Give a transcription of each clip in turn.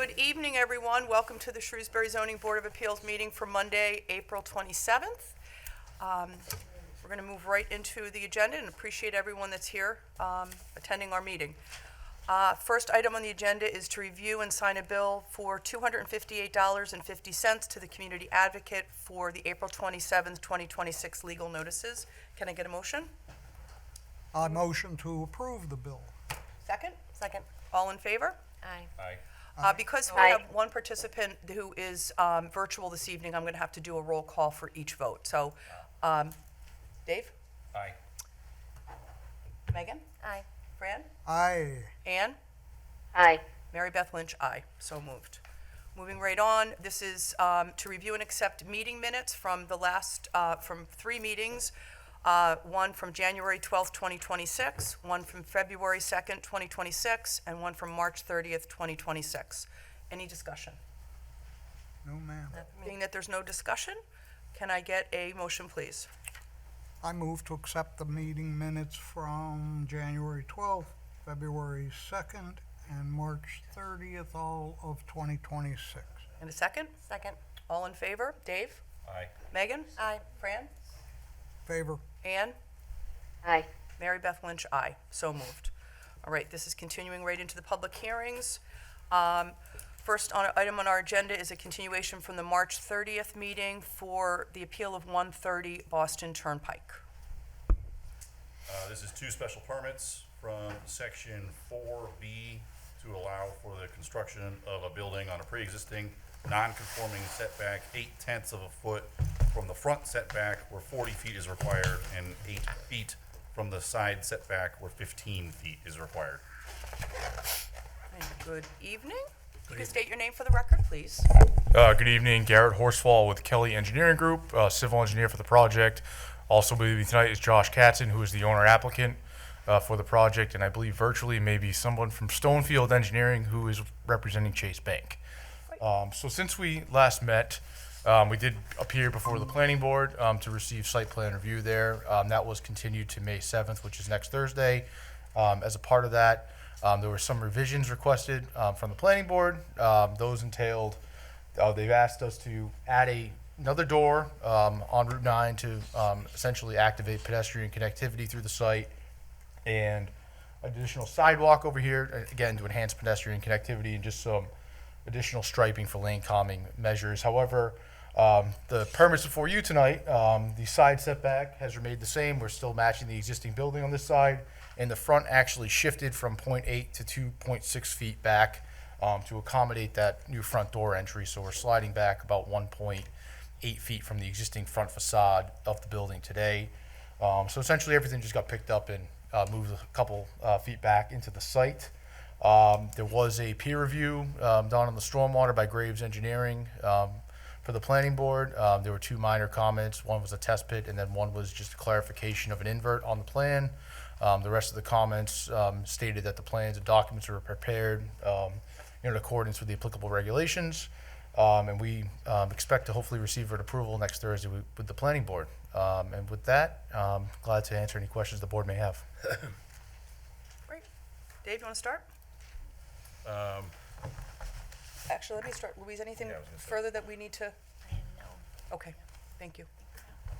Good evening, everyone. Welcome to the Shrewsbury Zoning Board of Appeals meeting for Monday, April 27th. We're going to move right into the agenda and appreciate everyone that's here attending our meeting. First item on the agenda is to review and sign a bill for $258.50 to the community advocate for the April 27th, 2026 legal notices. Can I get a motion? I motion to approve the bill. Second? Second. All in favor? Aye. Aye. Because we Aye. have one participant who is virtual this evening, I'm going to have to do a roll call for each vote. So, Dave? Aye. Megan? Aye. Fran? Aye. Ann? Aye. Mary Beth Lynch, aye. So moved. Moving right on, this is to review and accept meeting minutes from the last, from 3 meetings. One from January 12th, 2026, one from February 2nd, 2026, and one from March 30th, 2026. Any discussion? No, ma'am. Being that there's no discussion, can I get a motion, please? I move to accept the meeting minutes from January 12th, February 2nd, and March 30th, all of 2026. And a second? Second. All in favor? Dave? Aye. Megan? Aye. Fran? Favor. Ann? Aye. Mary Beth Lynch, aye. So moved. All right, this is continuing right into the public hearings. First item on our agenda is a continuation from the March 30th meeting for the appeal of 130 Boston Turnpike. This is 2 special permits from section 4B to allow for the construction of a building on a pre-existing non-conforming setback 0.8 of a foot from the front setback where 40 feet is required and 8 feet from the side setback where 15 feet is required. And good evening. You can state your name for the record, please. Good evening, Garrett Horsfall with Kelly Engineering Group, civil engineer for the project. Also with me tonight is Josh Katzen, who is the owner applicant for the project, and I believe virtually maybe someone from Stonefield Engineering who is representing Chase Bank. So since we last met, we did appear before the planning board to receive site plan review there. That was continued to May 7th, which is next Thursday. As a part of that, there were some revisions requested from the planning board. Those entailed, they've asked us to add another door on Route 9 to essentially activate pedestrian connectivity through the site, and additional sidewalk over here, again, to enhance pedestrian connectivity, and just some additional striping for lane calming measures. However, the permits before you tonight, the side setback has remained the same. We're still matching the existing building on this side, and the front actually shifted from 0.8 to 2.6 feet back to accommodate that new front door entry. So we're sliding back about 1.8 feet from the existing front facade of the building today. So essentially everything just got picked up and moved a couple feet back into the site. There was a peer review done on the stormwater by Graves Engineering for the planning board. There were 2 minor comments. One was a test pit, and then one was just a clarification of an invert on the plan. The rest of the comments stated that the plans and documents were prepared in accordance with the applicable regulations, and we expect to hopefully receive an approval next Thursday with the planning board. And with that, glad to answer any questions the board may have. Great. Dave, you want to start? Actually, let me start. Louise, anything Yeah, I was gonna say. further that we need to? No. Okay, thank you.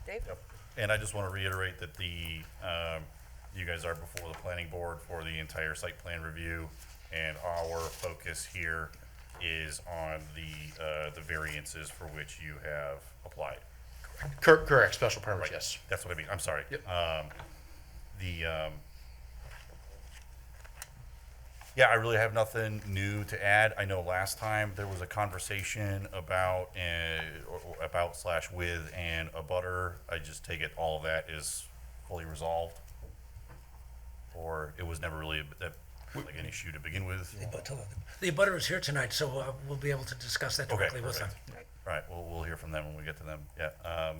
Dave? Yep. And I just want to reiterate that you guys are before the planning board for the entire site plan review, and our focus here is on the variances for which you have applied. Correct, special permit, Right. yes. That's what I mean. I'm sorry. Yep. Yeah, I really have nothing new to add. I know last time there was a conversation about with and a butter. I just take it all of that is fully resolved, or it was never really like an issue to begin with. The abutter is here tonight, so we'll be able to discuss that Okay, directly with them. perfect. All right, we'll hear from them when we get to them. Yeah.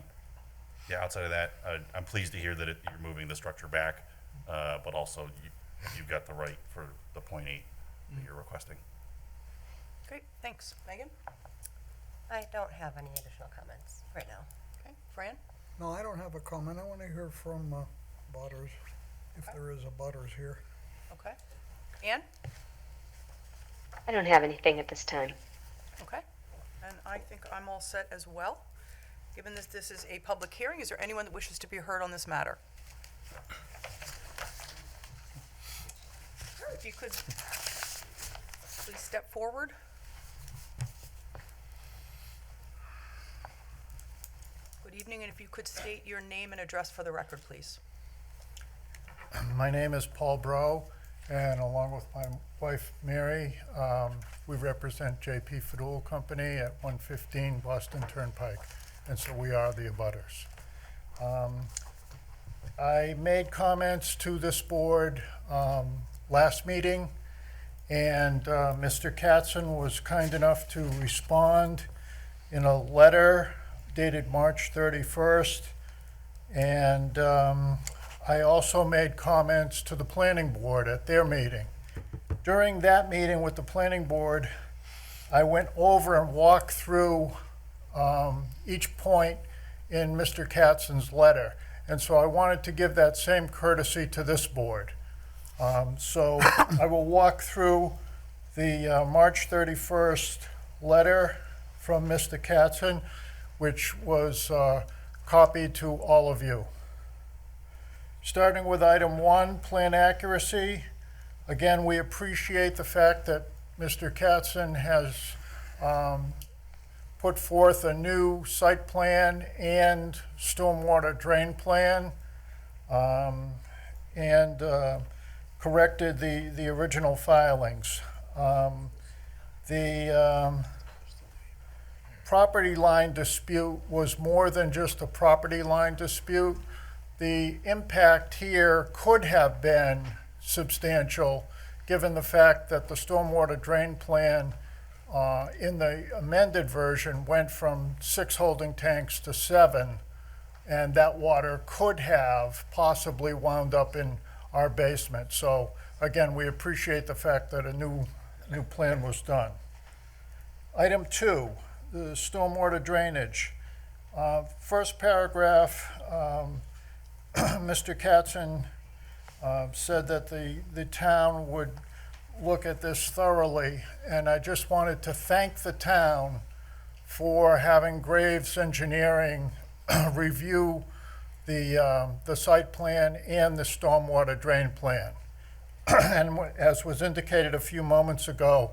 Yeah. Outside of that, I'm pleased to hear that you're moving the structure back, but also you've got the right for the 0.8 that you're requesting. Great, thanks. Megan? I don't have any additional comments right now. Okay, Fran? No, I don't have a comment. I want to hear from butters, if there is a butters here. Okay. Ann? I don't have anything at this time. Okay, and I think I'm all set as well. Given this is a public hearing, is there anyone that wishes to be heard on this matter? If you could please step forward. Good evening, and if you could state your name and address for the record, please. My name is Paul Bro, and along with my wife Mary, we represent JP Fadul Company at 115 Boston Turnpike, and so we are the abutters. I made comments to this board last meeting, and Mr. Katzen was kind enough to respond in a letter dated March 31st, and I also made comments to the planning board at their meeting. During that meeting with the planning board, I went over and walked through each point in Mr. Katzen's letter. And so I wanted to give that same courtesy to this board. So I will walk through the March 31st letter from Mr. Katzen, which was copied to all of you. Starting with item 1, plan accuracy. Again, we appreciate the fact that Mr. Katzen has put forth a new site plan and stormwater drain plan, and corrected the original filings. The property line dispute was more than just a property line dispute. The impact here could have been substantial, given the fact that the stormwater drain plan in the amended version went from 6 holding tanks to 7, and that water could have possibly wound up in our basement. So again, we appreciate the fact that a new plan was done. Item 2, the stormwater drainage. First paragraph, Mr. Katzen said that the town would look at this thoroughly, and I just wanted to thank the town for having Graves Engineering review the site plan and the stormwater drain plan. And as was indicated a few moments ago,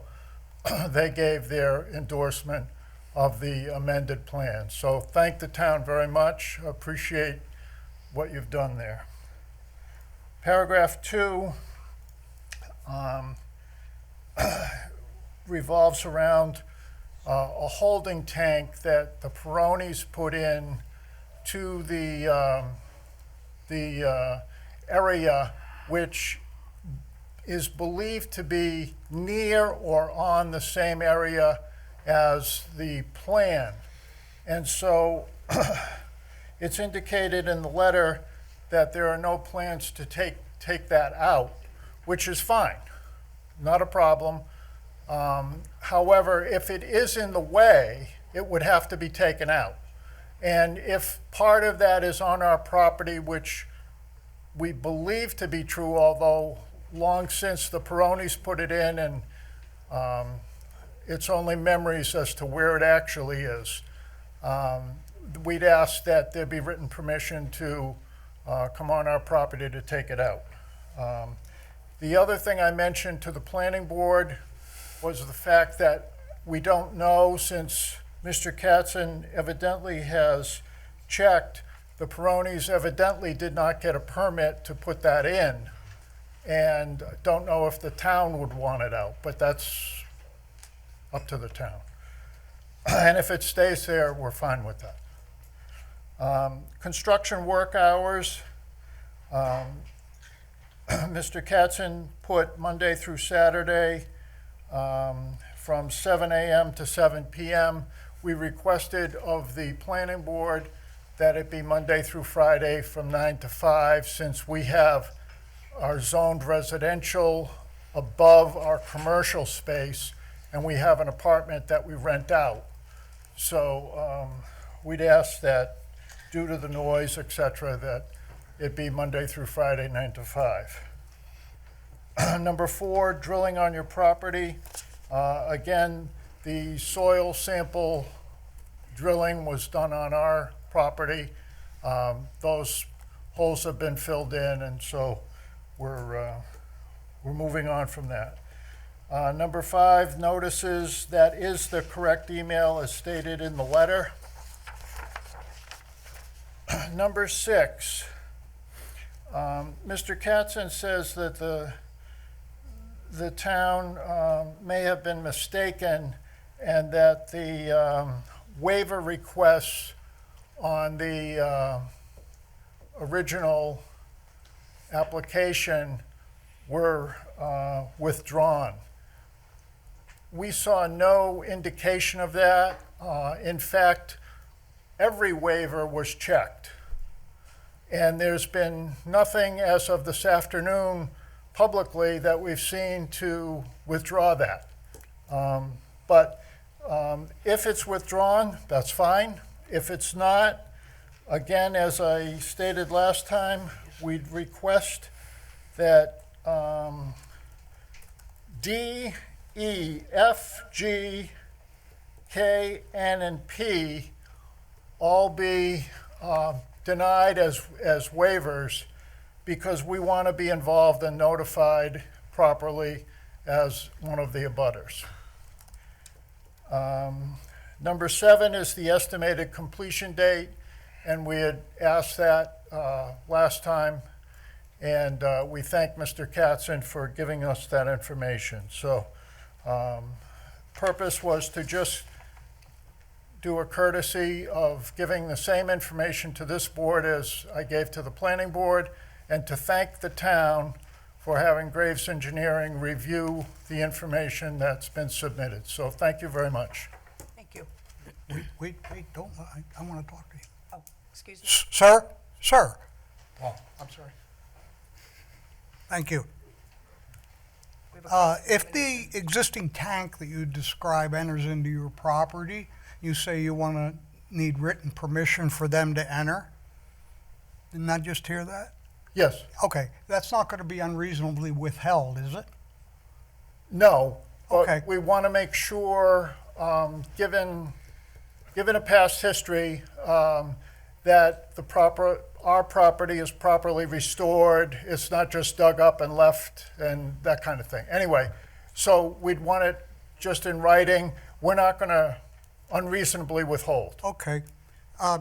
they gave their endorsement of the amended plan. So thank the town very much. Appreciate what you've done there. Paragraph 2 revolves around a holding tank that the Peronis put in to the area which is believed to be near or on the same area as the plan. And so it's indicated in the letter that there are no plans to take that out, which is fine, not a problem. However, if it is in the way, it would have to be taken out. And if part of that is on our property, which we believe to be true, although long since the Peronis put it in, and it's only memories as to where it actually is, we'd ask that there be written permission to come on our property to take it out. The other thing I mentioned to the planning board was the fact that we don't know, since Mr. Katzen evidently has checked, the Peronis evidently did not get a permit to put that in, and don't know if the town would want it out, but that's up to the town. And if it stays there, we're fine with that. Construction work hours. Mr. Katzen put Monday through Saturday from 7 a.m. to 7 p.m. We requested of the planning board that it be Monday through Friday from 9 to 5, since we have our zoned residential above our commercial space, and we have an apartment that we rent out. So we'd ask that, due to the noise, et cetera, that it be Monday through Friday, 9 to 5. Number 4, drilling on your property. Again, the soil sample drilling was done on our property. Those holes have been filled in, and so we're moving on from that. Number 5, notices that is the correct email as stated in the letter. Number 6, Mr. Katzen says that the town may have been mistaken and that the waiver requests on the original application were withdrawn. We saw no indication of that. In fact, every waiver was checked. And there's been nothing as of this afternoon publicly that we've seen to withdraw that. But if it's withdrawn, that's fine. If it's not, again, as I stated last time, we'd request that D, E, F, G, K, N, and P all be denied as waivers because we want to be involved and notified properly as one of the abutters. Number 7 is the estimated completion date, and we had asked that last time, and we thank Mr. Katzen for giving us that information. So purpose was to just do a courtesy of giving the same information to this board as I gave to the planning board, and to thank the town for having Graves Engineering review the information that's been submitted. So thank you very much. Thank you. Wait, don't, I want to talk to you. Oh, excuse me. Sir. Oh, I'm sorry. Thank you. We have a If the existing tank that you describe enters into your property, you say you want to need written permission for them to enter? Didn't I just hear that? Yes. Okay, that's not going to be unreasonably withheld, is it? No, Okay. but we want to make sure, given a past history, that our property is properly restored. It's not just dug up and left and that kind of thing. Anyway, so we'd want it just in writing. We're not going to unreasonably withhold. Okay.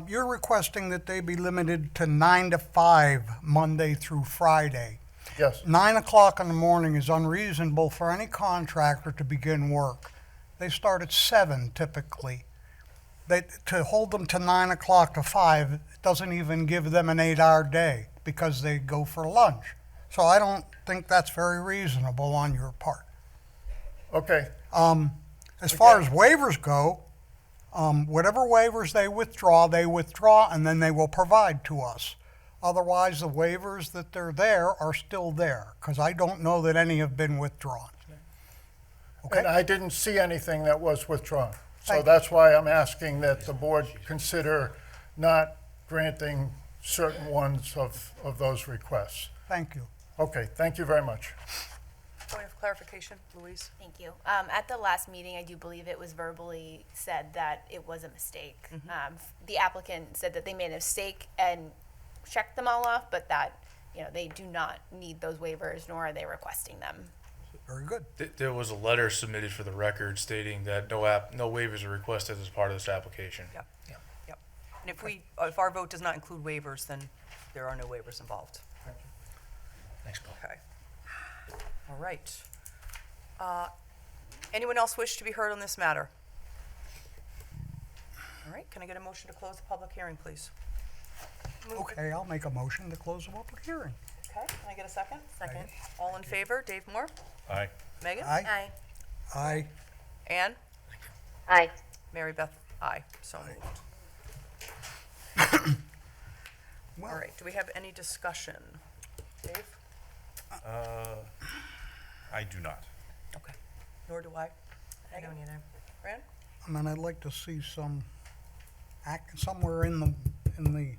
You're requesting that they be limited to 9 to 5, Monday through Friday. Yes. 9 o'clock in the morning is unreasonable for any contractor to begin work. They start at 7 typically. To hold them to 9 o'clock to 5 doesn't even give them an 8-hour day because they go for lunch. So I don't think that's very reasonable on your part. Okay. As far as waivers go, whatever waivers they withdraw, and then they will provide to us. Otherwise, the waivers that are there are still there, because I don't know that any have been withdrawn. Okay? And I didn't see anything that was withdrawn. So Thank you. that's why I'm asking that the board consider not granting certain ones of those requests. Thank you. Okay, thank you very much. Point of clarification, Louise? Thank you. At the last meeting, I do believe it was verbally said that it was a mistake. The applicant said that they made a mistake and checked them all off, but that, they do not need those waivers, nor are they requesting them. Very good. There was a letter submitted for the record stating that no waivers are requested as part of this application. Yep. Yep. And if our vote does not include waivers, then there are no waivers involved. Thanks, Paul. Okay. All right. Anyone else wish to be heard on this matter? All right, can I get a motion to close the public hearing, please? Okay, I'll make a motion to close the public hearing. Okay, can I get a second? Second. All in favor, Dave Moore? Aye. Megan? Aye. Aye. Ann? Aye. Mary Beth? Aye, so moved. All right, do we have any discussion? Dave? I do not. Okay, nor do I. I don't either. Fran? I mean, I'd like to see some somewhere in the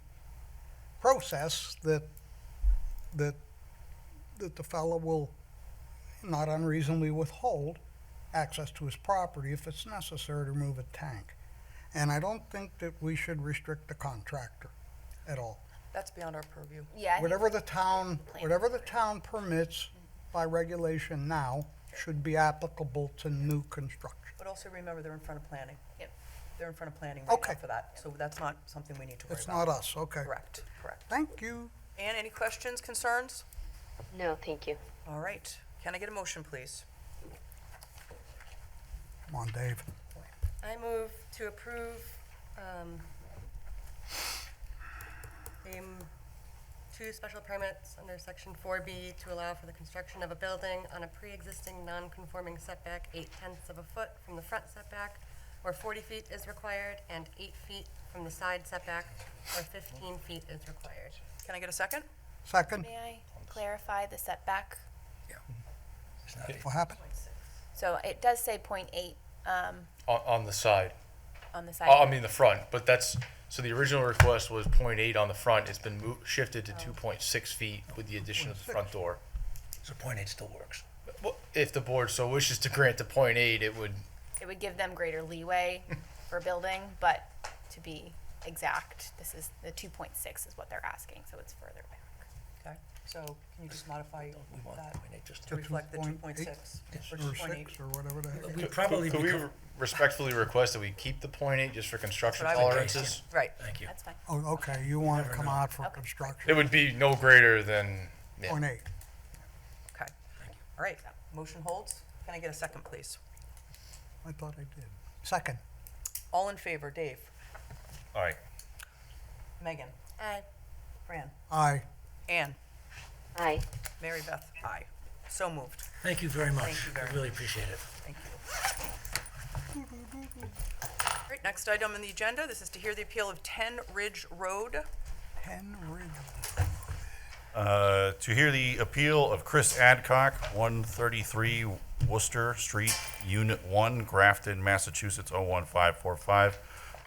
process that the fellow will not unreasonably withhold access to his property if it's necessary to remove a tank. And I don't think that we should restrict the contractor at all. That's beyond our purview. Yeah. I think Whatever the town, Plan. whatever the town permits by regulation now should be applicable to new construction. But also remember, they're in front of planning. Yep. They're in front of planning right now Okay. for that, so that's not something we need to worry It's about. not us, okay. Correct, correct. Thank you. Ann, any questions, concerns? No, thank you. All right, can I get a motion, please? Come on, Dave. I move to approve, two special permits under section 4B to allow for the construction of a building on a pre-existing non-conforming setback 8/10 of a foot from the front setback, where 40 feet is required, and 8 feet from the side setback, where 15 feet is required. Can I get a second? Second, May I clarify the setback? It's not what happened? So it does say 0.8 On the side. on the side. I mean, the front, but that's, so the original request was 0.8 on the front. It's been shifted to 2.6 feet with the addition of the front door. So 0.8 still works. Well, if the board so wishes to grant the 0.8, it would, It would give them greater leeway for building, but to be exact, this is, the 2.6 is what they're asking, so it's further back. Okay, so can you just modify We want that 0.8 just to reflect the 2.8 2.6? Or Or 2.8? 6, or whatever the heck. We probably could we become, respectfully request that we keep the 0.8 just for construction That's what I would tolerances? Right, thank you. That's fine. Oh, okay, you want to Never come know. out for Okay. construction. It would be no greater than, yeah. 0.8. okay. All right, motion holds. Can I get a second, please? I thought I did. Second. All in favor, Dave? All right. Megan? Aye. Fran? Aye. Ann? Aye. Mary Beth? Aye. So moved. Thank you very much. Thank you very I really appreciate it. Thank you. All right, next item on the agenda, this is to hear the appeal of 10 Ridge Road. 10 Ridge. To hear the appeal of Chris Adcock, 133 Worcester Street, Unit 1, Grafton, Massachusetts, 01545,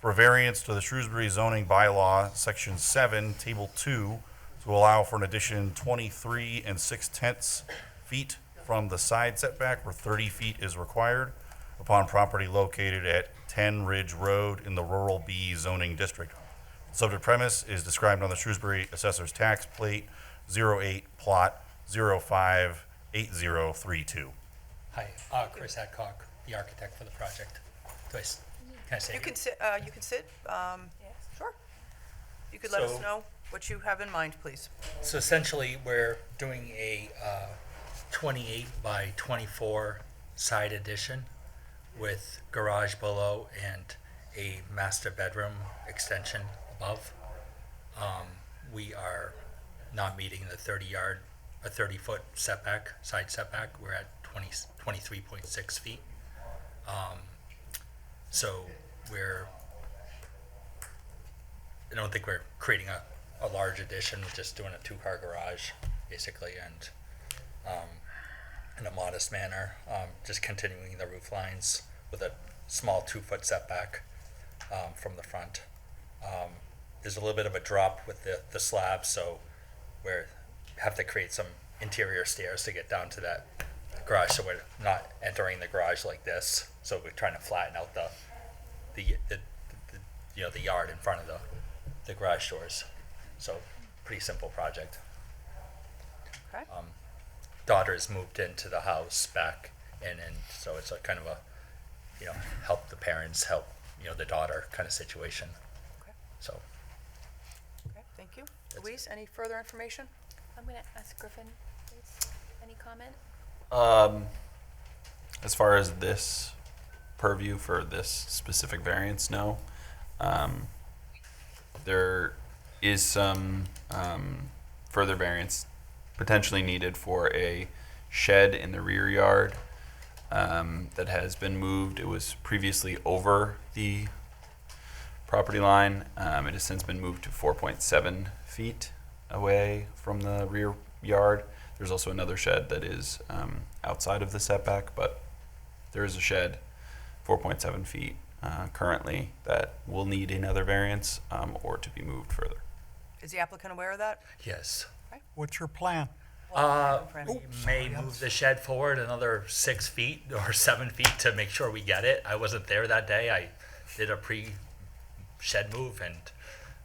for variance to the Shrewsbury zoning bylaw, Section 7, Table 2, to allow for an addition 23 and 6/10 feet from the side setback where 30 feet is required upon property located at 10 Ridge Road in the Rural B zoning district. Subject premise is described on the Shrewsbury Assessor's Tax Plate 08 Plot 058032. Hi, Chris Hadcock, the architect for the project. Can I say? You can sit, sure. You could let us So- know what you have in mind, please. So essentially, we're doing a 28 by 24 side addition with garage below and a master bedroom extension above. We are not meeting the 30-foot setback, side setback. We're at 23.6 feet. So I don't think we're creating a large addition, we're just doing a two-car garage, basically, and in a modest manner, just continuing the roof lines with a small 2-foot setback from the front. There's a little bit of a drop with the slab, so we have to create some interior stairs to get down to that garage, so we're not entering the garage like this. So we're trying to flatten out the yard in front of the garage doors. So pretty simple project. Okay, Daughter's moved into the house back, and so it's a kind of a, help the parents, help, the daughter kind of situation. Okay. So, okay, thank you. Louise, any further information? I'm going to ask Griffin, please. Any comment? As far as this purview for this specific variance, no. There is some further variance potentially needed for a shed in the rear yard that has been moved. It was previously over the property line. It has since been moved to 4.7 feet away from the rear yard. There's also another shed that is outside of the setback, but there is a shed 4.7 feet currently that will need another variance or to be moved further. Is the applicant aware of that? yes. What's your plan? We may move the shed forward another 6 feet or 7 feet to make sure we get it. I wasn't there that day. I did a pre-shed move, and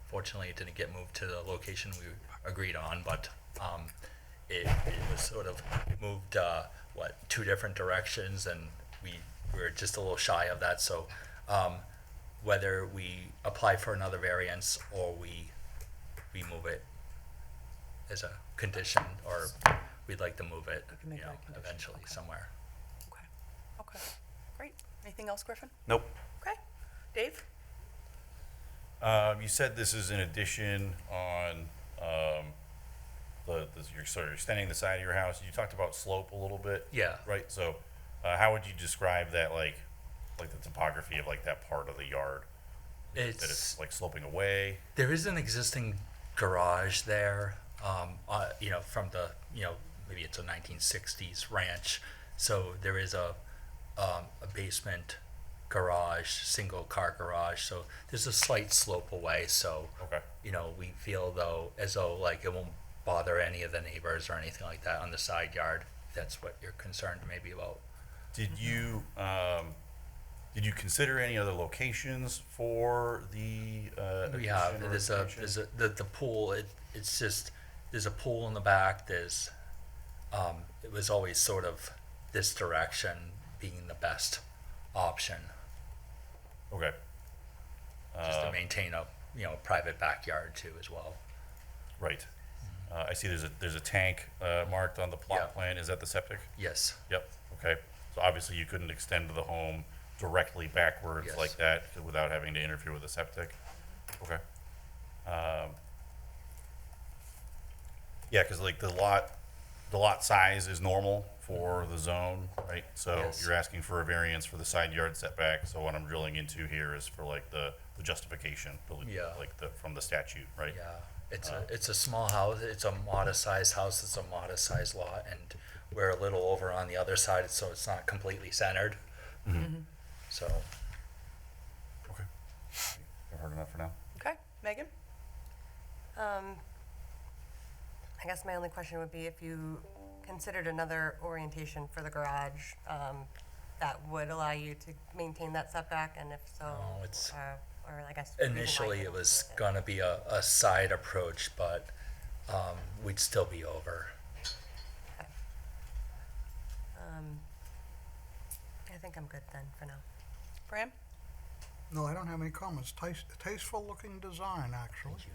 fortunately, it didn't get moved to the location we agreed on. But it was sort of moved, 2 different directions, and we were just a little shy of that. So whether we apply for another variance or we move it as a condition, or we'd like to move it, can make you that know, a condition. eventually Okay. somewhere. Okay, okay, great. Anything else, Griffin? Nope. Okay. Dave? You said this is an addition on, you're sort of extending the side of your house. You talked about slope a little bit. Yeah. Right, so, how would you describe that, like the topography of like that part of the yard? That it's like sloping away? There is an existing garage there, from the, maybe it's a 1960s ranch. So there is a basement garage, single car garage. So there's a slight slope away. So, Okay. We feel as though like it won't bother any of the neighbors or anything like that on the side yard. If that's what you're concerned maybe about. Did you consider any other locations for the, We have, addition or there's expansion? the pool, it's just, there's a pool in the back, it was always sort of this direction being the best option, Okay. just to maintain a, private backyard too as well. Right. I see there's a tank, marked on the plot Yeah. plan. Is that the septic? Yes, Yep, okay. So obviously you couldn't extend the home directly backwards Yes. like that without having to interfere with the septic? Okay. Yeah, cause like the lot size is normal for the zone, right? So Yes. you're asking for a variance for the side yard setback, so what I'm drilling into here is for like the justification, Yeah. like from the statute, right? yeah, it's a small house, it's a modest sized house, it's a modest sized lot, and we're a little over on the other side, so it's not completely centered. So, Okay. I've heard enough for now. Okay. Megan? I guess my only question would be if you considered another orientation for the garage, that would allow you to maintain that setback, and if so, No, it's- or I guess. reason why initially, you it wouldn't was do it. gonna be a side approach, but we'd still be over. I think I'm good then for now. Bram? No, I don't have any comments. Tasteful looking design, actually. Thank you.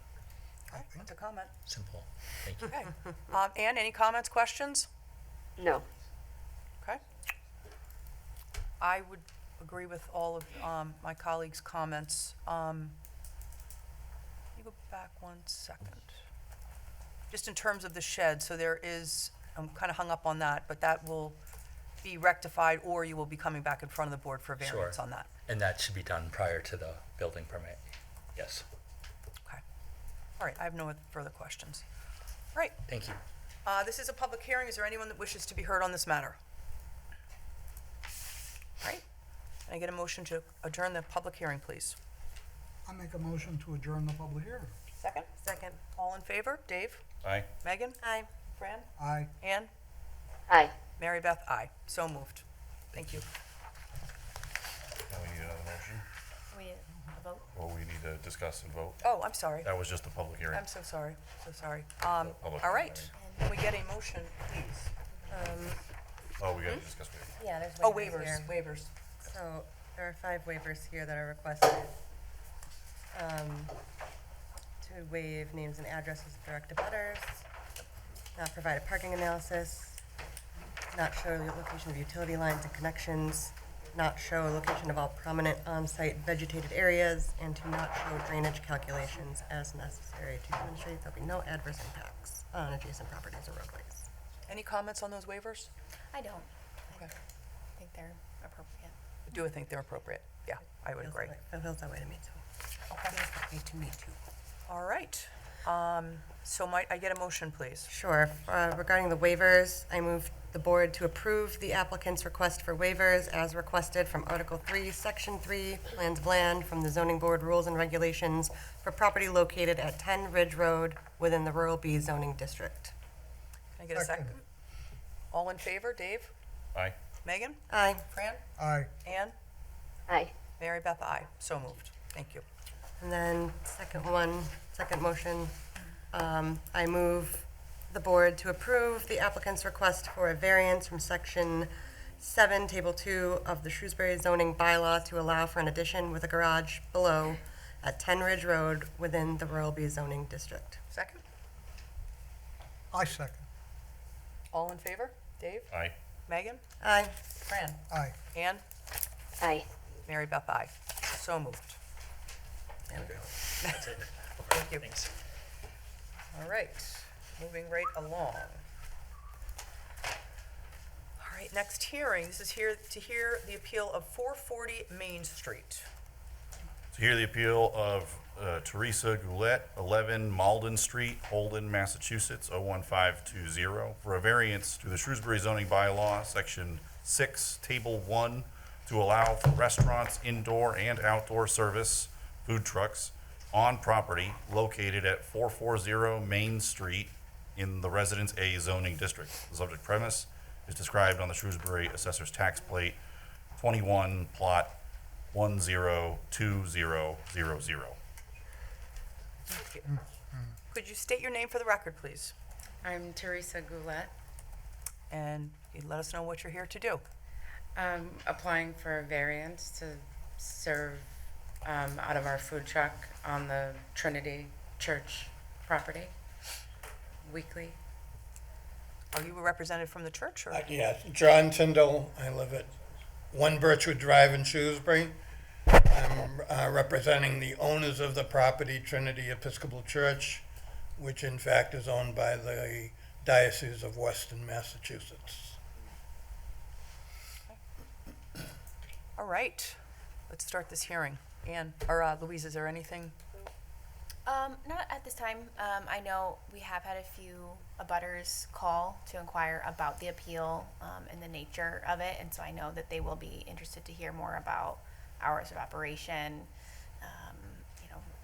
Okay, that's a comment. Simple. Thank you. Okay. Ann, any comments, questions? No. Okay. I would agree with all of my colleagues' comments. You go back 1 second. Just in terms of the shed, so there is, I'm kind of hung up on that, but that will be rectified, or you will be coming back in front of the board for a variance Sure. on that. And that should be done prior to the building permit. Yes. Okay. All right, I have no further questions. All right, Thank you. this is a public hearing. Is there anyone that wishes to be heard on this matter? All right. Can I get a motion to adjourn the public hearing, please? I make a motion to adjourn the public hearing. Second? Second. All in favor? Dave? Aye? Megan? Aye. Fran? Aye. Ann? Aye. Mary Beth? Aye. So moved. Thank you. Now we need another motion, We vote? or we need to discuss and vote? Oh, I'm sorry. That was just a public hearing. I'm so sorry. So sorry. Public All right. hearing. Can we get a motion, please? Oh, we gotta discuss it. Yeah, there's Oh, waivers here. waivers. So there are 5 waivers here that are requested. To waive names and addresses of direct abutters, not provide a parking analysis, not show the location of utility lines and connections, not show location of all prominent on-site vegetated areas, and to not show drainage calculations as necessary to demonstrate there'll be no adverse impacts on adjacent properties or roadways. Any comments on those waivers? I don't. Okay. I think they're appropriate. Do I think they're appropriate? Yeah, I would agree. Feels that way to me too. Feels that way to me too. All right. So might I get a motion, please? Sure. Regarding the waivers, I move the board to approve the applicant's request for waivers as requested from Article 3, Section 3, Plans of Land from the Zoning Board Rules and Regulations for property located at 10 Ridge Road within the Rural B zoning district. Can I get a second? Second. All in favor, Dave? Aye. Megan? Aye. Fran? Aye. Ann? Aye. Mary Beth, aye. So moved. Thank you. And then second motion, I move the board to approve the applicant's request for a variance from section 7, table 2 of the Shrewsbury zoning bylaw to allow for an addition with a garage below at 10 Ridge Road within the Rural B zoning district. Second? I second. All in favor? Dave? Aye. Megan? Aye. Fran? Aye. Ann? Aye. Mary Beth, aye. So moved. There we go. That's it. Thank you. Thanks. All right, moving right along. All right, next hearing, this is here to hear the appeal of 440 Main Street. To hear the appeal of Teresa Goulet, 11 Malden Street, Holden, Massachusetts, 01520, for a variance to the Shrewsbury zoning bylaw, section 6, table 1, to allow for restaurants, indoor and outdoor service, food trucks, on property located at 440 Main Street in the Residence A zoning district. The subject premise is described on the Shrewsbury Assessor's Tax Plate 21, plot 102000. Thank you. Could you state your name for the record, please? I'm Teresa Goulet, And you let us know what you're here to do. applying for a variance to serve out of our food truck on the Trinity Church property weekly. Are you a representative from the church, or? Yes, John Tyndall. I live at 1 Birchwood Drive in Shrewsbury. I'm representing the owners of the property, Trinity Episcopal Church, which in fact is owned by the Diocese of Western Massachusetts. All right, let's start this hearing. Ann, or Louise, is there anything? Not at this time. I know we have had a few abutters call to inquire about the appeal and the nature of it, and so I know that they will be interested to hear more about hours of operation,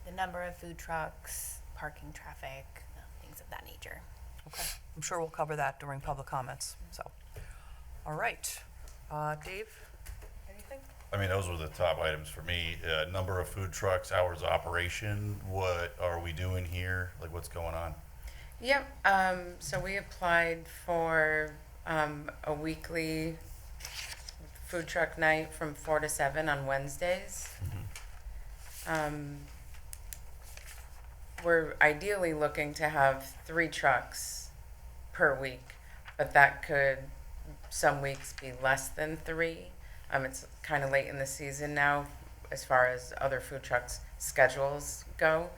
the number of food trucks, parking traffic, things of that nature. Okay, I'm sure we'll cover that during public comments, so. All right, Dave, anything? I mean, those were the top items for me. Number of food trucks, hours of operation, what are we doing here? Like, what's going on? Yep, so we applied for a weekly food truck night from 4 to 7 on Wednesdays. We're ideally looking to have 3 trucks per week, but that could some weeks be less than 3. It's kind of late in the season now as far as other food trucks' schedules go.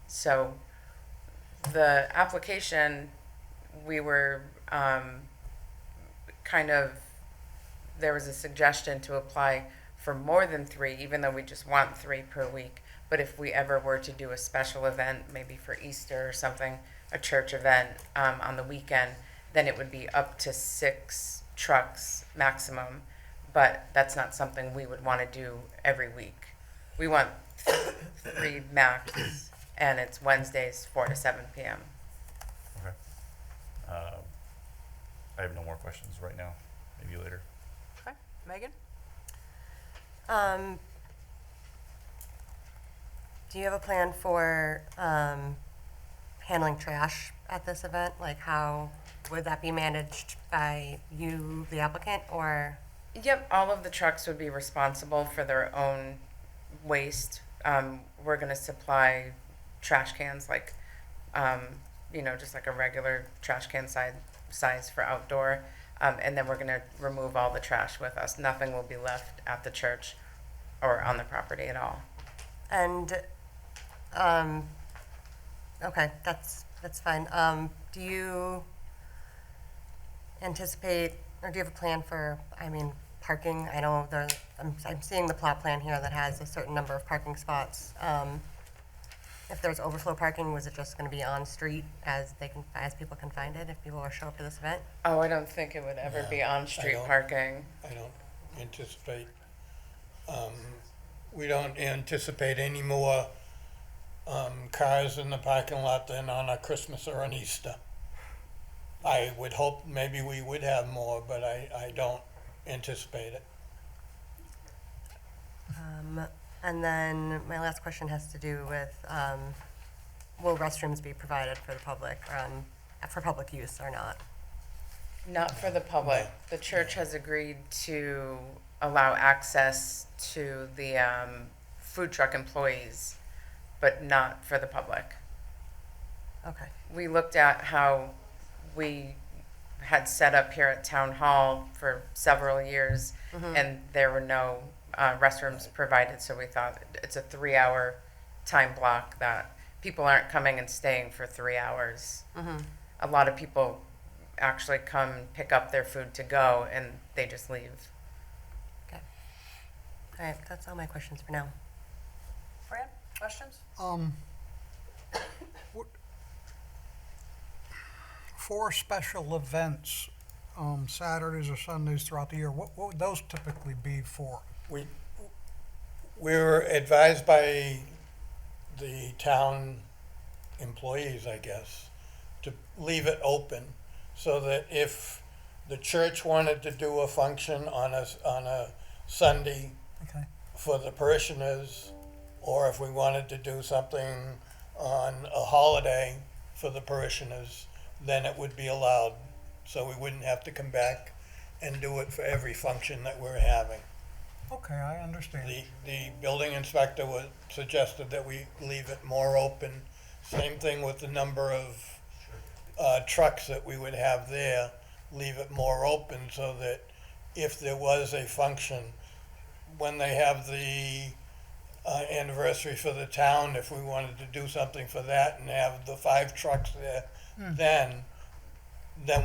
So the application, we were there was a suggestion to apply for more than 3, even though we just want 3 per week. But if we ever were to do a special event, maybe for Easter or something, a church event on the weekend, then it would be up to 6 trucks maximum. But that's not something we would want to do every week. We want 3 max, and it's Wednesdays, 4 to 7 p.m. Okay. I have no more questions right now. Maybe later. Okay, Megan? Do you have a plan for handling trash at this event? Like, how would that be managed by you, the applicant, or? Yep, all of the trucks would be responsible for their own waste. We're going to supply trash cans, like, just like a regular trash can size for outdoor. And then we're going to remove all the trash with us. Nothing will be left at the church or on the property at all. And, okay, that's fine. Do you anticipate, or do you have a plan for, parking? I know I'm seeing the plot plan here that has a certain number of parking spots. If there's overflow parking, was it just going to be on street as people can find it, if people were to show up to this event? Oh, I don't think it would ever No, be on-street parking. I don't anticipate, we don't anticipate any more cars in the parking lot than on a Christmas or an Easter. I would hope maybe we would have more, but I don't anticipate it. And then my last question has to do with, will restrooms be provided for the public, for public use or not? Not for the public. The church has agreed to allow access to the food truck employees, but not for the public. Okay. We looked at how we had set up here at Town Hall for several years, and there were no restrooms provided, so we thought it's a 3-hour time block that people aren't coming and staying for 3 hours. A lot of people actually come pick up their food to go, and they just leave. Okay. All right, that's all my questions for now. Fran, questions? For special events, Saturdays or Sundays throughout the year, what would those typically be for? We were advised by the town employees, I guess, to leave it open so that if the church wanted to do a function on a Sunday Okay. for the parishioners, or if we wanted to do something on a holiday for the parishioners, then it would be allowed. So we wouldn't have to come back and do it for every function that we're having. Okay, I understand. The building inspector suggested that we leave it more open. Same thing with the number of trucks that we would have there, leave it more open so that if there was a function, when they have the anniversary for the town, if we wanted to do something for that and have the 5 trucks there, then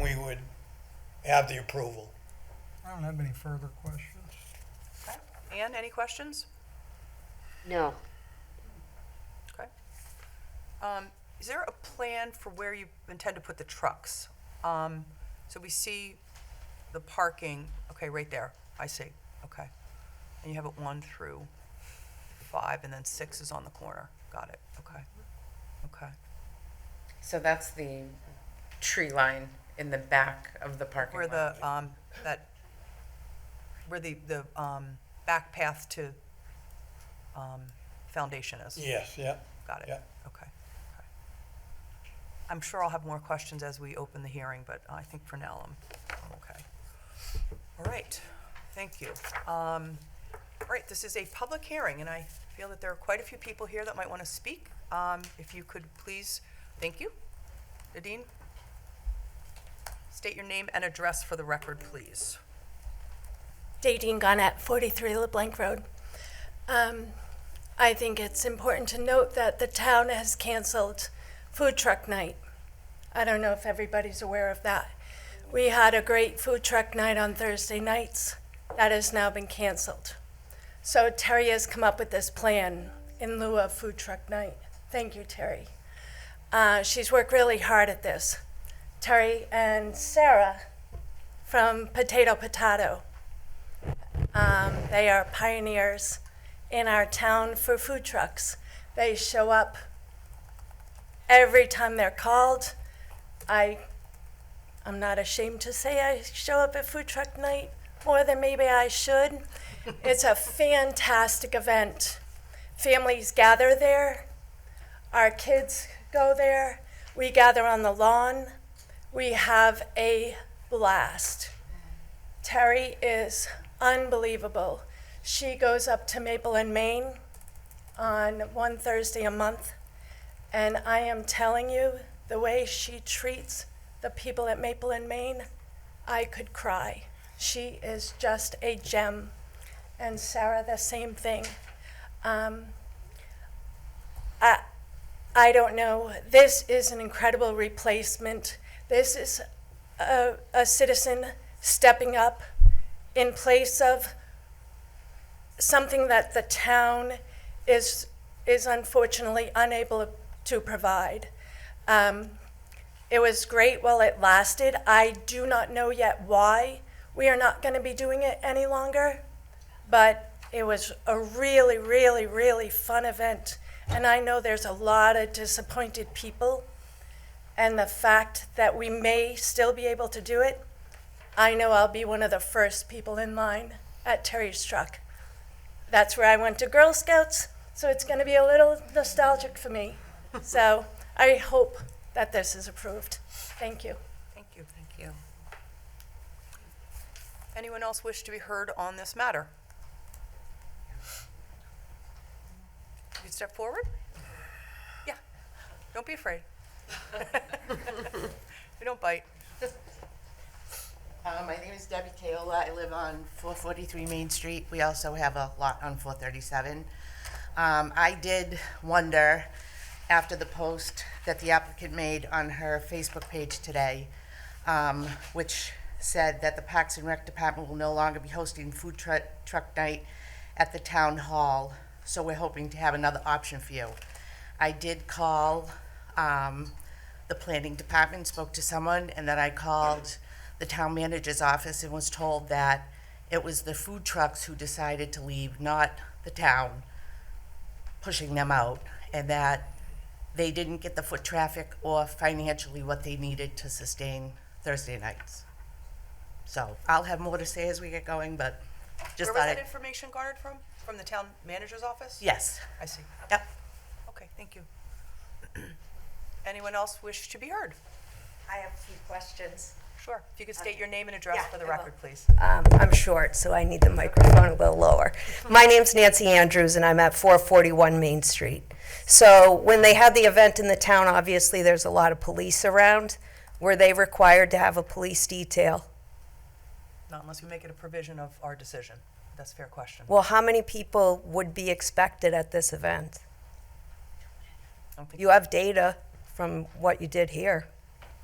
we would have the approval. I don't have any further questions. Okay. Ann, any questions? No. Okay. Is there a plan for where you intend to put the trucks? So we see the parking, okay, right there, I see, okay. And you have it 1 through 5, and then 6 is on the corner, got it, okay, okay. So that's the tree line in the back of the parking Where lot. the, where the back path to, foundation is? Yes, yeah. Got it, Yeah. okay. Okay. I'm sure I'll have more questions as we open the hearing, but I think for now I'm okay. All right, thank you. All right, this is a public hearing, and I feel that there are quite a few people here that might want to speak. If you could please, thank you. Nadine? State your name and address for the record, please. Nadine Garnett, 43 LeBlanc Road. I think it's important to note that the town has canceled food truck night. I don't know if everybody's aware of that. We had a great food truck night on Thursday nights. That has now been canceled. So Terry has come up with this plan in lieu of food truck night. Thank you, Terry. She's worked really hard at this. Terry and Sarah from Potato Potato. They are pioneers in our town for food trucks. They show up every time they're called. I'm not ashamed to say I show up at food truck night more than maybe I should. It's a fantastic event. Families gather there. Our kids go there. We gather on the lawn. We have a blast. Terry is unbelievable. She goes up to Maple and Maine on one Thursday a month, and I am telling you, the way she treats the people at Maple and Maine, I could cry. She is just a gem. And Sarah, the same thing. I don't know. This is an incredible replacement. This is a citizen stepping up in place of something that the town is unfortunately unable to provide. It was great while it lasted. I do not know yet why we are not going to be doing it any longer, but it was a really, really, really fun event. And I know there's a lot of disappointed people, and the fact that we may still be able to do it, I know I'll be one of the first people in line at Terry's truck. That's where I went to Girl Scouts, so it's going to be a little nostalgic for me. So I hope that this is approved. Thank you. Thank you. Thank you. Anyone else wish to be heard on this matter? You can step forward? Yeah. Don't be afraid. We don't bite. My name is Debbie Tayola. I live on 443 Main Street. We also have a lot on 437. I did wonder, after the post that the applicant made on her Facebook page today, which said that the Parks and Rec Department will no longer be hosting food truck night at the town hall, so we're hoping to have another option for you. I did call the planning department, spoke to someone, and then I called the town manager's office and was told that it was the food trucks who decided to leave, not the town pushing them out, and that they didn't get the foot traffic or financially what they needed to sustain Thursday nights. So I'll have more to say as we get going, but just Where was thought that I'd- information garnered from? From the town manager's office? Yes. I see. Yep. Okay, thank you. Anyone else wish to be heard? I have a few questions. Sure. If you could state your name and address Yeah, for the I will. record, please. I'm short, so I need the microphone a little lower. My name's Nancy Andrews, and I'm at 441 Main Street. So when they had the event in the town, obviously there's a lot of police around. Were they required to have a police detail? Not unless we make it a provision of our decision. That's a fair question. Well, how many people would be expected at this event? I don't think- You have data from what you did here.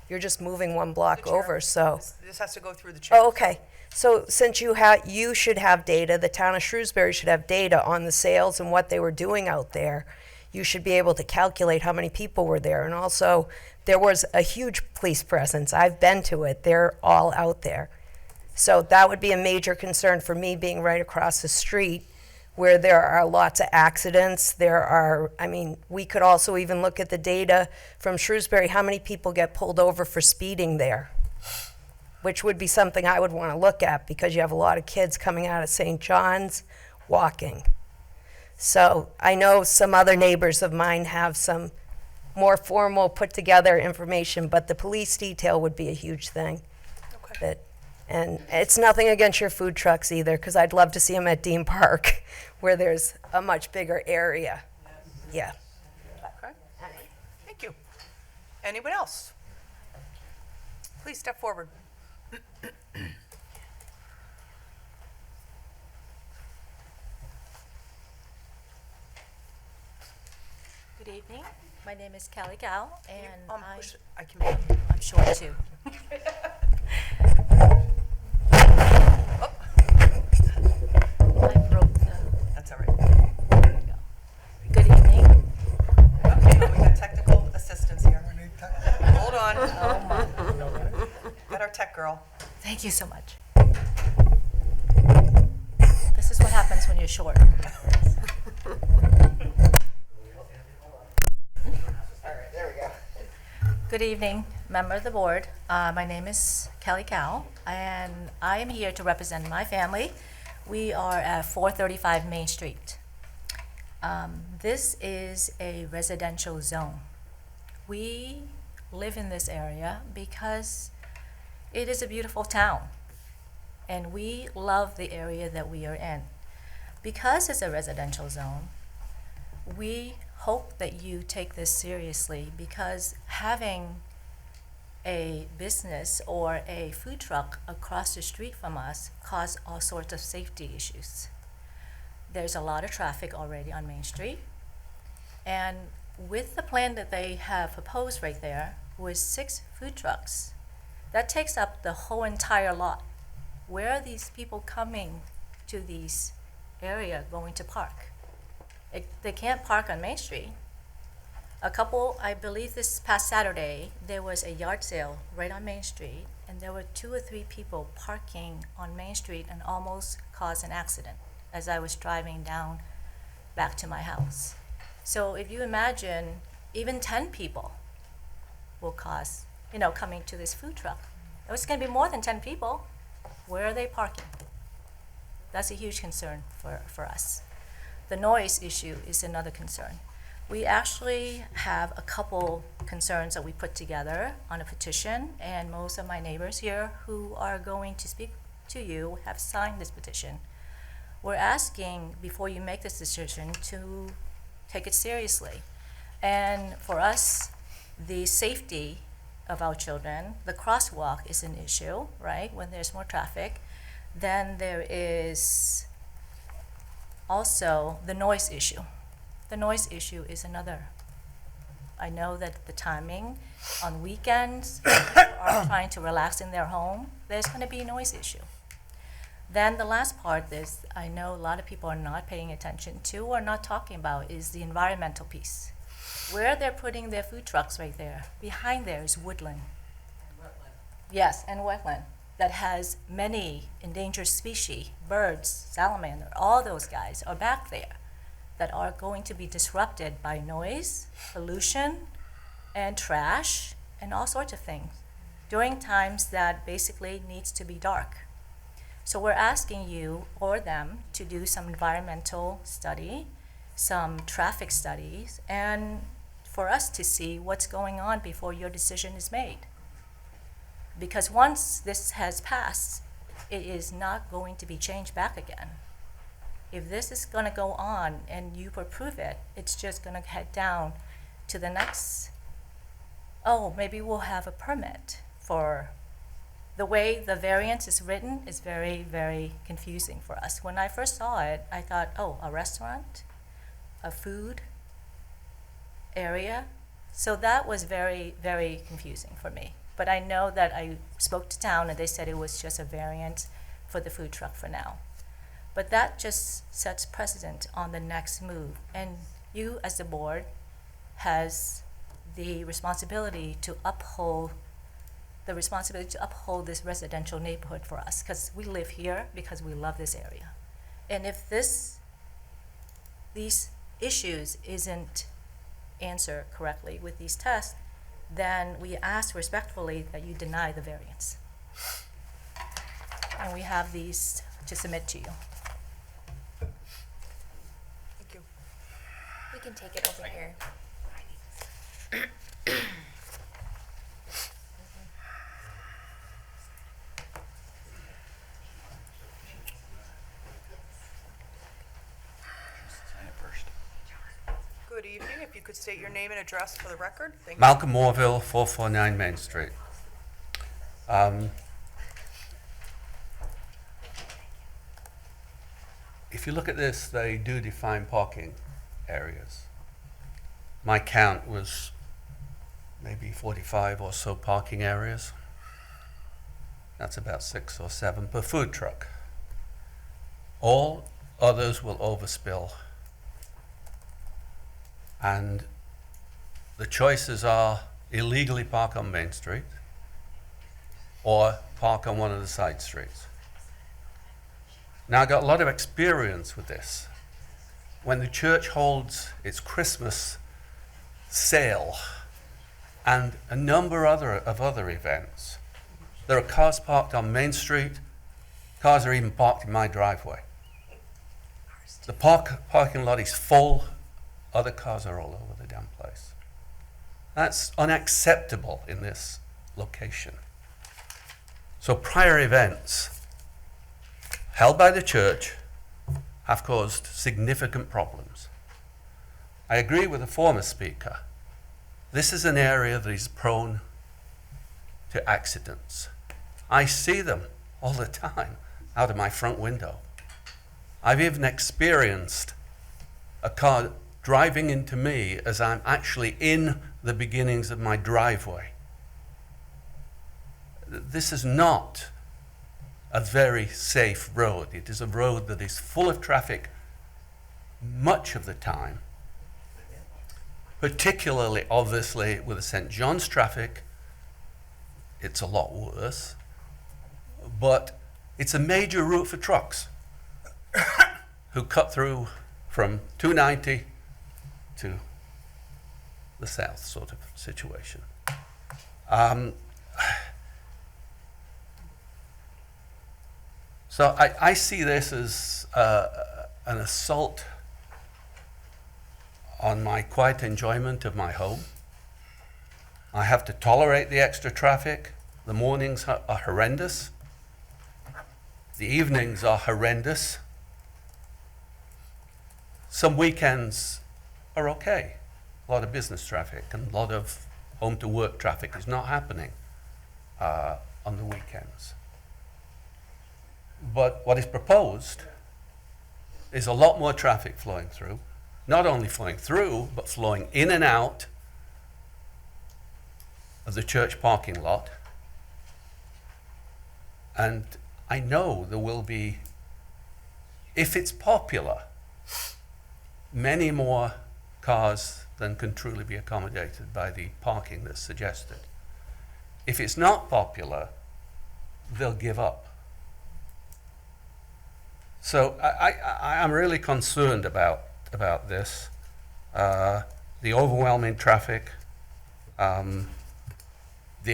You're just moving one block The chair. over, so. This has to go through the chair. Oh, okay. So since you should have data, the town of Shrewsbury should have data on the sales and what they were doing out there. You should be able to calculate how many people were there. And also, there was a huge police presence. I've been to it. They're all out there. So that would be a major concern for me, being right across the street where there are lots of accidents. We could also even look at the data from Shrewsbury, how many people get pulled over for speeding there, which would be something I would want to look at because you have a lot of kids coming out of St. John's walking. So I know some other neighbors of mine have some more formal put together information, but the police detail would be a huge thing. Okay. And it's nothing against your food trucks either, because I'd love to see them at Dean Park, where there's a much bigger area. Yeah. Okay. Thank you. Anyone else? Please step forward. Good evening. My name is Kelly Gow, and I can. I'm short too. I broke the. That's all right. Good evening. Okay, we got technical assistance here. Hold on. Oh my. Got our tech girl. Thank you so much. This is what happens when you're short. Good evening, member of the board. My name is Kelly Cow, and I am here to represent my family. We are at 435 Main Street. This is a residential zone. We live in this area because it is a beautiful town, and we love the area that we are in. Because it's a residential zone, we hope that you take this seriously, because having a business or a food truck across the street from us cause all sorts of safety issues. There's a lot of traffic already on Main Street, and with the plan that they have proposed right there with 6 food trucks, that takes up the whole entire lot. Where are these people coming to these area going to park? They can't park on Main Street. I believe this past Saturday, there was a yard sale right on Main Street, and there were 2 or 3 people parking on Main Street and almost caused an accident as I was driving down back to my house. So if you imagine even 10 people will cause, coming to this food truck. It's going to be more than 10 people. Where are they parking? That's a huge concern for us. The noise issue is another concern. We actually have a couple concerns that we put together on a petition, and most of my neighbors here who are going to speak to you have signed this petition. We're asking, before you make this decision, to take it seriously. And for us, the safety of our children, the crosswalk is an issue, right, when there's more traffic. Then there is also the noise issue. The noise issue is another. I know that the timing on weekends, people are trying to relax in their home, there's going to be a noise issue. Then the last part is, I know a lot of people are not paying attention to or not talking about, is the environmental piece. Where they're putting their food trucks right there, behind there is woodland. Yes, and wetland that has many endangered species, birds, salamander, all those guys are back there that are going to be disrupted by noise, pollution, and trash, and all sorts of things during times that basically needs to be dark. So we're asking you or them to do some environmental study, some traffic studies, and for us to see what's going on before your decision is made. Because once this has passed, it is not going to be changed back again. If this is going to go on and you approve it, it's just going to head down to the next, maybe we'll have a permit for. The way the variance is written is very, very confusing for us. When I first saw it, I thought, a restaurant, a food area. So that was very, very confusing for me. But I know that I spoke to town and they said it was just a variance for the food truck for now. But that just sets precedent on the next move. And you, as the board, has the responsibility to uphold this residential neighborhood for us, because we live here, because we love this area. And if these issues isn't answered correctly with these tests, then we ask respectfully that you deny the variance. And we have these to submit to you. Thank you. We can take it over here. Good evening. If you could state your name and address for the record. Thank you. Malcolm Morville, 449 Main Street. If you look at this, they do define parking areas. My count was maybe 45 or so parking areas. That's about 6 or 7 per food truck. All others will overspill. And the choices are illegally park on Main Street or park on one of the side streets. Now, I got a lot of experience with this. When the church holds its Christmas sale and a number of other events, there are cars parked on Main Street. Cars are even parked in my driveway. The parking lot is full. Other cars are all over the damn place. That's unacceptable in this location. So prior events held by the church have caused significant problems. I agree with the former speaker. This is an area that is prone to accidents. I see them all the time out of my front window. I've even experienced a car driving into me as I'm actually in the beginnings of my driveway. This is not a very safe road. It is a road that is full of traffic much of the time, particularly, obviously, with the St. John's traffic. It's a lot worse, but it's a major route for trucks who cut through from 290 to the south sort of situation. So I see this as an assault on my quiet enjoyment of my home. I have to tolerate the extra traffic. The mornings are horrendous. The evenings are horrendous. Some weekends are okay. A lot of business traffic and a lot of home to work traffic is not happening on the weekends. But what is proposed is a lot more traffic flowing through, not only flowing through, but flowing in and out of the church parking lot. And I know there will be, if it's popular, many more cars than can truly be accommodated by the parking that's suggested. If it's not popular, they'll give up. So I'm really concerned about this. The overwhelming traffic, the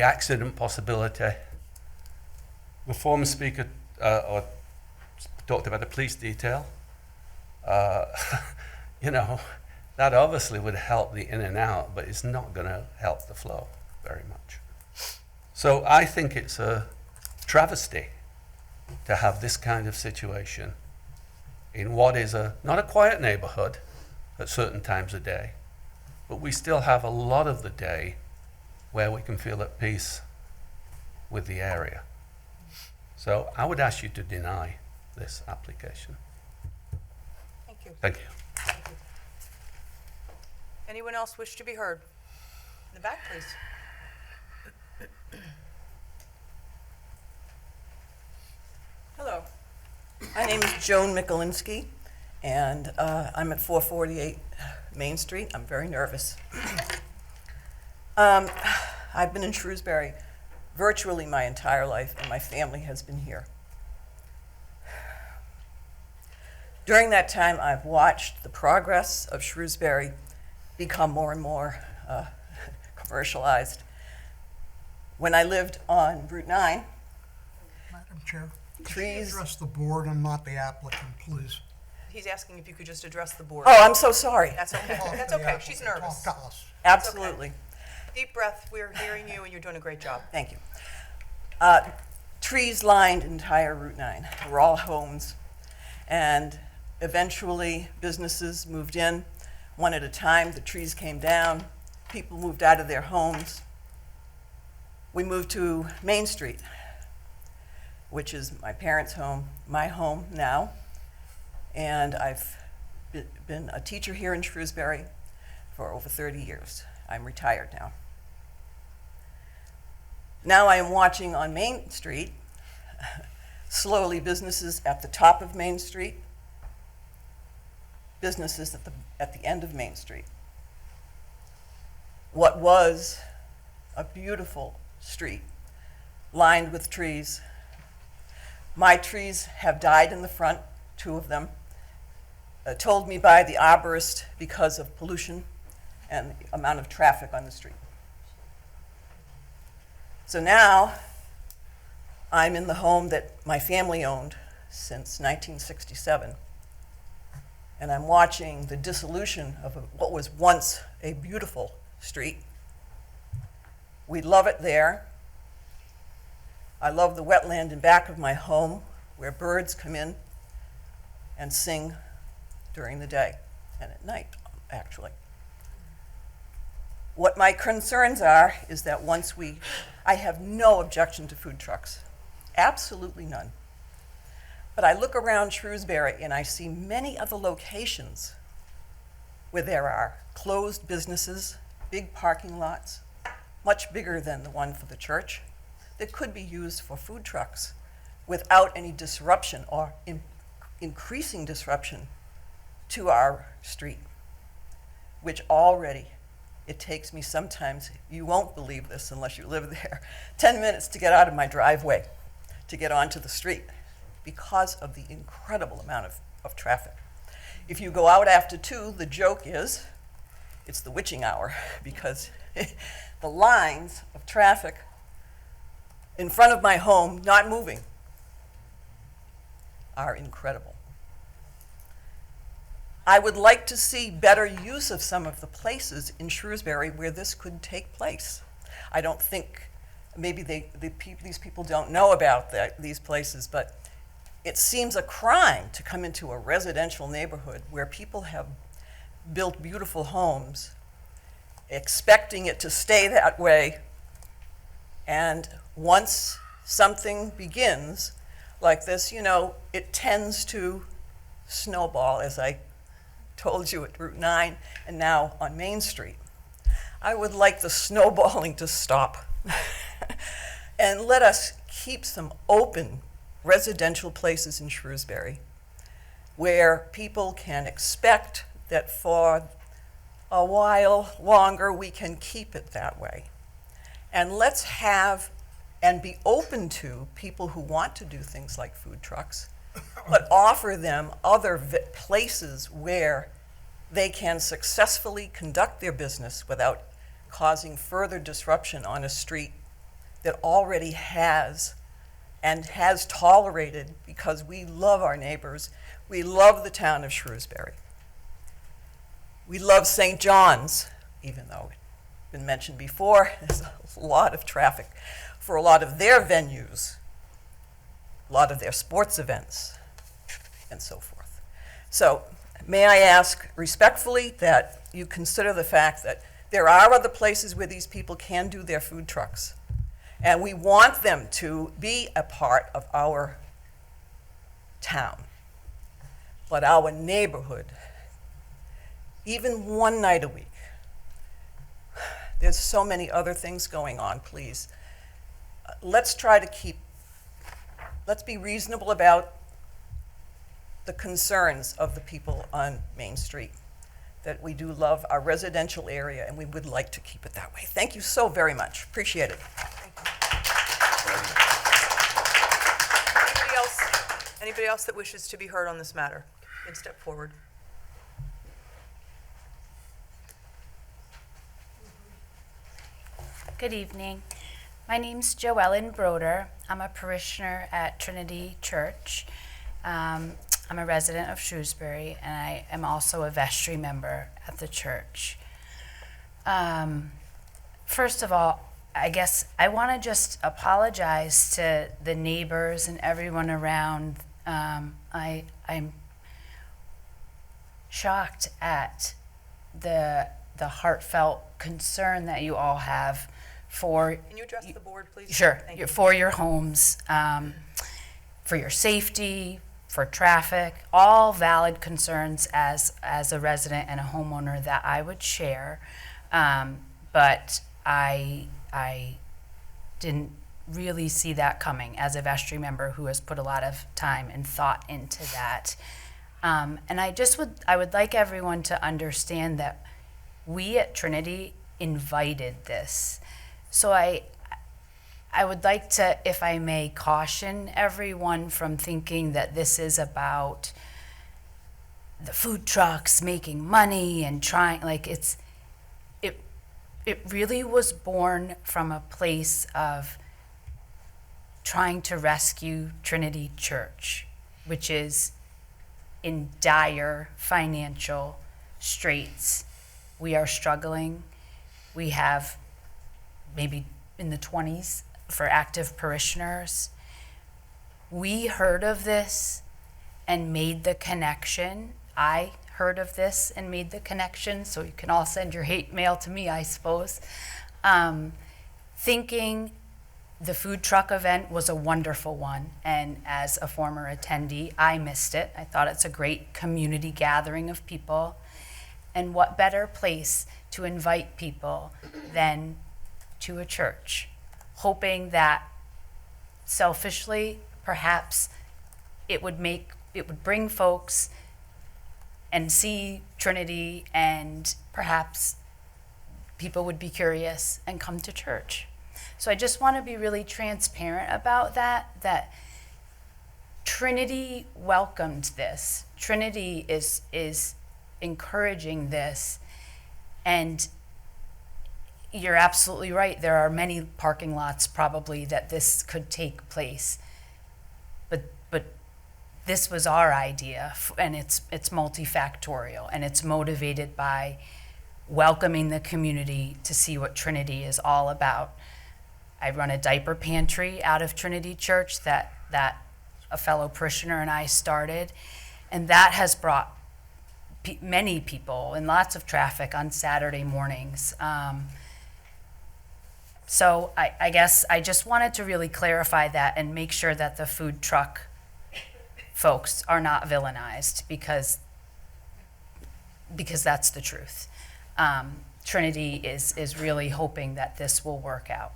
accident possibility. The former speaker talked about the police detail. You know, that obviously would help the in and out, but it's not going to help the flow very much. So I think it's a travesty to have this kind of situation in what is not a quiet neighborhood at certain times of day, but we still have a lot of the day where we can feel at peace with the area. So I would ask you to deny this application. Thank you. Thank you. Anyone else wish to be heard? In the back, please. Hello. My name is Joan Mikulinski, and I'm at 448 Main Street. I'm very nervous. I've been in Shrewsbury virtually my entire life, and my family has been here. During that time, I've watched the progress of Shrewsbury become more and more commercialized. When I lived on Route 9, Madam Chair, could you trees. address the board and not the applicant, please? He's asking if you could just address the board. Oh, I'm so sorry. That's okay. Talk to That's the okay. She's applicant, nervous. Talk to us. Absolutely. Deep breath. We're hearing you, and you're doing a great job. Thank you. Trees lined entire Route 9. We're all homes. And eventually, businesses moved in. One at a time, the trees came down. People moved out of their homes. We moved to Main Street, which is my parents' home, my home now. And I've been a teacher here in Shrewsbury for over 30 years. I'm retired now. Now I am watching on Main Street, slowly businesses at the top of Main Street, businesses at the end of Main Street. What was a beautiful street lined with trees. My trees have died in the front, 2 of them, told me by the arborist because of pollution and the amount of traffic on the street. So now I'm in the home that my family owned since 1967. And I'm watching the dissolution of what was once a beautiful street. We love it there. I love the wetland in back of my home where birds come in and sing during the day and at night, actually. What my concerns are is that I have no objection to food trucks, absolutely none. But I look around Shrewsbury and I see many other locations where there are closed businesses, big parking lots, much bigger than the one for the church, that could be used for food trucks without any disruption or increasing disruption to our street, which already it takes me sometimes, you won't believe this unless you live there, 10 minutes to get out of my driveway to get onto the street because of the incredible amount of traffic. If you go out after 2, the joke is it's the witching hour because the lines of traffic in front of my home not moving are incredible. I would like to see better use of some of the places in Shrewsbury where this could take place. I don't think, maybe these people don't know about these places, but it seems a crime to come into a residential neighborhood where people have built beautiful homes, expecting it to stay that way, and once something begins like this, you know, it tends to snowball, as I told you at Route 9 and now on Main Street. I would like the snowballing to stop and let us keep some open residential places in Shrewsbury where people can expect that for a while longer we can keep it that way. And let's have and be open to people who want to do things like food trucks, but offer them other places where they can successfully conduct their business without causing further disruption on a street that already has and has tolerated, because we love our neighbors. We love the town of Shrewsbury. We love St. John's, even though it's been mentioned before, there's a lot of traffic for a lot of their venues, a lot of their sports events, and so forth. So may I ask respectfully that you consider the fact that there are other places where these people can do their food trucks, and we want them to be a part of our town. But our neighborhood, even one night a week, there's so many other things going on, please. Let's try to let's be reasonable about the concerns of the people on Main Street, that we do love our residential area and we would like to keep it that way. Thank you so very much. Appreciate it. Anybody else that wishes to be heard on this matter? Then step forward. Good evening. My name's Joellen Broder. I'm a parishioner at Trinity Church. I'm a resident of Shrewsbury, and I am also a vestry member at the church. First of all, I guess I want to just apologize to the neighbors and everyone around. I'm shocked at the heartfelt concern that you all have for. Can you address the board, please? Sure. Thank you. For your homes, for your safety, for traffic, all valid concerns as a resident and a homeowner that I would share. But I didn't really see that coming as a vestry member who has put a lot of time and thought into that. And I would like everyone to understand that we at Trinity invited this. So I would like to, if I may, caution everyone from thinking that this is about the food trucks making money and trying, like it really was born from a place of trying to rescue Trinity Church, which is in dire financial straits. We are struggling. We have maybe in the 20s for active parishioners. We heard of this and made the connection. I heard of this and made the connection, so you can all send your hate mail to me, I suppose, thinking the food truck event was a wonderful one. And as a former attendee, I missed it. I thought it's a great community gathering of people. And what better place to invite people than to a church, hoping that selfishly, perhaps it would bring folks and see Trinity, and perhaps people would be curious and come to church. So I just want to be really transparent about that Trinity welcomed this. Trinity is encouraging this. And you're absolutely right. There are many parking lots probably that this could take place. But this was our idea, and it's multifactorial, and it's motivated by welcoming the community to see what Trinity is all about. I run a diaper pantry out of Trinity Church that a fellow parishioner and I started, and that has brought many people and lots of traffic on Saturday mornings. So I guess I just wanted to really clarify that and make sure that the food truck folks are not villainized, because that's the truth. Trinity is really hoping that this will work out.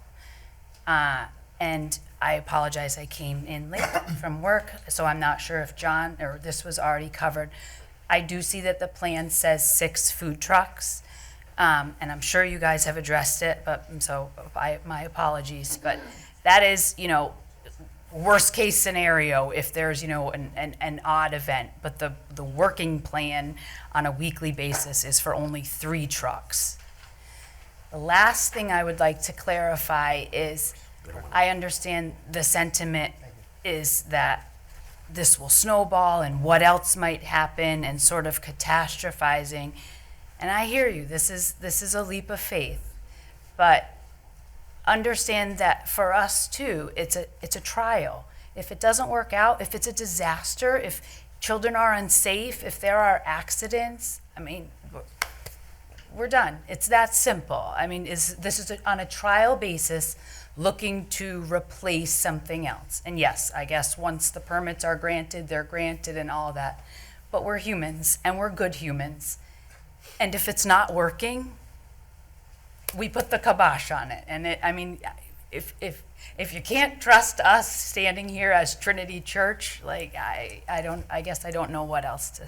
And I apologize, I came in late from work, so I'm not sure if John, or this was already covered. I do see that the plan says 6 food trucks, and I'm sure you guys have addressed it, but my apologies. But that is, worst case scenario if there's, an odd event. But the working plan on a weekly basis is for only 3 trucks. The last thing I would like to clarify is I understand the sentiment is that this will snowball and what else might happen and sort of catastrophizing. And I hear you, this is a leap of faith. But understand that for us too, it's a trial. If it doesn't work out, if it's a disaster, if children are unsafe, if there are accidents, we're done. It's that simple. This is on a trial basis, looking to replace something else. And yes, I guess once the permits are granted, they're granted and all that. But we're humans, and we're good humans. And if it's not working, we put the kibosh on it. And if you can't trust us standing here as Trinity Church, I guess I don't know what else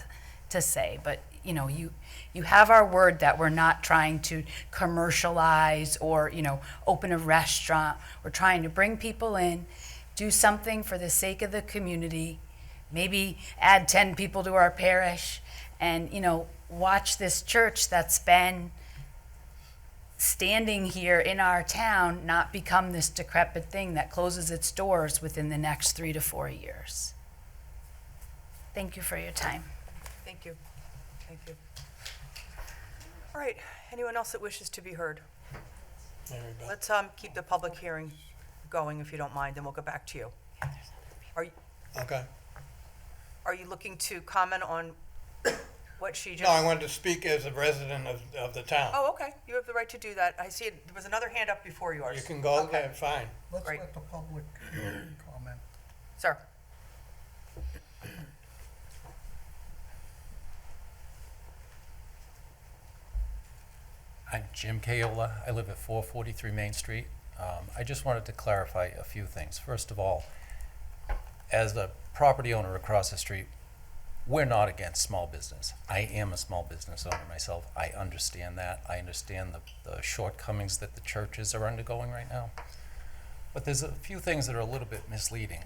to say. But you have our word that we're not trying to commercialize or, open a restaurant. We're trying to bring people in, do something for the sake of the community, maybe add 10 people to our parish, and, watch this church that's been standing here in our town not become this decrepit thing that closes its doors within the next 3 to 4 years. Thank you for your time. Thank you. Thank you. All right, anyone else that wishes to be heard? Let's keep the public hearing going, if you don't mind, and we'll go back to you. Okay. Are you looking to comment on what she just? No, I wanted to speak as a resident of the town. Oh, okay, you have the right to do that. I see there was another hand up before yours. You can go, okay, fine. Let's Great. let the public comment. Sir. I'm Jim Kayola. I live at 443 Main Street. I just wanted to clarify a few things. First of all, as a property owner across the street, we're not against small business. I am a small business owner myself. I understand that. I understand the shortcomings that the churches are undergoing right now. But there's a few things that are a little bit misleading.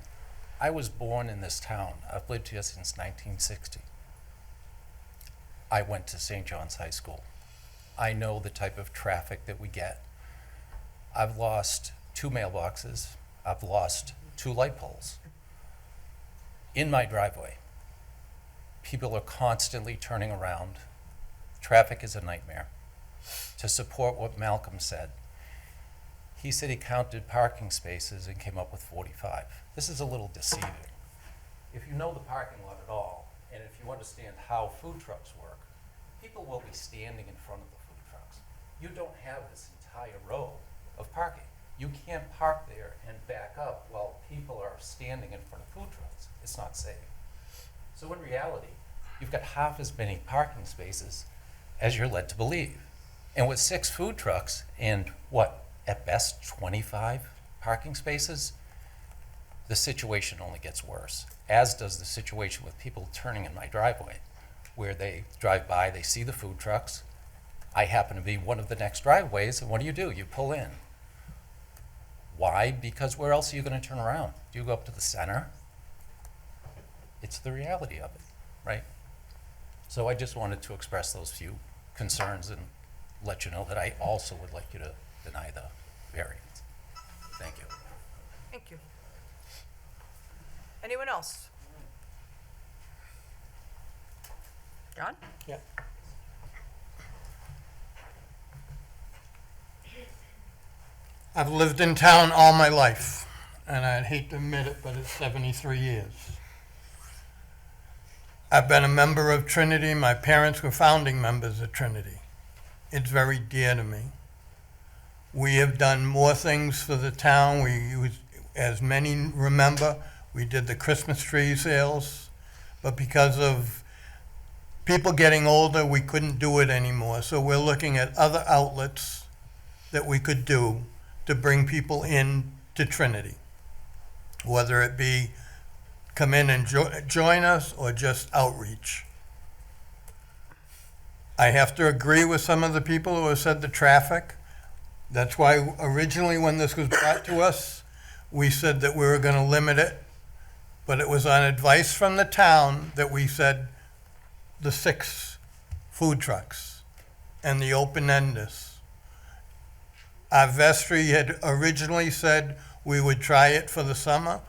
I was born in this town. I've lived here since 1960. I went to St. John's High School. I know the type of traffic that we get. I've lost 2 mailboxes. I've lost 2 light poles in my driveway. People are constantly turning around. Traffic is a nightmare. To support what Malcolm said, he said he counted parking spaces and came up with 45. This is a little deceiving. If you know the parking lot at all, and if you understand how food trucks work, people will be standing in front of the food trucks. You don't have this entire row of parking. You can't park there and back up while people are standing in front of food trucks. It's not safe. So in reality, you've got half as many parking spaces as you're led to believe. And with 6 food trucks and at best 25 parking spaces, the situation only gets worse, as does the situation with people turning in my driveway, where they drive by, they see the food trucks. I happen to be one of the next driveways, and what do? You pull in. Why? Because where else are you going to turn around? Do you go up to the center? It's the reality of it, right? So I just wanted to express those few concerns and let you know that I also would like you to deny the variance. Thank you. Thank you. Anyone else? John? Yeah. I've lived in town all my life, and I'd hate to admit it, but it's 73 years. I've been a member of Trinity. My parents were founding members of Trinity. It's very dear to me. We have done more things for the town. As many remember, we did the Christmas tree sales, but because of people getting older, we couldn't do it anymore. So we're looking at other outlets that we could do to bring people in to Trinity, whether it be come in and join us or just outreach. I have to agree with some of the people who have said the traffic. That's why originally when this was brought to us, we said that we were going to limit it, but it was on advice from the town that we said the 6 food trucks and the open-enders. Our vestry had originally said we would try it for the summer,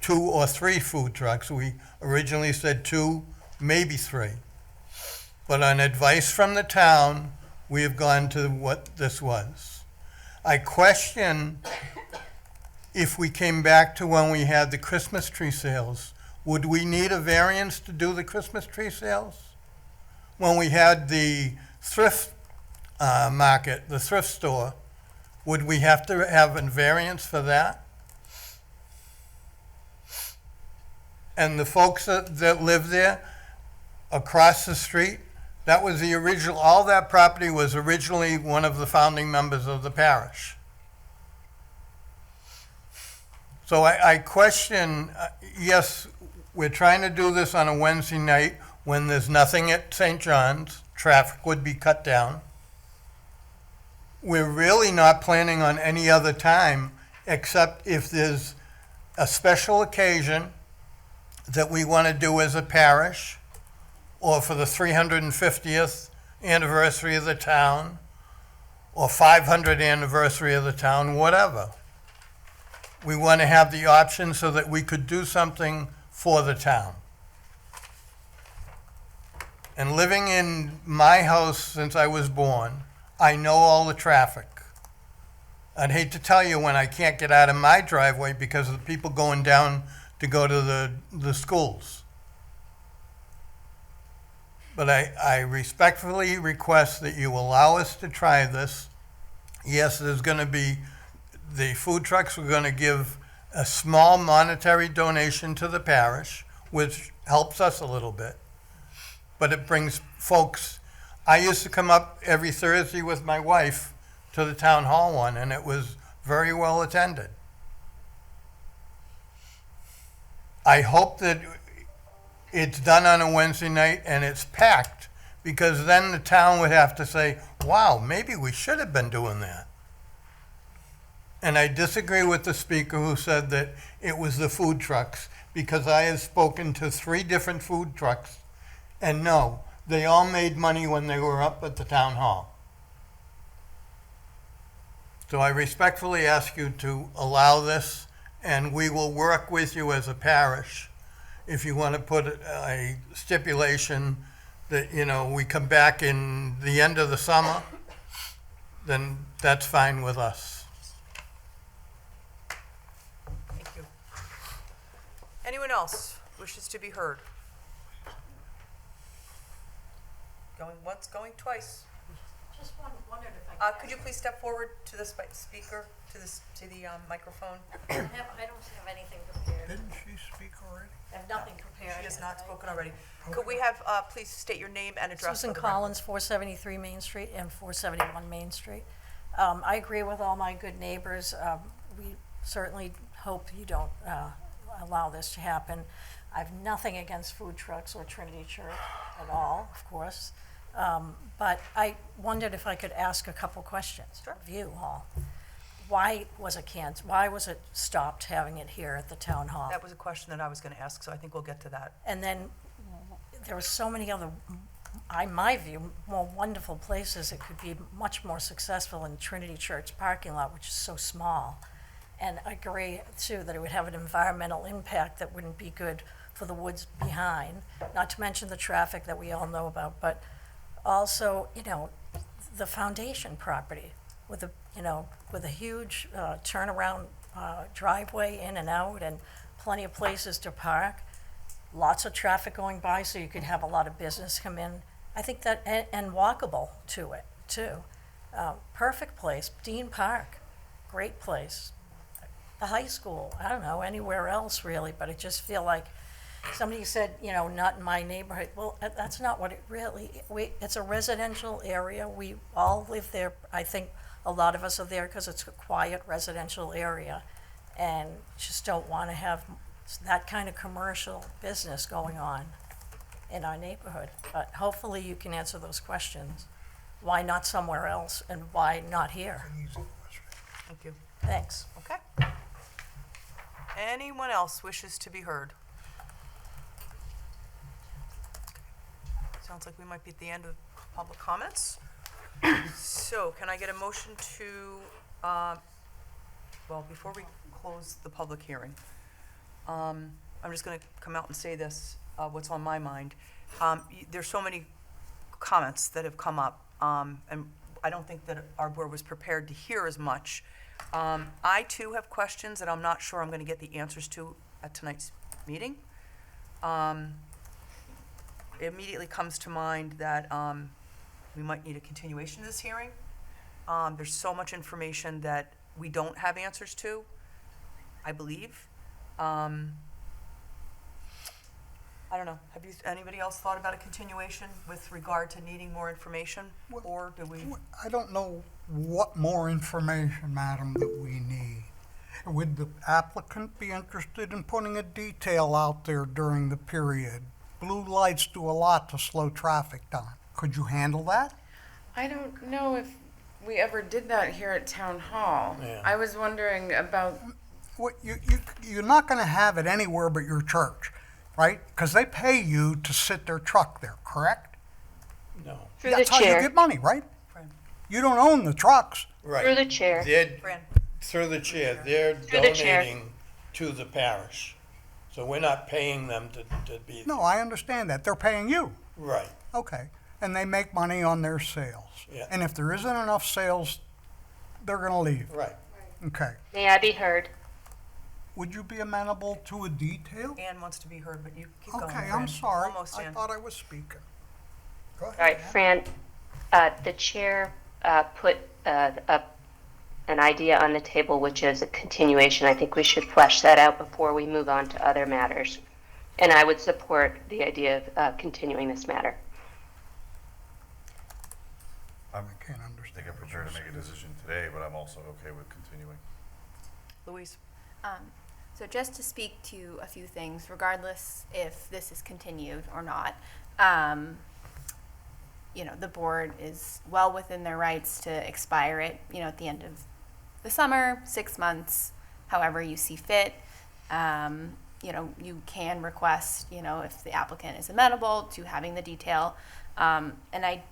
2 or 3 food trucks. We originally said 2, maybe 3. But on advice from the town, we have gone to what this was. I question if we came back to when we had the Christmas tree sales, would we need a variance to do the Christmas tree sales? When we had the thrift market, the thrift store, would we have to have a variance for that? And the folks that live there across the street, that was the original, all that property was originally one of the founding members of the parish. So I question, yes, we're trying to do this on a Wednesday night when there's nothing at St. John's, traffic would be cut down. We're really not planning on any other time except if there's a special occasion that we want to do as a parish, or for the 350th anniversary of the town, or 500th anniversary of the town, whatever. We want to have the option so that we could do something for the town. And living in my house since I was born, I know all the traffic. I'd hate to tell you when I can't get out of my driveway because of the people going down to go to the schools. But I respectfully request that you allow us to try this. Yes, there's going to be, the food trucks are going to give a small monetary donation to the parish, which helps us a little bit. But it brings folks, I used to come up every Thursday with my wife to the town hall one, and it was very well attended. I hope that it's done on a Wednesday night and it's packed, because then the town would have to say, wow, maybe we should have been doing that. And I disagree with the speaker who said that it was the food trucks, because I have spoken to 3 different food trucks, and no, they all made money when they were up at the town hall. So I respectfully ask you to allow this, and we will work with you as a parish. If you want to put a stipulation that, you know, we come back in the end of the summer, then that's fine with us. Thank you. Anyone else wishes to be heard? Going once, going twice. Just wondered if I Could you please step forward to the speaker, to the microphone? I don't have anything prepared. Didn't she speak already? I have nothing prepared. She has not spoken already. Could we have, please state your name and address? Susan for the record? Collins, 473 Main Street and 471 Main Street. I agree with all my good neighbors. We certainly hope you don't allow this to happen. I have nothing against food trucks or Trinity Church at all, of course. But I wondered if I could ask a couple questions of you all. Why was it canceled? Why was it stopped having it here at the town hall? That was a question that I was going to ask, so I think we'll get to that. And then there were so many other my view, more wonderful places. It could be much more successful in Trinity Church parking lot, which is so small. And I agree, too, that it would have an environmental impact that wouldn't be good for the woods behind, not to mention the traffic that we all know about, but also, the foundation property with a huge turnaround driveway in and out and plenty of places to park, lots of traffic going by, so you could have a lot of business come in. I think that, and walkable to it, too. Perfect place, Dean Park, great place. The high school, I don't know, anywhere else really, but I just feel like somebody said, not in my neighborhood. Well, that's not what it really, it's a residential area. We all live there. I think a lot of us are there because it's a quiet residential area and just don't want to have that kind of commercial business going on in our neighborhood. But hopefully you can answer those questions. Why not somewhere else and why not here? Thank you. Thanks. Okay. Anyone else wishes to be heard? Sounds like we might be at the end of public comments. So can I get a motion to, well, before we close the public hearing, I'm just going to come out and say this, what's on my mind. There's so many comments that have come up, and I don't think that our board was prepared to hear as much. I too have questions that I'm not sure I'm going to get the answers to at tonight's meeting. It immediately comes to mind that we might need a continuation of this hearing. There's so much information that we don't have answers to, I believe. I don't know. Have anybody else thought about a continuation with regard to needing more information, or do we? I don't know what more information, madam, that we need. Would the applicant be interested in putting a detail out there during the period? Blue lights do a lot to slow traffic down. Could you handle that? I don't know if we ever did that here at Town Hall. Yeah. I was wondering about, You're not going to have it anywhere but your church, right? Because they pay you to sit their truck there, correct? No. Through That's the how chair. you get money, right? Fran. You don't own the trucks. Right. Through the chair. Fran. Through the chair, they're Through the chair. donating to the parish. So we're not paying them to be. No, I understand that. They're paying you. Right. Okay. And they make money on their sales. Yeah. And if there isn't enough sales, they're going to leave. Right. Okay. May I be heard? Would you be amenable to a detail? Ann wants to be heard, but you keep going. Okay, Fran. I'm sorry. Almost, I Ann. thought I was speaking. Go ahead. All right, Ann. Fran, the chair put an idea on the table, which is a continuation. I think we should flesh that out before we move on to other matters. And I would support the idea of continuing this matter. I can't understand think I'm what prepared to you're make a decision today, but I'm also okay with continuing. Louise. So just to speak to a few things, regardless if this is continued or not, the board is well within their rights to expire it, at the end of the summer, 6 months, however you see fit. You can request, if the applicant is amenable to having the detail. And I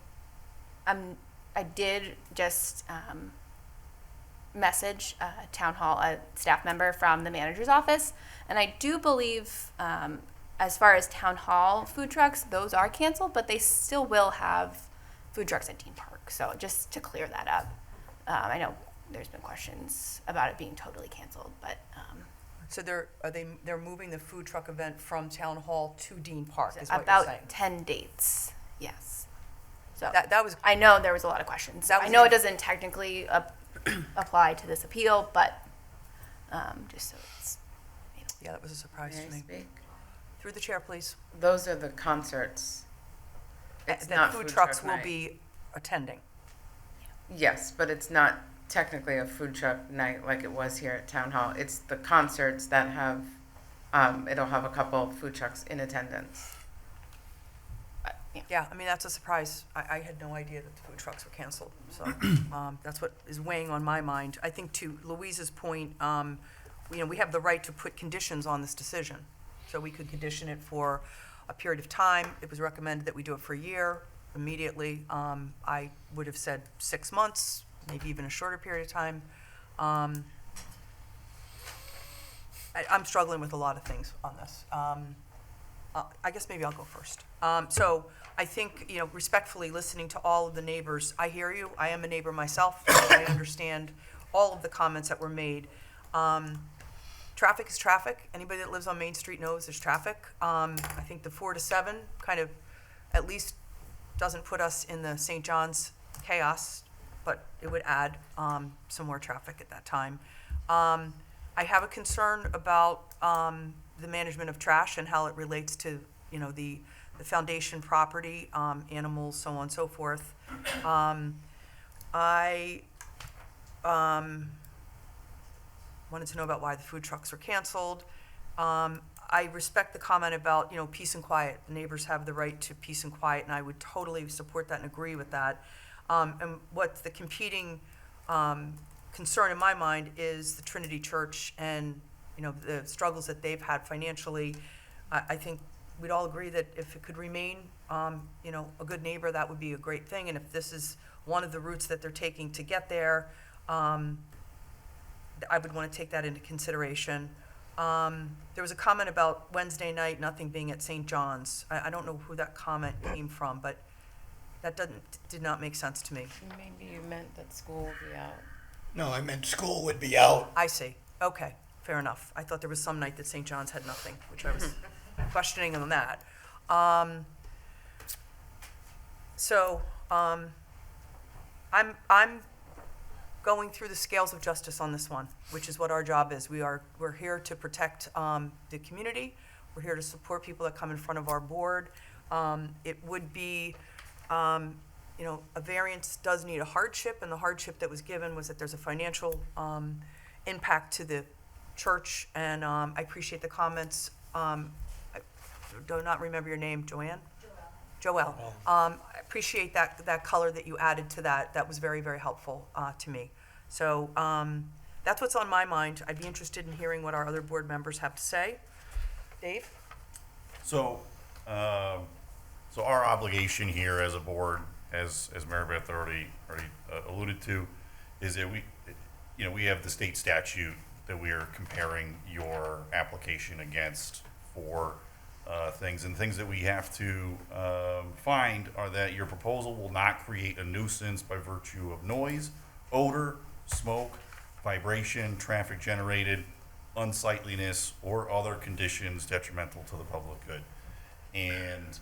did just message Town Hall, a staff member from the manager's office, and I do believe, as far as Town Hall food trucks, those are canceled, but they still will have food trucks at Dean Park. So just to clear that up, I know there's been questions about it being totally canceled, but So they're moving the food truck event from Town Hall to Dean Park, is what you're saying? about 10 dates, yes. So That was, I know there was a lot of questions. That was I know it. it doesn't technically apply to this appeal, but just so it's, yeah, that was a surprise may to I me. speak? Through the chair, please. Those are the concerts. It's That not food food trucks truck will night. be attending. Yes, but it's not technically a food truck night like it was here at Town Hall. It's the concerts that have, it'll have a couple food trucks in attendance. Yeah, I mean, that's a surprise. I had no idea that the food trucks were canceled, so that's what is weighing on my mind. I think to Louise's point, we have the right to put conditions on this decision. So we could condition it for a period of time. It was recommended that we do it for a year. immediately. I would have said 6 months, maybe even a shorter period of time. I'm struggling with a lot of things on this. I guess maybe I'll go first. So I think, respectfully listening to all of the neighbors, I hear you. I am a neighbor myself. I understand all of the comments that were made. Traffic is traffic. Anybody that lives on Main Street knows there's traffic. I think the 4 to 7 kind of at least doesn't put us in the St. John's chaos, but it would add some more traffic at that time. I have a concern about the management of trash and how it relates to, the foundation property, animals, so on and so forth. I wanted to know about why the food trucks were canceled. I respect the comment about, peace and quiet. The neighbors have the right to peace and quiet, and I would totally support that and agree with that. And what's the competing concern in my mind is the Trinity Church and, the struggles that they've had financially. I think we'd all agree that if it could remain, a good neighbor, that would be a great thing. And if this is one of the routes that they're taking to get there, I would want to take that into consideration. There was a comment about Wednesday night, nothing being at St. John's. I don't know who that comment came from, but that did not make sense to me. Maybe you meant that school would be out. No, I meant school would be out. I see. Okay, fair enough. I thought there was some night that St. John's had nothing, which I was questioning on that. I'm going through the scales of justice on this one, which is what our job is. We're here to protect the community. We're here to support people that come in front of our board. It would be, a variance does need a hardship, and the hardship that was given was that there's a financial impact to the church, and I appreciate the comments. I do not remember your name, Joanne? Joelle. I appreciate that color that you added to that. That was very, very helpful to me. So that's what's on my mind. I'd be interested in hearing what our other board members have to say. Dave? So our obligation here as a board, as Mary Beth already alluded to, is that we have the state statute that we are comparing your application against for things. And things that we have to find are that your proposal will not create a nuisance by virtue of noise, odor, smoke, vibration, traffic generated, unsightliness, or other conditions detrimental to the public good. And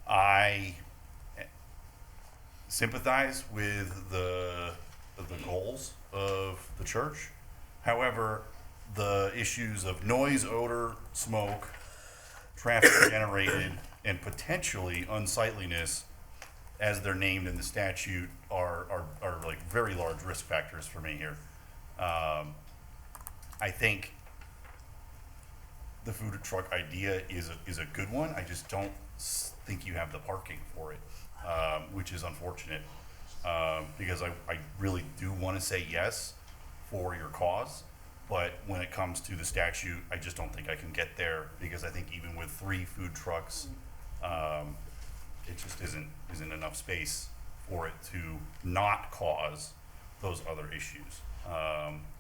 I sympathize with the goals of the church. However, the issues of noise, odor, smoke, traffic generated, and potentially unsightliness, as they're named in the statute, are like very large risk factors for me here. I think the food truck idea is a good one. I just don't think you have the parking for it, which is unfortunate, because I really do want to say yes for your cause. But when it comes to the statute, I just don't think I can get there, because I think even with 3 food trucks, it just isn't enough space for it to not cause those other issues.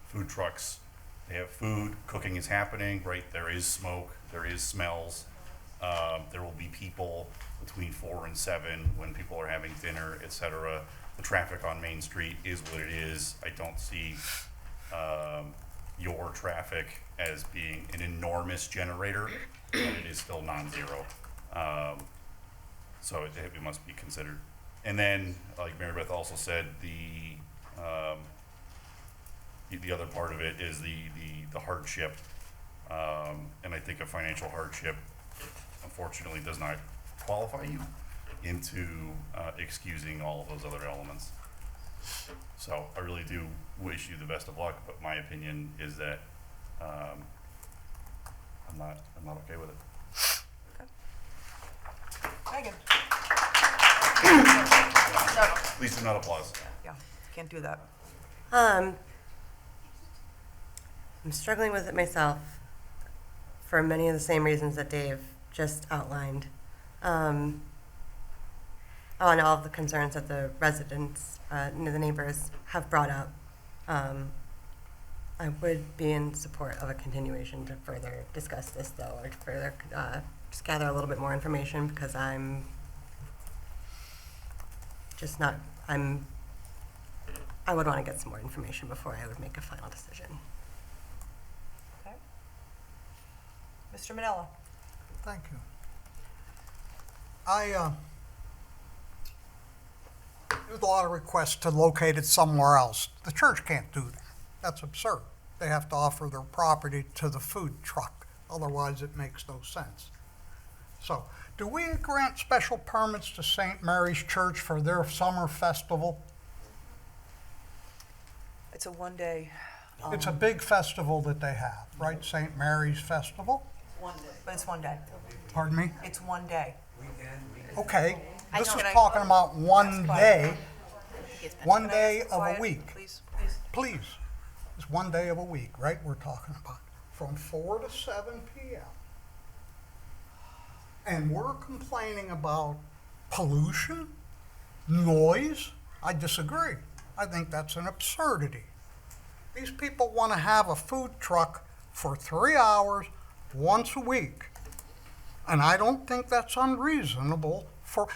Food trucks, they have food, cooking is happening, right? There is smoke, there is smells. There will be people between 4 and 7 when people are having dinner, etc. The traffic on Main Street is what it is. I don't see your traffic as being an enormous generator, but it is still non-zero. So it must be considered. And then, like Mary Beth also said, the other part of it is the hardship. And I think a financial hardship, unfortunately, does not qualify you into excusing all of those other elements. So I really do wish you the best of luck, but my opinion is that I'm not okay with it. Megan? Please do not applause. Yeah, can't do that. I'm struggling with it myself for many of the same reasons that Dave just outlined. on all of the concerns that the residents, the neighbors have brought up. I would be in support of a continuation to further discuss this, though, or to further just gather a little bit more information, because I'm just not, I would want to get some more information before I would make a final decision. Okay. Mr. Manella? Thank you. There's a lot of requests to locate it somewhere else. The church can't do that. That's absurd. They have to offer their property to the food truck. Otherwise, it makes no sense. So, do we grant special permits to St. Mary's Church for their summer festival? It's a one-day. It's a big festival that they have, right? St. Mary's Festival? One day. But it's one day. Pardon me? It's one day. Okay, this is Can I- talking about one day, one Can I day ask of a quiet, week. Please. Please, it's one day of a week, right, we're talking about, from 4 to 7 p.m. And we're complaining about pollution, noise? I disagree. I think that's an absurdity. These people want to have a food truck for 3 hours once a week. And I don't think that's unreasonable for,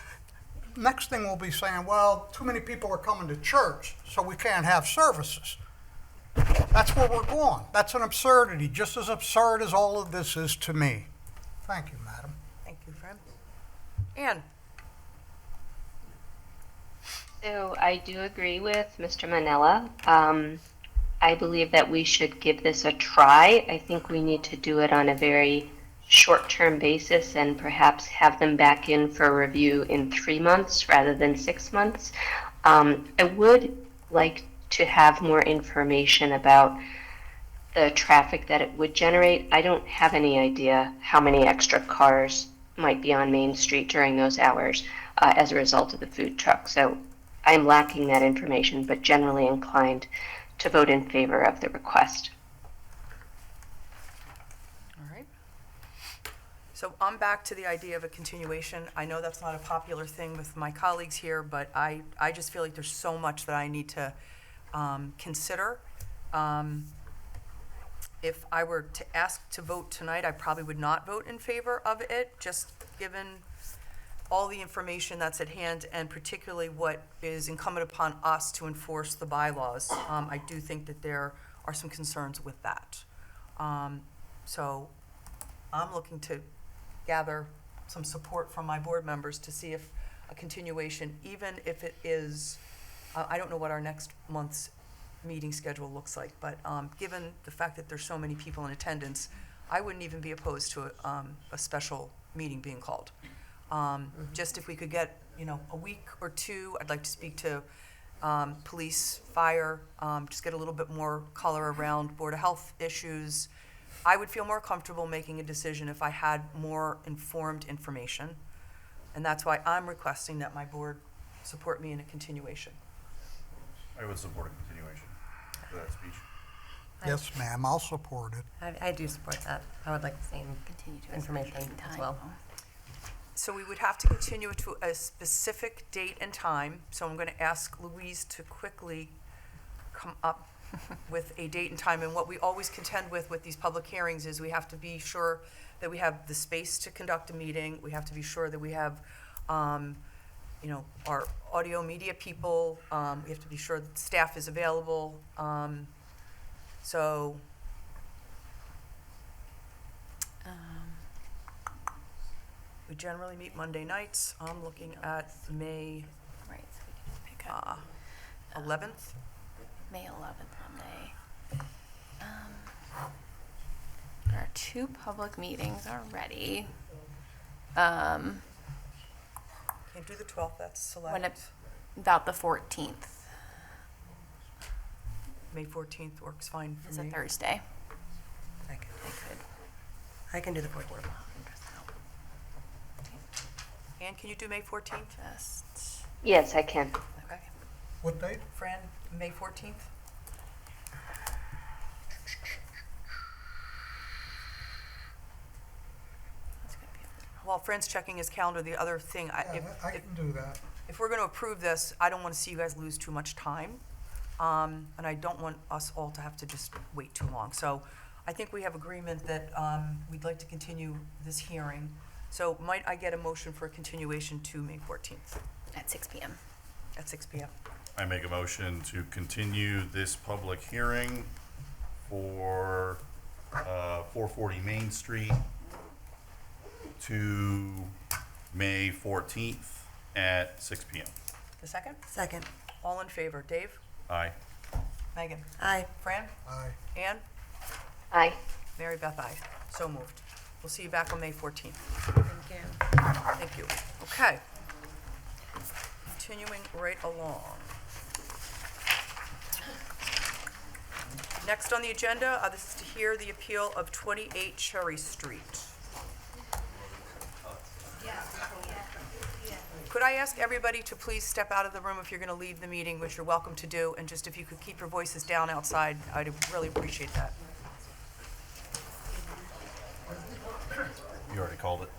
next thing we'll be saying, well, too many people are coming to church, so we can't have services. That's where we're going. That's an absurdity, just as absurd as all of this is to me. Thank you, madam. Thank you, Fran. Ann? So I do agree with Mr. Manella. I believe that we should give this a try. I think we need to do it on a very short-term basis and perhaps have them back in for a review in 3 months rather than 6 months. I would like to have more information about the traffic that it would generate. I don't have any idea how many extra cars might be on Main Street during those hours as a result of the food truck. So I'm lacking that information, but generally inclined to vote in favor of the request. All right. So I'm back to the idea of a continuation. I know that's not a popular thing with my colleagues here, but I just feel like there's so much that I need to consider. If I were to ask to vote tonight, I probably would not vote in favor of it, just given all the information that's at hand, and particularly what is incumbent upon us to enforce the bylaws. I do think that there are some concerns with that. So I'm looking to gather some support from my board members to see if a continuation, even if it is, I don't know what our next month's meeting schedule looks like, but given the fact that there's so many people in attendance, I wouldn't even be opposed to a special meeting being called. Just if we could get, a week or two, I'd like to speak to police, fire, just get a little bit more color around Board of Health issues. I would feel more comfortable making a decision if I had more informed information. And that's why I'm requesting that my board support me in a continuation. I would support a continuation for that speech. Yes, ma'am, I'll support it. I do support that. I would like the same information as well. So we would have to continue it to a specific date and time. So I'm going to ask Louise to quickly come up with a date and time. And what we always contend with these public hearings is we have to be sure that we have the space to conduct a meeting. We have to be sure that we have, our audio media people. We have to be sure that staff is available. We generally meet Monday nights. I'm looking at May Right, so we can just pick up 11th. May 11th, Monday. There are 2 public meetings already. Can't do the 12th, that's select. About the 14th. May 14th works fine for It's me. a Thursday. I can do the 14th. Ann, can you do May 14th? Just Yes, I can. Okay. What date? Fran, May 14th? while Fran's checking his calendar, the other thing, I can do that. if we're going to approve this, I don't want to see you guys lose too much time. And I don't want us all to have to just wait too long. So I think we have agreement that we'd like to continue this hearing. So might I get a motion for a continuation to May 14th At 6 p.m. at 6 p.m.? I make a motion to continue this public hearing for 440 Main Street to May 14th at 6 p.m. The second? Second. All in favor? Dave? Aye. Megan? Aye. Fran? Aye. Ann? Aye. Mary Beth, aye. So moved. We'll see you back on May 14th. Thank you. Thank you. Okay. Continuing right along. Next on the agenda, this is to hear the appeal of 28 Cherry Street. Could I ask everybody to please step out of the room if you're going to leave the meeting, which you're welcome to do, and just if you could keep your voices down outside, I'd really appreciate that. You already called it.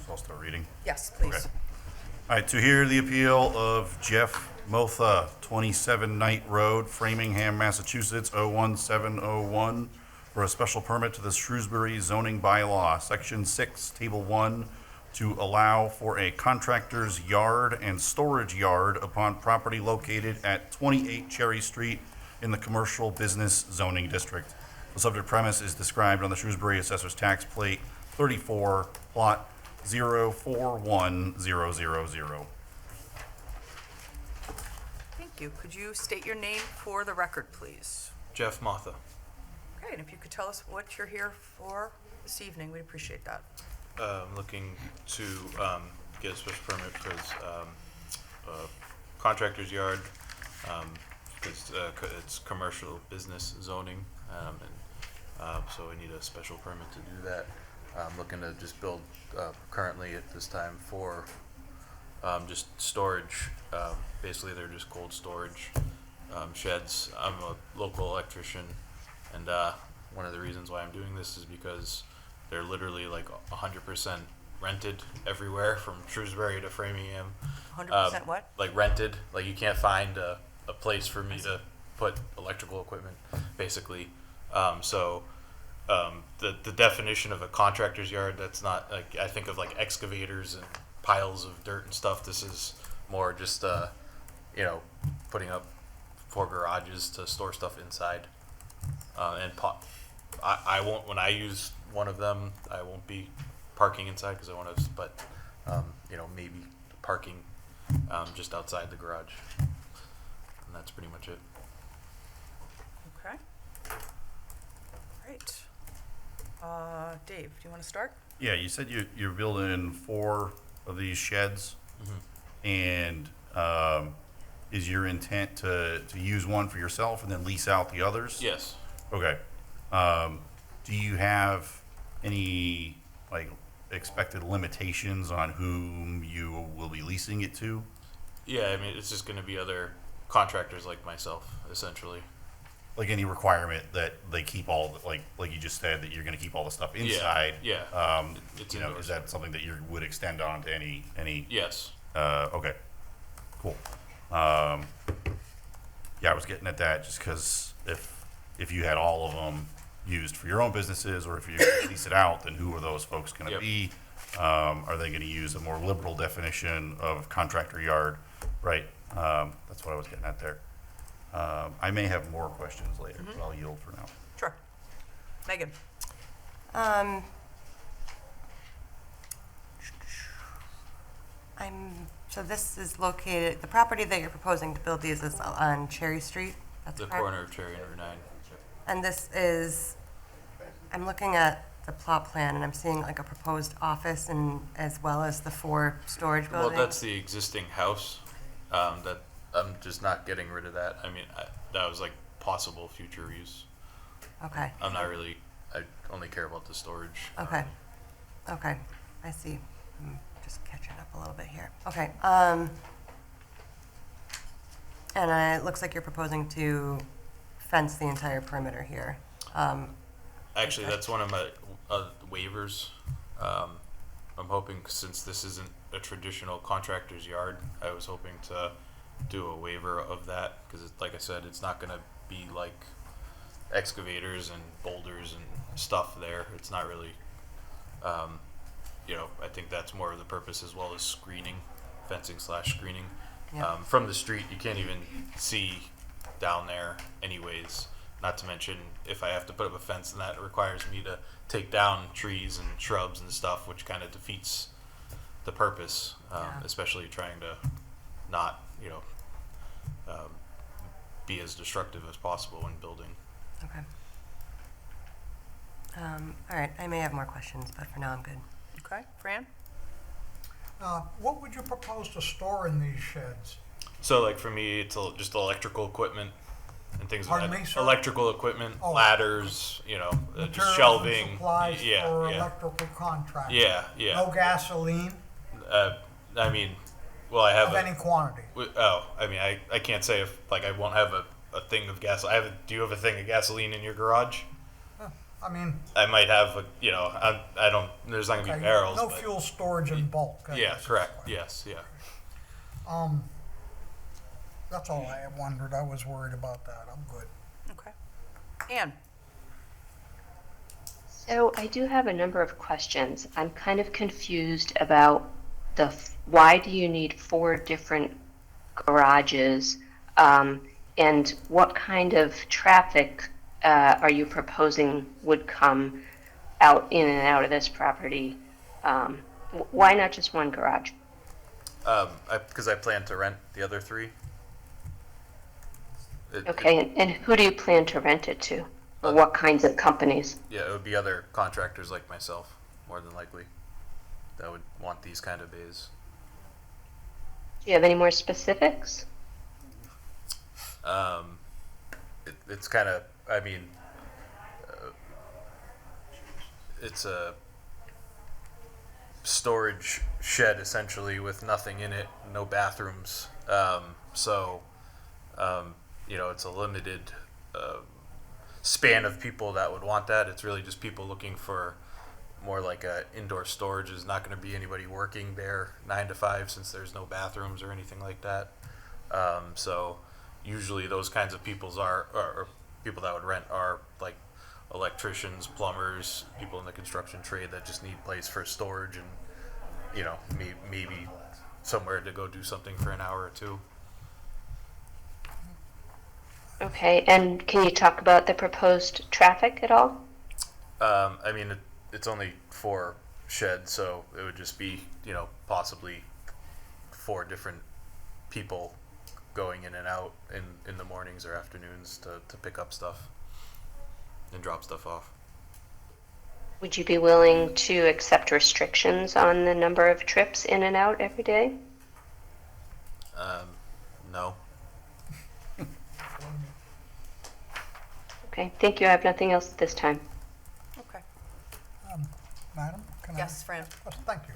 So I'll start reading. Yes, please. Okay. All right, to hear the appeal of Jeff Motha, 27 Knight Road, Framingham, Massachusetts, 01701, for a special permit to the Shrewsbury zoning bylaw, Section 6, Table 1, to allow for a contractor's yard and storage yard upon property located at 28 Cherry Street in the Commercial Business Zoning District. The subject premise is described on the Shrewsbury Assessor's Tax Plate 34, Plot 041000. Thank you. Could you state your name for the record, please? Jeff Motha. Okay, and if you could tell us what you're here for this evening, we'd appreciate that. I'm looking to get a special permit because contractor's yard, because it's commercial business zoning, so we need a special permit to do that. I'm looking to just build currently at this time for just storage. Basically, they're just cold storage sheds. I'm a local electrician, and one of the reasons why I'm doing this is because they're literally like 100% rented everywhere from Shrewsbury to Framingham. 100% what? Like rented. Like you can't find a place for me to put electrical equipment, basically. The definition of a contractor's yard, that's not like, I think of like excavators and piles of dirt and stuff. This is more just, putting up 4 garages to store stuff inside. I won't, when I use one of them, I won't be parking inside because I want to, but, maybe parking just outside the garage. And that's pretty much it. Okay. Great. Dave, do you want to start? Yeah, you said you're building 4 of these sheds, and is your intent to use one for yourself and then lease out the others? Yes. Okay. Do you have any expected limitations on whom you will be leasing it to? Yeah, I mean, it's just going to be other contractors like myself, essentially. Like any requirement that they keep all like you just said that you're going to keep all the stuff inside. Yeah. Is that something that you would extend on to any? Yes. Okay. Cool. Yeah, I was getting at that just because if you had all of them used for your own businesses, or if you lease it out, then who are those folks going to be? Are they going to use a more liberal definition of contractor yard? Right. That's what I was getting at there. I may have more questions later, but I'll yield for now. Sure. Megan? So this is located, the property that you're proposing to build these is on Cherry Street? That's The correct? corner of Cherry and Route 9. And this is, I'm looking at the plot plan and I'm seeing like a proposed office and as well as the 4 storage buildings. Well, that's the existing house. That I'm just not getting rid of that. I mean, that was like possible future use. Okay. I'm not really. I only care about the storage. Okay. Okay. I see. I'm just catching up a little bit here. Okay. And it looks like you're proposing to fence the entire perimeter here. Actually, that's one of my waivers. I'm hoping, since this isn't a traditional contractor's yard, I was hoping to do a waiver of that, because like I said, it's not gonna be like excavators and boulders and stuff there. It's not really, I think that's more of the purpose, as well as screening, fencing/screening. Yeah. From the street, you can't even see down there anyways. Not to mention, if I have to put up a fence, then that requires me to take down trees and shrubs and stuff, which kind of defeats the purpose, especially trying to not, be as destructive as possible when building. Okay. All right, I may have more questions, but for now I'm good. Okay, Fran? What would you propose to store in these sheds? So, like, for me, it's just electrical equipment and things like Pardon that. me, sir? Electrical equipment, Oh. ladders, Materials just shelving. and supplies yeah, for yeah. electrical contractors? Yeah. No gasoline I mean, well, I have of any quantity? I can't say if, like, I won't have a thing of gas. Do you have a thing of gasoline in your garage? I mean, I might have I don't, there's not gonna okay, be barrels. no but- fuel storage in bulk. I Yeah, guess. correct, yes, yeah. That's all I wondered. I was worried about that. I'm good. Okay. Ann? So I do have a number of questions. I'm kind of confused about why do you need 4 different garages, and what kind of traffic are you proposing would come out in and out of this property? Why not just one garage? Because I plan to rent the other 3. Okay, and who do you plan to rent it to? Or what kinds of companies? Yeah, it would be other contractors like myself, more than likely, that would want these kind of bays. Do you have any more specifics? It's kind of, it's a storage shed essentially with nothing in it, no bathrooms. It's a limited span of people that would want that. It's really just people looking for more like a indoor storage. There's not going to be anybody working there 9 to 5 since there's no bathrooms or anything like that. So usually those kinds of peoples or people that would rent are like electricians, plumbers, people in the construction trade that just need place for storage and, maybe somewhere to go do something for an hour or 2. Okay, and can you talk about the proposed traffic at all? It's only 4 sheds, so it would just be, possibly 4 different people going in and out in the mornings or afternoons to pick up stuff and drop stuff off. Would you be willing to accept restrictions on the number of trips in and out every day? No. Okay, thank you. I have nothing else at this time. Okay. Madam, can Yes, Fran? Yes, thank you.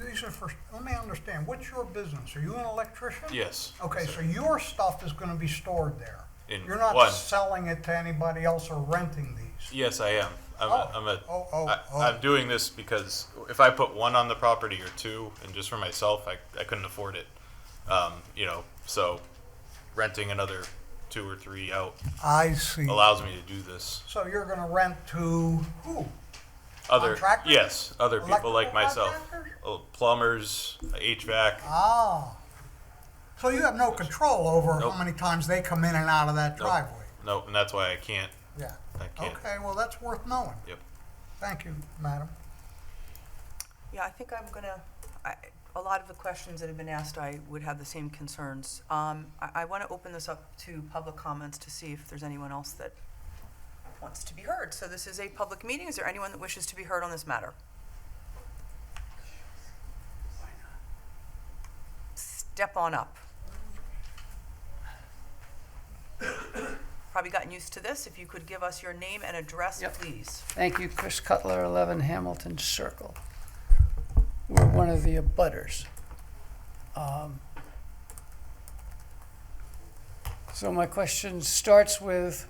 These are let me understand, what's your business? Are you an electrician? Yes. Okay, so your stuff is gonna be stored there? In You're not one. selling it to anybody else or renting these? Yes, I am. Oh. I'm doing this because if I put 1 on the property or 2, and just for myself, I couldn't afford it. So renting another 2 or 3 out I see. allows me to do this. So you're gonna rent to who? Other, Contractors? yes, other people like Electrical myself, plumbers, HVAC. Ah. So you have no control over Nope. how many times they come in and out of that driveway? Nope, and that's why I can't. Yeah. I can't. Okay, well, that's worth knowing. Yep. Thank you, madam. Yeah, I think I'm gonna, a lot of the questions that have been asked, I would have the same concerns. I want to open this up to public comments to see if there's anyone else that wants to be heard. So this is a public meeting. Is there anyone that wishes to be heard on this matter? Step on up. Probably gotten used to this. If you could give us your name and address, please. Thank you, Chris Cutler, 11 Hamilton Circle. We're one of the abutters. So my question starts with,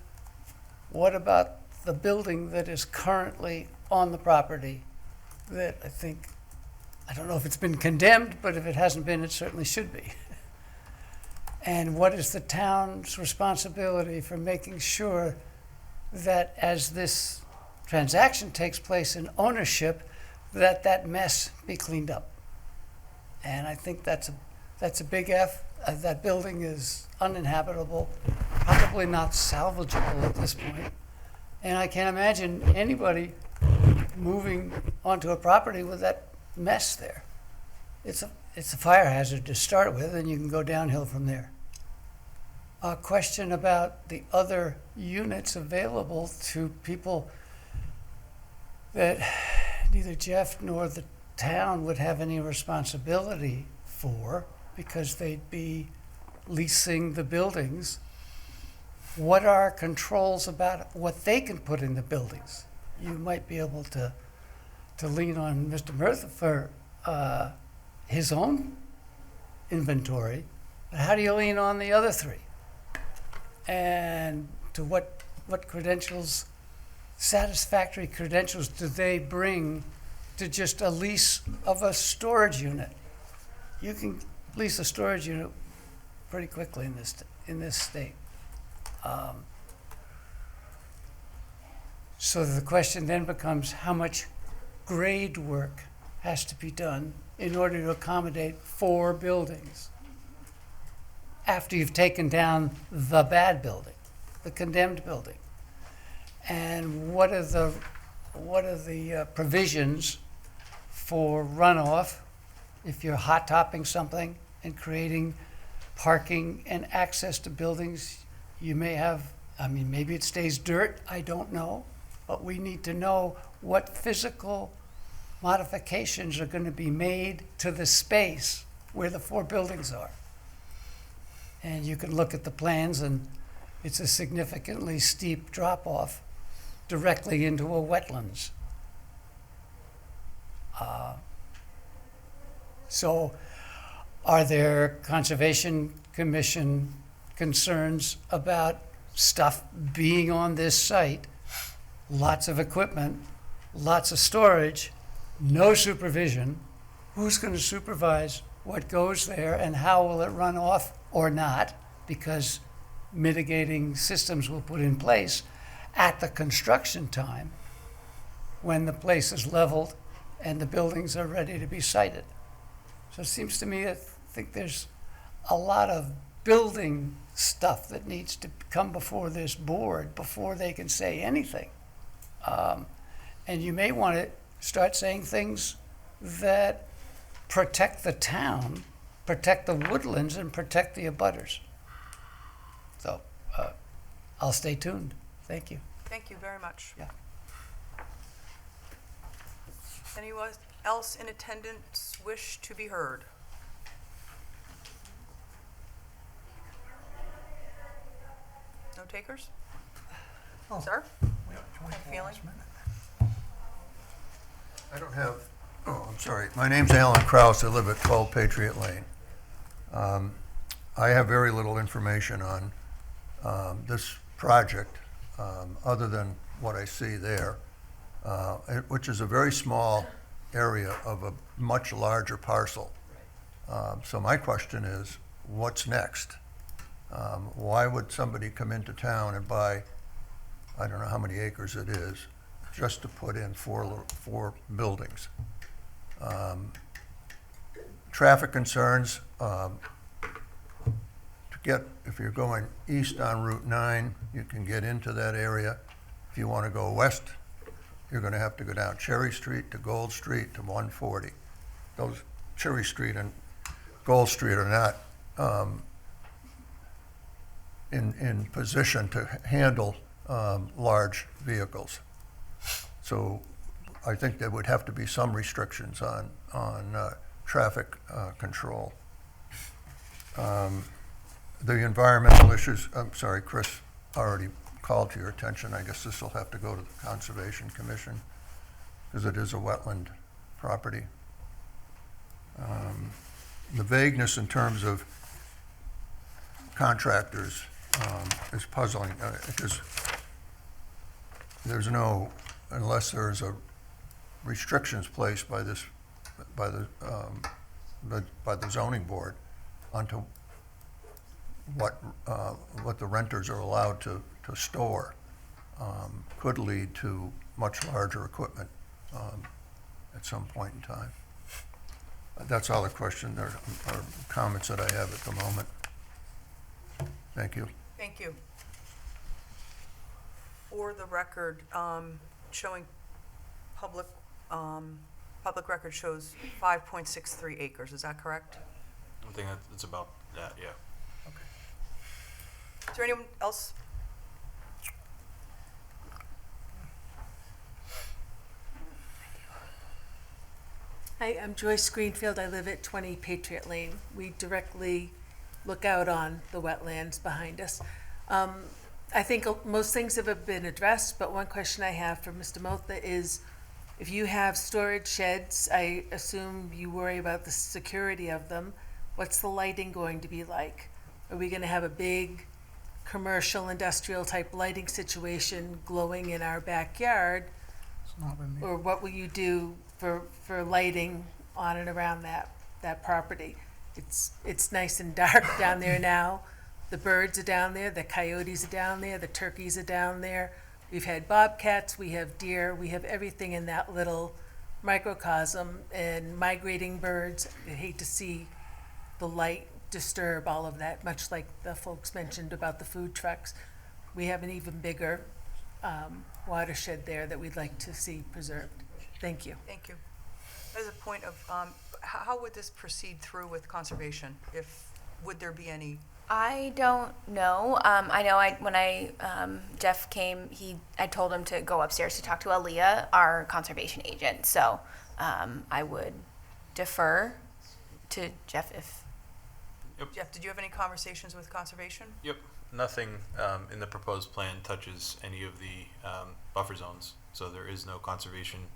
what about the building that is currently on the property that I think, I don't know if it's been condemned, but if it hasn't been, it certainly should be. And what is the town's responsibility for making sure that as this transaction takes place in ownership, that that mess be cleaned up? And I think that's a big F. That building is uninhabitable, probably not salvageable at this point. And I can't imagine anybody moving onto a property with that mess there. It's a fire hazard to start with, and you can go downhill from there. A question about the other units available to people that neither Jeff nor the town would have any responsibility for, because they'd be leasing the buildings. What are controls about what they can put in the buildings? You might be able to lean on Mr. Murtha for his own inventory, but how do you lean on the other three? And to what credentials, satisfactory credentials do they bring to just a lease of a storage unit? You can lease a storage unit pretty quickly in this state. So the question then becomes, how much grade work has to be done in order to accommodate 4 buildings after you've taken down the bad building, the condemned building? And what are the provisions for runoff if you're hot topping something and creating parking and access to buildings? You may have, I mean, maybe it stays dirt, I don't know, but we need to know what physical modifications are going to be made to the space where the 4 buildings are. And you can look at the plans, and it's a significantly steep drop-off directly into a wetlands. So are there Conservation Commission concerns about stuff being on this site? Lots of equipment, lots of storage, no supervision. Who's going to supervise what goes there, and how will it run off or not? Because mitigating systems will put in place at the construction time when the place is leveled and the buildings are ready to be sited. So it seems to me, I think there's a lot of building stuff that needs to come before this board before they can say anything. And you may want to start saying things that protect the town, protect the woodlands, and protect the abutters. So I'll stay tuned. Thank you. Thank you very much. Yeah. Anyone else in attendance wish to be heard? No takers? Oh. Sir? Have a feeling? I don't have, I'm sorry. My name's Alan Kraus. I live at 12 Patriot Lane. I have very little information on this project other than what I see there, which is a very small area of a much larger parcel. So my question is, what's next? Why would somebody come into town and buy, I don't know how many acres it is, just to put in 4 buildings? Traffic concerns, if you're going east on Route 9, you can get into that area. If you want to go west, you're going to have to go down Cherry Street to Gold Street to 140. Those Cherry Street and Gold Street are not in position to handle large vehicles. So I think there would have to be some restrictions on traffic control. The environmental issues, I'm sorry, Chris already called to your attention. I guess this will have to go to the Conservation Commission because it is a wetland property. The vagueness in terms of contractors is puzzling because there's no, unless there's a restrictions placed by this, by the zoning board onto what the renters are allowed to store could lead to much larger equipment at some point in time. That's all the question or comments that I have at the moment. Thank you. Thank you. For the record, showing public record shows 5.63 acres, is that correct? I think it's about that, yeah. Is there anyone else? Hi, I'm Joyce Greenfield. I live at 20 Patriot Lane. We directly look out on the wetlands behind us. I think most things have been addressed, but one question I have for Mr. Motha is, if you have storage sheds, I assume you worry about the security of them. What's the lighting going to be like? Are we going to have a big commercial, industrial type lighting situation glowing in our backyard? It's not with me. Or what will you do for lighting on and around that property? It's nice and dark down there now. The birds are down there, the coyotes are down there, the turkeys are down there. We've had bobcats, we have deer, we have everything in that little microcosm, and migrating birds. I hate to see the light disturb all of that, much like the folks mentioned about the food trucks. We have an even bigger watershed there that we'd like to see preserved. Thank you. Thank you. As a point of, how would this proceed through with conservation? Would there be any? I don't know. I know when Jeff came, I told him to go upstairs to talk to Aaliyah, our conservation agent. So I would defer to Jeff if. Yep. Jeff, did you have any conversations with conservation? Yep. Nothing in the proposed plan touches any of the buffer zones, so there is no conservation.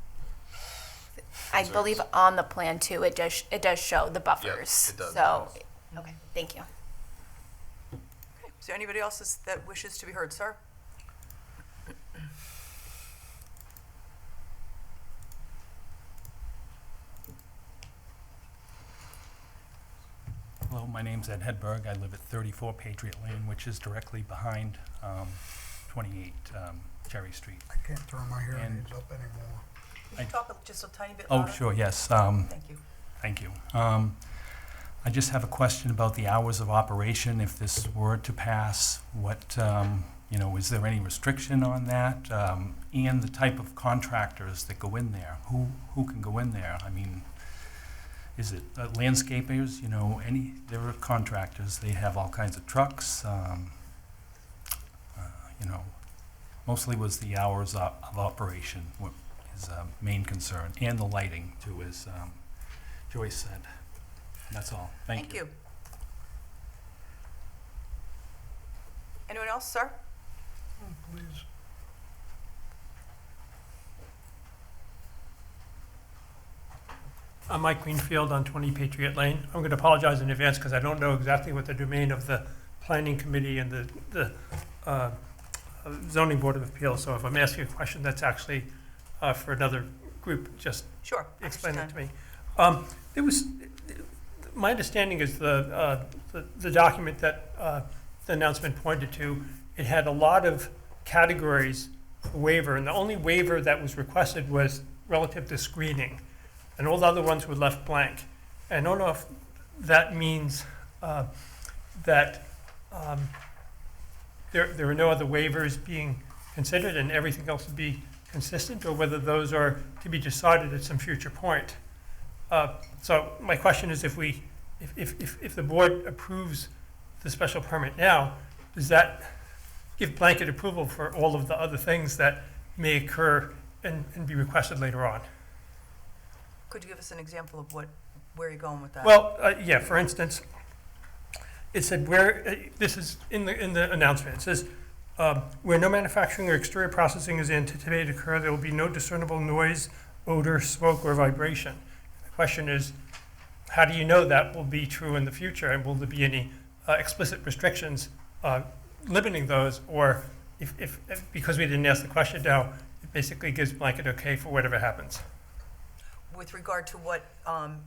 I believe on the plan too, it does show the buffers. Yep, it does. So, okay, thank you. Is there anybody else that wishes to be heard, sir? Hello, my name's Ed Hedberg. I live at 34 Patriot Lane, which is directly behind 28 Cherry Street. I can't throw my hearing aids up anymore. Can you talk just a tiny bit Oh, louder? sure, yes. Thank you. Thank you. I just have a question about the hours of operation. If this were to pass, what, is there any restriction on that? And the type of contractors that go in there? Who can go in there? I mean, is it landscapers? There are contractors. They have all kinds of trucks. Mostly was the hours of operation what is a main concern, and the lighting too, as Joyce said. That's all. Thank you. Anyone else, sir? Please. I'm Mike Greenfield on 20 Patriot Lane. I'm going to apologize in advance because I don't know exactly what the domain of the Planning Committee and the Zoning Board of Appeals. So if I'm asking a question, that's actually for another group. Just sure. Explain it to me. My understanding is the document that the announcement pointed to, it had a lot of categories for waiver, and the only waiver that was requested was relative to screening, and all the other ones were left blank. And I don't know if that means that there are no other waivers being considered and everything else would be consistent, or whether those are to be decided at some future point. So my question is, if the board approves the special permit now, does that give blanket approval for all of the other things that may occur and be requested later on? Could you give us an example of where you're going with that? Well, yeah. For instance, it said this is in the announcement. It says where no manufacturing or exterior processing is anticipated to occur, there will be no discernible noise, odor, smoke, or vibration. The question is, how do you know that will be true in the future, and will there be any explicit restrictions limiting those, or if because we didn't ask the question now, it basically gives blanket okay for whatever happens? with regard to what, I'm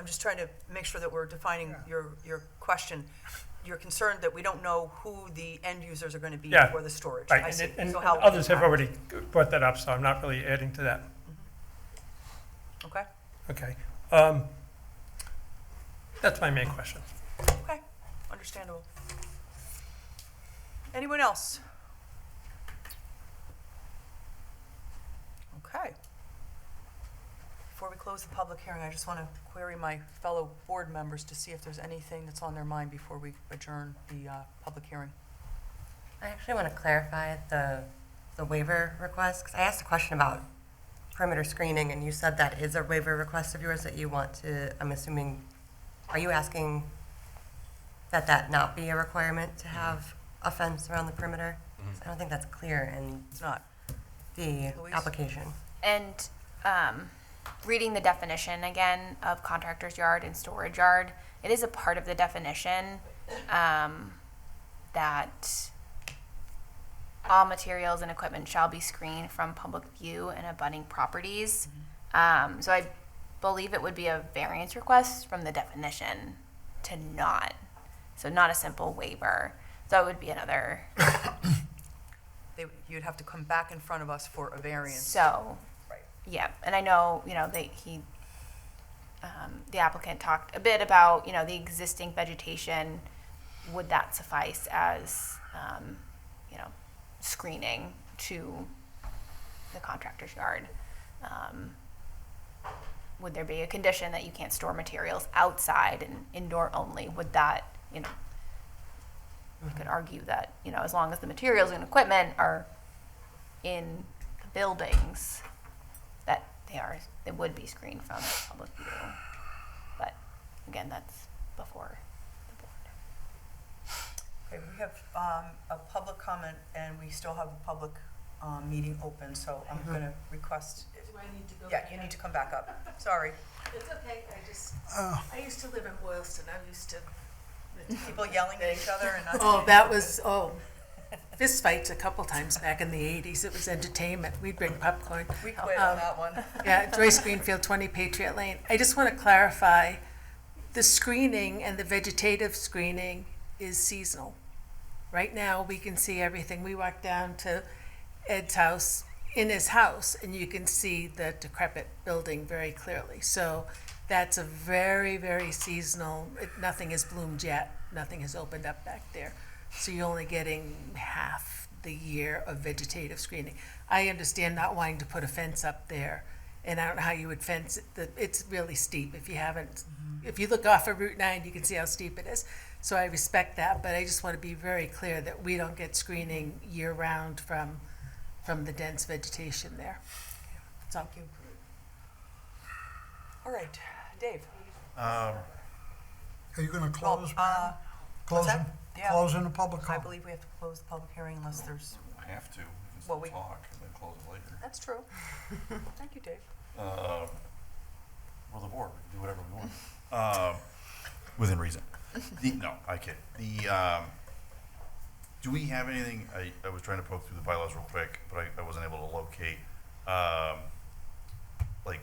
just trying to make sure that we're defining your question. You're concerned that we don't know who the end users are going to be Yeah, for the storage. right, I see. and So how would others it have impact? already brought that up, so I'm not really adding to that. Okay, Okay. That's my main question. okay, understandable. Anyone else? Okay. Before we close the public hearing, I just want to query my fellow board members to see if there's anything that's on their mind before we adjourn the public hearing. I actually want to clarify the waiver request, because I asked a question about perimeter screening, and you said that is a waiver request of yours that you want to, I'm assuming, are you asking that that not be a requirement to have a fence around the perimeter? 'Cause I don't think that's clear in It's not. the Louise? application. And reading the definition again of contractor's yard and storage yard, it is a part of the definition that all materials and equipment shall be screened from public view and abutting properties. So I believe it would be a variance request from the definition to not. So not a simple waiver. So it would be another. You'd have to come back in front of us for a variance. So, Right. yeah, and I know, the applicant talked a bit about, the existing vegetation. Would that suffice as, screening to the contractor's yard? Would there be a condition that you can't store materials outside and indoor only? Would that, you could argue that, as long as the materials and equipment are in the buildings, that they would be screened from public view. But again, that's before the board. Okay, we have a public comment, and we still have a public meeting open, so I'm going to request. Do I need to go? Yeah, you need to come back up. Sorry. It's okay, I used to live in Boylston, I'm used to. People yelling at each other and not. Oh, that was, fist fights a couple times back in the 80s. It was entertainment. We'd bring popcorn. We quit on that one. Yeah, Joyce Greenfield, 20 Patriot Lane. I just want to clarify, the screening and the vegetative screening is seasonal. Right now, we can see everything. We walk down to Ed's house, in his house, and you can see the decrepit building very clearly. So that's a very, very seasonal, nothing has bloomed yet, nothing has opened up back there. So you're only getting half the year of vegetative screening. I understand not wanting to put a fence up there, and I don't know how you would fence it. It's really steep. If you haven't, if you look off of Route 9, you can see how steep it is. So I respect that, but I just want to be very clear that we don't get screening year-round from the dense vegetation there. Thank you. All right, Dave. Are you going to close? What's Closing, that? Yeah. closing the public I comment? believe we have to close the public hearing unless there's, I have to, Well, just we- talk and then close it later. that's true. Thank you, Dave. We're the board, we can do whatever we want. Within reason. No, I kid. Do we have anything, I was trying to poke through the bylaws real quick, but I wasn't able to locate, like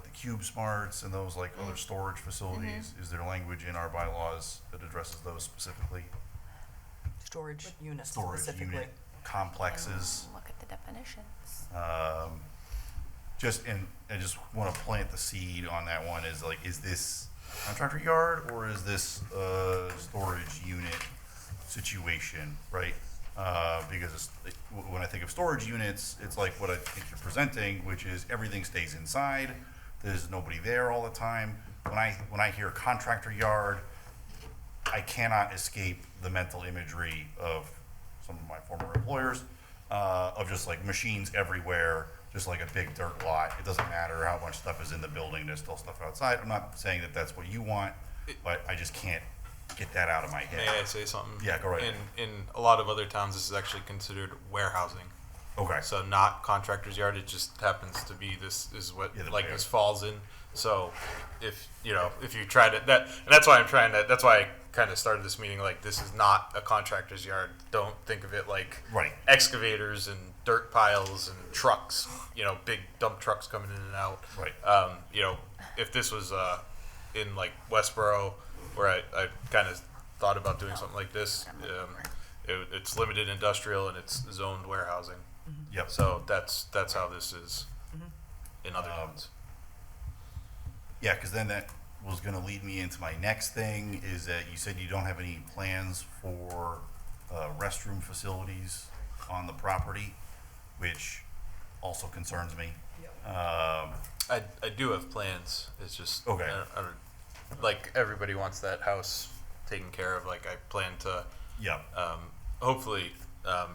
the cube smarts and those like other storage facilities. Is there language in our bylaws that addresses those specifically? Storage units Storage specifically. unit complexes. Look at the definitions. I just want to plant the seed on that one. Is this contractor yard or is this storage unit situation, right? Because when I think of storage units, it's like what I think you're presenting, which is everything stays inside. There's nobody there all the time. When I hear contractor yard, I cannot escape the mental imagery of some of my former employers, of just like machines everywhere, just like a big dirt lot. It doesn't matter how much stuff is in the building, there's still stuff outside. I'm not saying that that's what you want, but I just can't get that out of my head. May I say something? Yeah, go right ahead. In a lot of other towns, this is actually considered warehousing. Okay. So not contractor's yard, it just happens to be this is what this falls in. So if you try to that's why I kind of started this meeting like this is not a contractor's yard. Don't think of it like excavators and dirt piles and trucks, big dump trucks coming in and out. Right. If this was in like Westboro, where I kind of thought about doing something like this, it's limited industrial and it's zoned warehousing. Yep. So that's how this is in other towns. Yeah, because then that was going to lead me into my next thing, is that you said you don't have any plans for restroom facilities on the property, which also concerns me. I do have plans. It's just Okay. I don't, like everybody wants that house taken care of. Like I plan to hopefully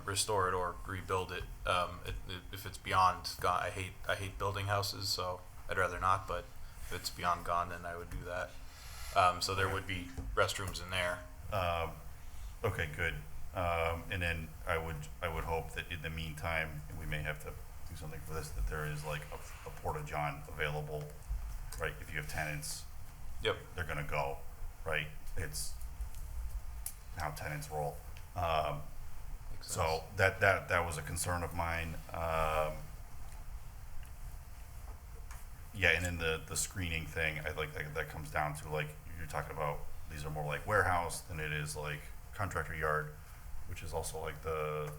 restore it or rebuild it. If it's beyond gone, I hate building houses, so I'd rather not. But if it's beyond gone, then I would do that. So there would be restrooms in there. Okay, good. And then I would hope that in the meantime, and we may have to do something for this, that there is like a porta-john available, right? If you have tenants, Yep. they're gonna go, right? It's how tenants roll. So that was a concern of mine. Yeah, and then the screening thing, I like that comes down to like, you're talking about, these are more like warehouse than it is like contractor yard, which is also like the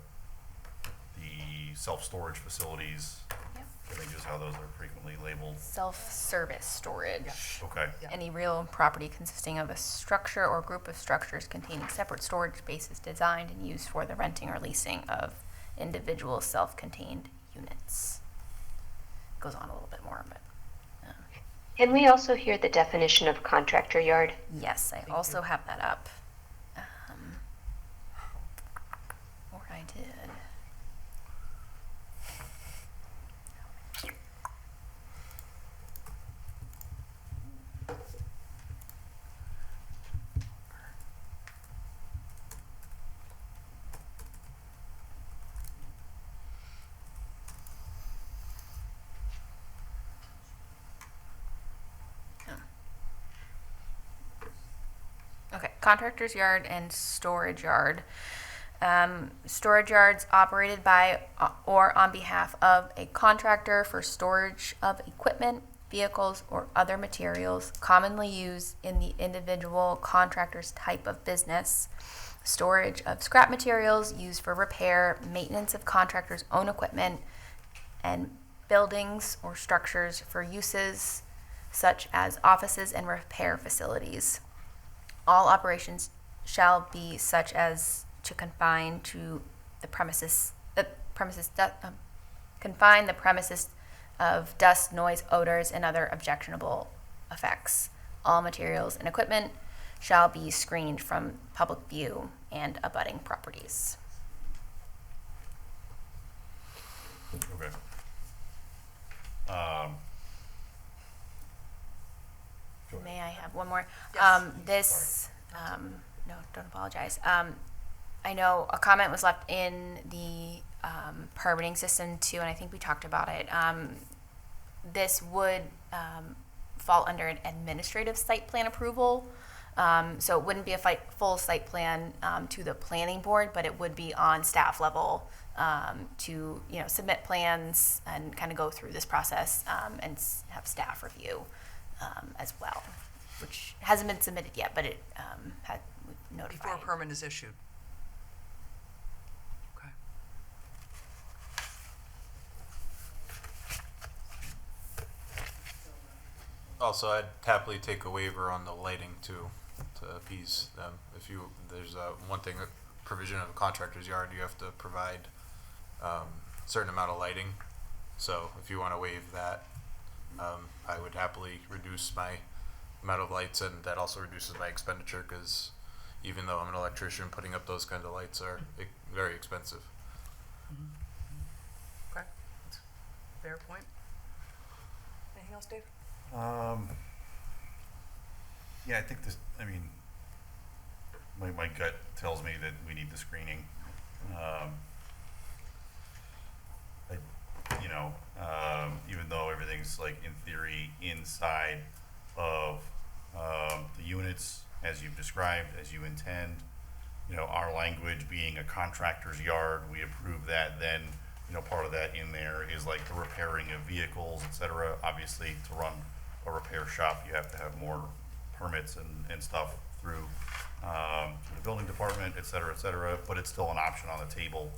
self-storage facilities. Yep. I think is how those are frequently labeled. Self-service storage. Okay. Any real property consisting of a structure or group of structures containing separate storage spaces designed and used for the renting or leasing of individual self-contained units. Goes on a little bit more, but. Can we also hear the definition of contractor yard? Yes, I also have that up. Or I did. Okay, contractor's yard and storage yard. Storage yards operated by or on behalf of a contractor for storage of equipment, vehicles, or other materials commonly used in the individual contractor's type of business. Storage of scrap materials used for repair, maintenance of contractor's own equipment, and buildings or structures for uses such as offices and repair facilities. All operations shall be such as to confine to the premises, confine the premises of dust, noise, odors, and other objectionable effects. All materials and equipment shall be screened from public view and abutting properties. Okay. May I have one more? Yes. No, don't apologize. I know a comment was left in the permitting system too, and I think we talked about it. This would fall under an administrative site plan approval. So it wouldn't be a full site plan to the planning board, but it would be on staff level to submit plans and kind of go through this process and have staff review as well, which hasn't been submitted yet, but it had notified. Before a permit is issued. Okay. Also, I'd happily take a waiver on the lighting too, to appease them. There's one thing, a provision of a contractor's yard, you have to provide certain amount of lighting. So if you want to waive that, I would happily reduce my amount of lights, and that also reduces my expenditure, because even though I'm an electrician, putting up those kind of lights are very expensive. Okay. Fair point. Anything else, Dave? Yeah, I think my gut tells me that we need the screening. Even though everything's like in theory inside of the units as you've described, as you intend, our language being a contractor's yard, we approve that, then, part of that in there is like the repairing of vehicles, et cetera. Obviously, to run a repair shop, you have to have more permits and stuff through the building department, et cetera, but it's still an option on the table.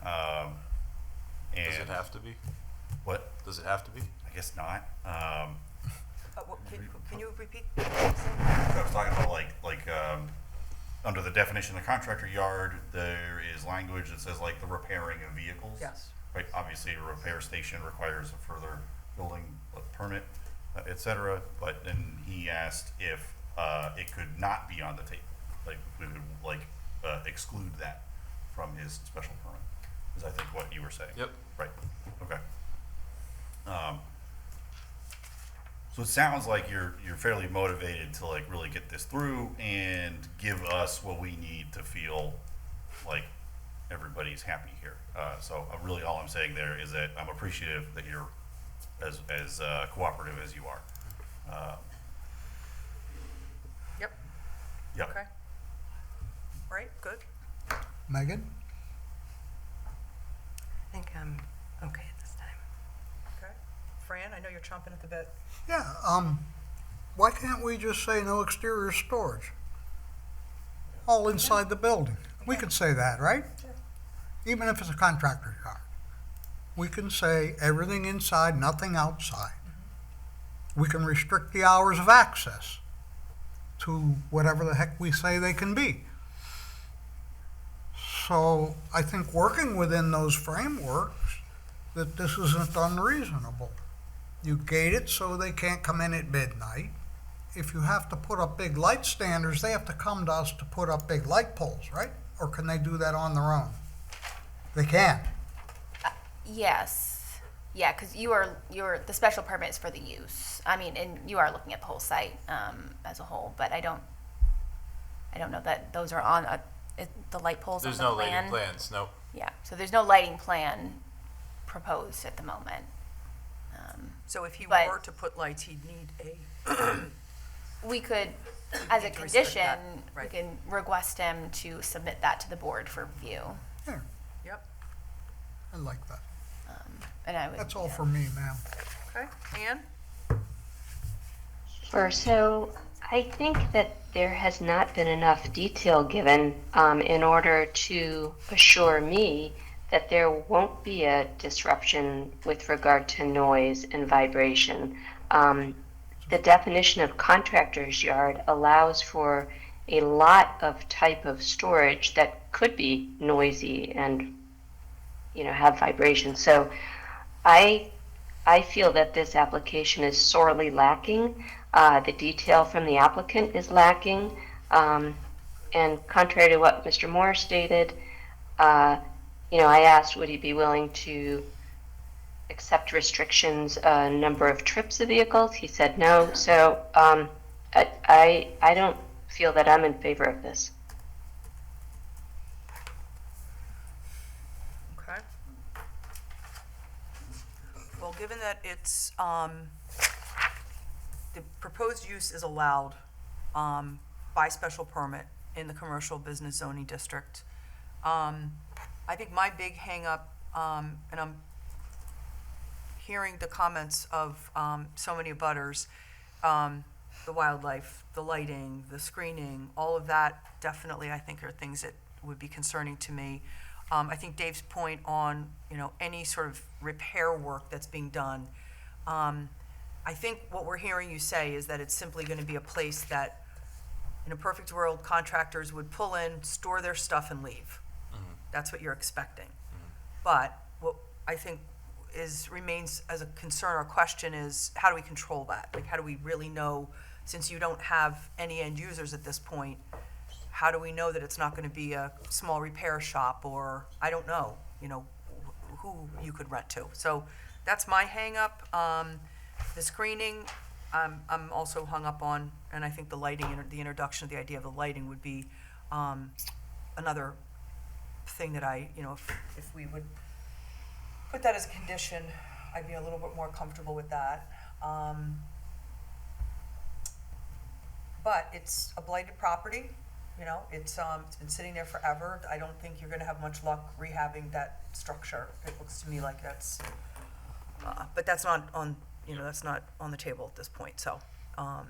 Does it have to be? What? Does it have to be? I guess not. Can you repeat? I was talking about under the definition of contractor yard, there is language that says like the repairing of vehicles. Yes. Right, obviously a repair station requires a further building permit, et cetera, but then he asked if it could not be on the table. Like, we would exclude that from his special permit, is I think what you were saying. Yep. Right, okay. So it sounds like you're fairly motivated to like really get this through and give us what we need to feel like everybody's happy here. So really all I'm saying there is that I'm appreciative that you're as cooperative as you are. Yep. Yep. Okay. Right, good. Megan? I think I'm okay at this time. Okay. Fran, I know you're chomping at the bit. Yeah, why can't we just say no exterior storage? All inside the building. We could say that, right? Even if it's a contractor's yard. We can say everything inside, nothing outside. We can restrict the hours of access to whatever the heck we say they can be. So I think working within those frameworks, that this isn't unreasonable. You gate it so they can't come in at midnight. If you have to put up big light standards, they have to come to us to put up big light poles, right? Or can they do that on their own? They can. Yes. Yeah, because the special permit is for the use. I mean, and you are looking at the whole site as a whole, but I don't know that those are on the light poles There's on the no plan. lighting plans, no. Yeah, so there's no lighting plan proposed at the moment. So if he But- were to put lights, he'd need a, We could, as a Need to respect condition, that, we right. can request him to submit that to the board for review. Yeah, yep, I like that. And I would. That's all for me, ma'am. okay. Ann? Sure. So I think that there has not been enough detail given in order to assure me that there won't be a disruption with regard to noise and vibration. The definition of contractor's yard allows for a lot of type of storage that could be noisy and, have vibration. So I feel that this application is sorely lacking. The detail from the applicant is lacking. And contrary to what Mr. Moore stated, I asked, would he be willing to accept restrictions, number of trips of vehicles? He said no. So I don't feel that I'm in favor of this. Okay. Well, given that it's, the proposed use is allowed by special permit in the commercial business zoning district, I think my big hangup, and I'm hearing the comments of so many abutters, the wildlife, the lighting, the screening, all of that definitely I think are things that would be concerning to me. I think Dave's point on, any sort of repair work that's being done, I think what we're hearing you say is that it's simply going to be a place that, in a perfect world, contractors would pull in, store their stuff and leave. That's what you're expecting. But what I think remains as a concern or question is, how do we control that? Like, how do we really know, since you don't have any end users at this point, how do we know that it's not going to be a small repair shop, or I don't know, who you could rent to? So that's my hang up. The screening, I'm also hung up on, and I think the lighting, the introduction of the idea of the lighting would be another thing that if we would put that as a condition, I'd be a little bit more comfortable with that. But it's a blighted property. You know, it's been sitting there forever. I don't think you're gonna have much luck rehabbing that structure. It looks to me like that's, but that's not on, you know, that's not on the table at this point, so. All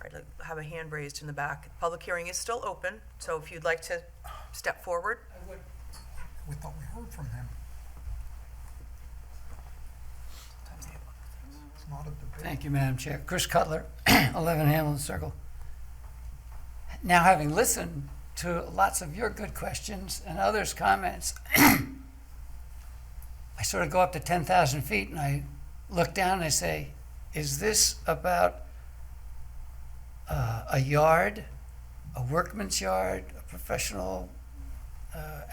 right, I have a hand raised in the back. Public hearing is still open, so if you'd like to step forward. We thought we heard from him. It's not a debate. Thank you, Madam Chair. Chris Cutler, 11 Hamlin Circle. Now, having listened to lots of your good questions and others' comments, I sort of go up to 10,000 feet and I look down and I say, is this about a yard, a workman's yard, a professional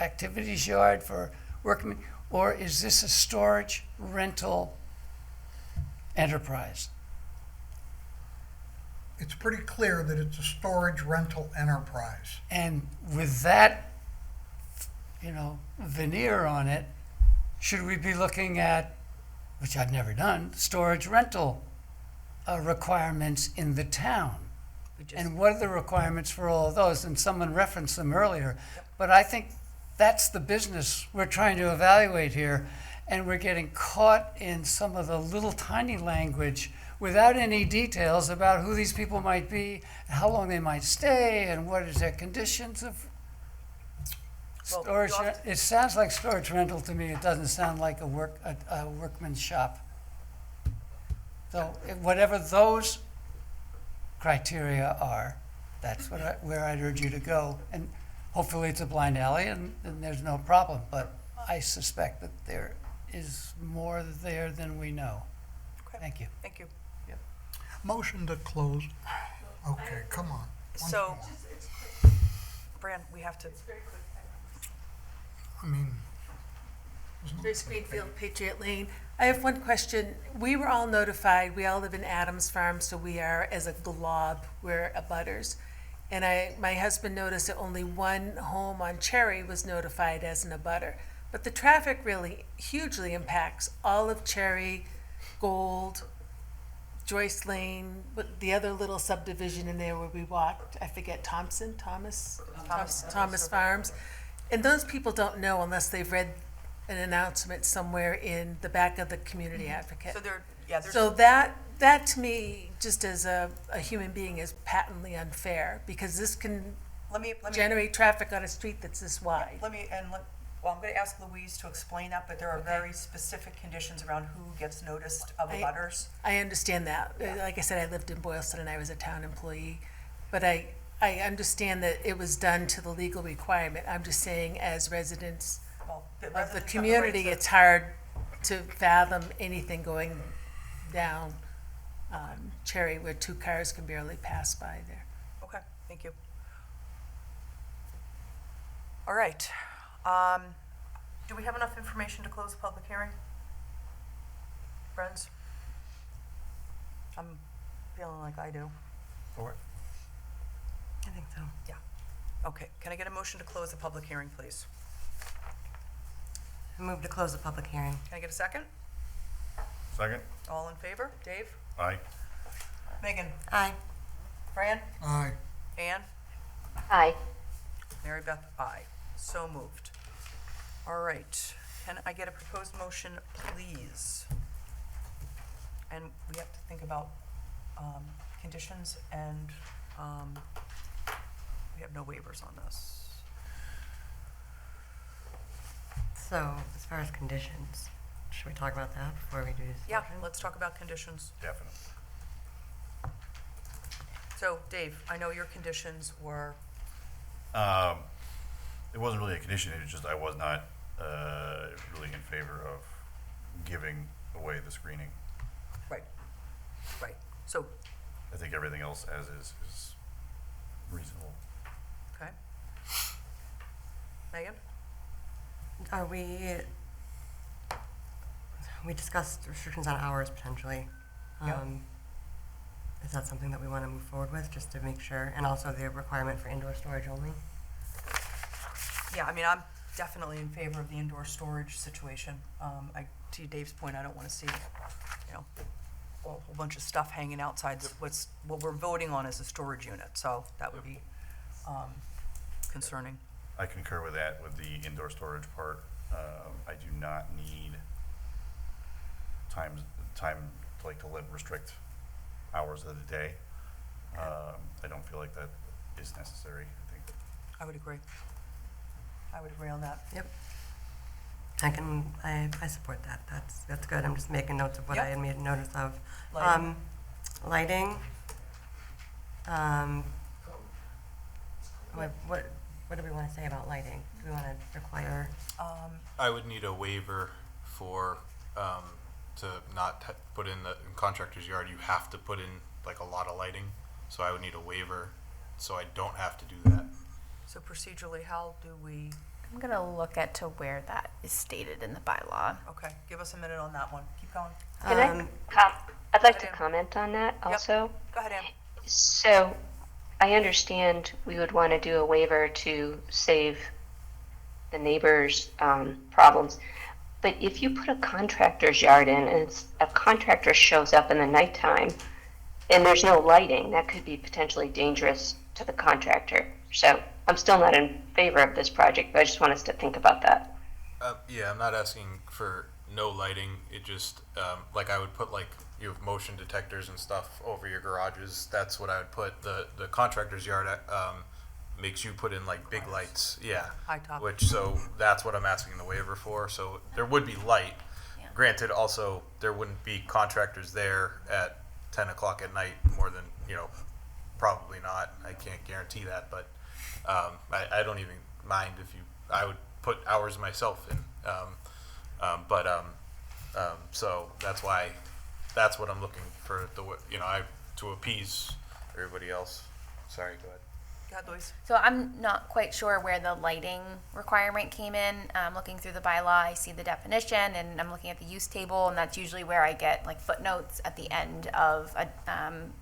activities yard for workmen, or is this a storage rental enterprise? It's pretty clear that it's a storage rental enterprise. And with that, you know, veneer on it, should we be looking at, which I've never done, storage rental requirements in the town? And what are the requirements for all of those? And someone referenced them earlier. But I think that's the business we're trying to evaluate here. And we're getting caught in some of the little tiny language without any details about who these people might be, how long they might stay, and what is their conditions of storage. It sounds like storage rental to me. It doesn't sound like a workman's shop. So whatever those criteria are, that's where I'd urge you to go. And hopefully it's a blind alley and there's no problem. But I suspect that there is more there than we know. Okay. Thank you. Thank you. Motion to close. Okay, come on. So, Fran, we have to, I mean, Joyce Greenfield, Patriot Lane. I have one question. We were all notified, we all live in Adams Farm, so we are, as a glob, we're abutters. And my husband noticed that only one home on Cherry was notified as an abutter. But the traffic really hugely impacts all of Cherry, Gold, Joyce Lane, but the other little subdivision in there where we walked, I forget, Thomas Farms. And those people don't know unless they've read an announcement somewhere in the back of the Community Advocate. So that to me, just as a human being, is patently unfair, because this can generate traffic on a street that's this wide. Well, I'm going to ask Louise to explain that, but there are very specific conditions around who gets noticed of abutters. I understand that. Like I said, I lived in Boylston and I was a town employee. But I understand that it was done to the legal requirement. I'm just saying, as residents of the community, it's hard to fathom anything going down Cherry where two cars can barely pass by there. Okay, thank you. All right. Do we have enough information to close the public hearing? Friends? I'm feeling like I do. For it? I think so. Yeah. Okay, can I get a motion to close the public hearing, please? I move to close the public hearing. Can I get a second? Second? All in favor? Dave? Aye. Megan? Aye. Fran? aye. Ann? Aye. Mary Beth? Aye. So moved. All right. Can I get a proposed motion, please? And we have to think about conditions, and we have no waivers on this. So, as far as conditions, should we talk about that before we do this? Yeah, let's talk about conditions. Definitely. So, Dave, I know your conditions were, It wasn't really a condition, it was just I was not really in favor of giving away the screening. right, so, I think everything else as is reasonable. okay. Megan? Are we discussed restrictions on hours potentially. Yep. Is that something that we want to move forward with, just to make sure, and also the requirement for indoor storage only? Yeah, I mean, I'm definitely in favor of the indoor storage situation. To Dave's point, I don't want to see, you know, a whole bunch of stuff hanging outside. What we're voting on is a storage unit, so that would be concerning. I concur with that, with the indoor storage part. I do not need time to restrict hours of the day. I don't feel like that is necessary. I think I would agree. I would agree on that. Yep. I support that. That's good. I'm just making notes of what Yep. I had made notice of. Lighting. Lighting. What do we want to say about lighting? Do we want to require? I would need a waiver for, to not put in the in contractor's yard, you have to put in like a lot of lighting. So I would need a waiver, so I don't have to do that. So procedurally, how do we, I'm gonna look at to where that is stated in the bylaw. okay, give us a minute on that one. Keep going. Can I'd like to comment on that also. Go ahead, Ann. So I understand we would want to do a waiver to save the neighbors' problems. But if you put a contractor's yard in and a contractor shows up in the nighttime and there's no lighting, that could be potentially dangerous to the contractor. So I'm still not in favor of this project, but I just want us to think about that. Yeah, I'm not asking for no lighting. It just, like I would put like, you have motion detectors and stuff over your garages. That's what I would put. The contractor's yard, makes you put in like big lights. Yeah. High top. Which, so that's what I'm asking the waiver for. So there would be light. Yeah. Granted, also, there wouldn't be contractors there at 10 o'clock at night more than, probably not. I can't guarantee that, but I don't even mind if I would put hours myself in. So that's why, that's what I'm looking for, to appease everybody else. Sorry, go ahead. Go ahead, Louise. So I'm not quite sure where the lighting requirement came in. Looking through the bylaw, I see the definition, and I'm looking at the use table, and that's usually where I get like footnotes at the end of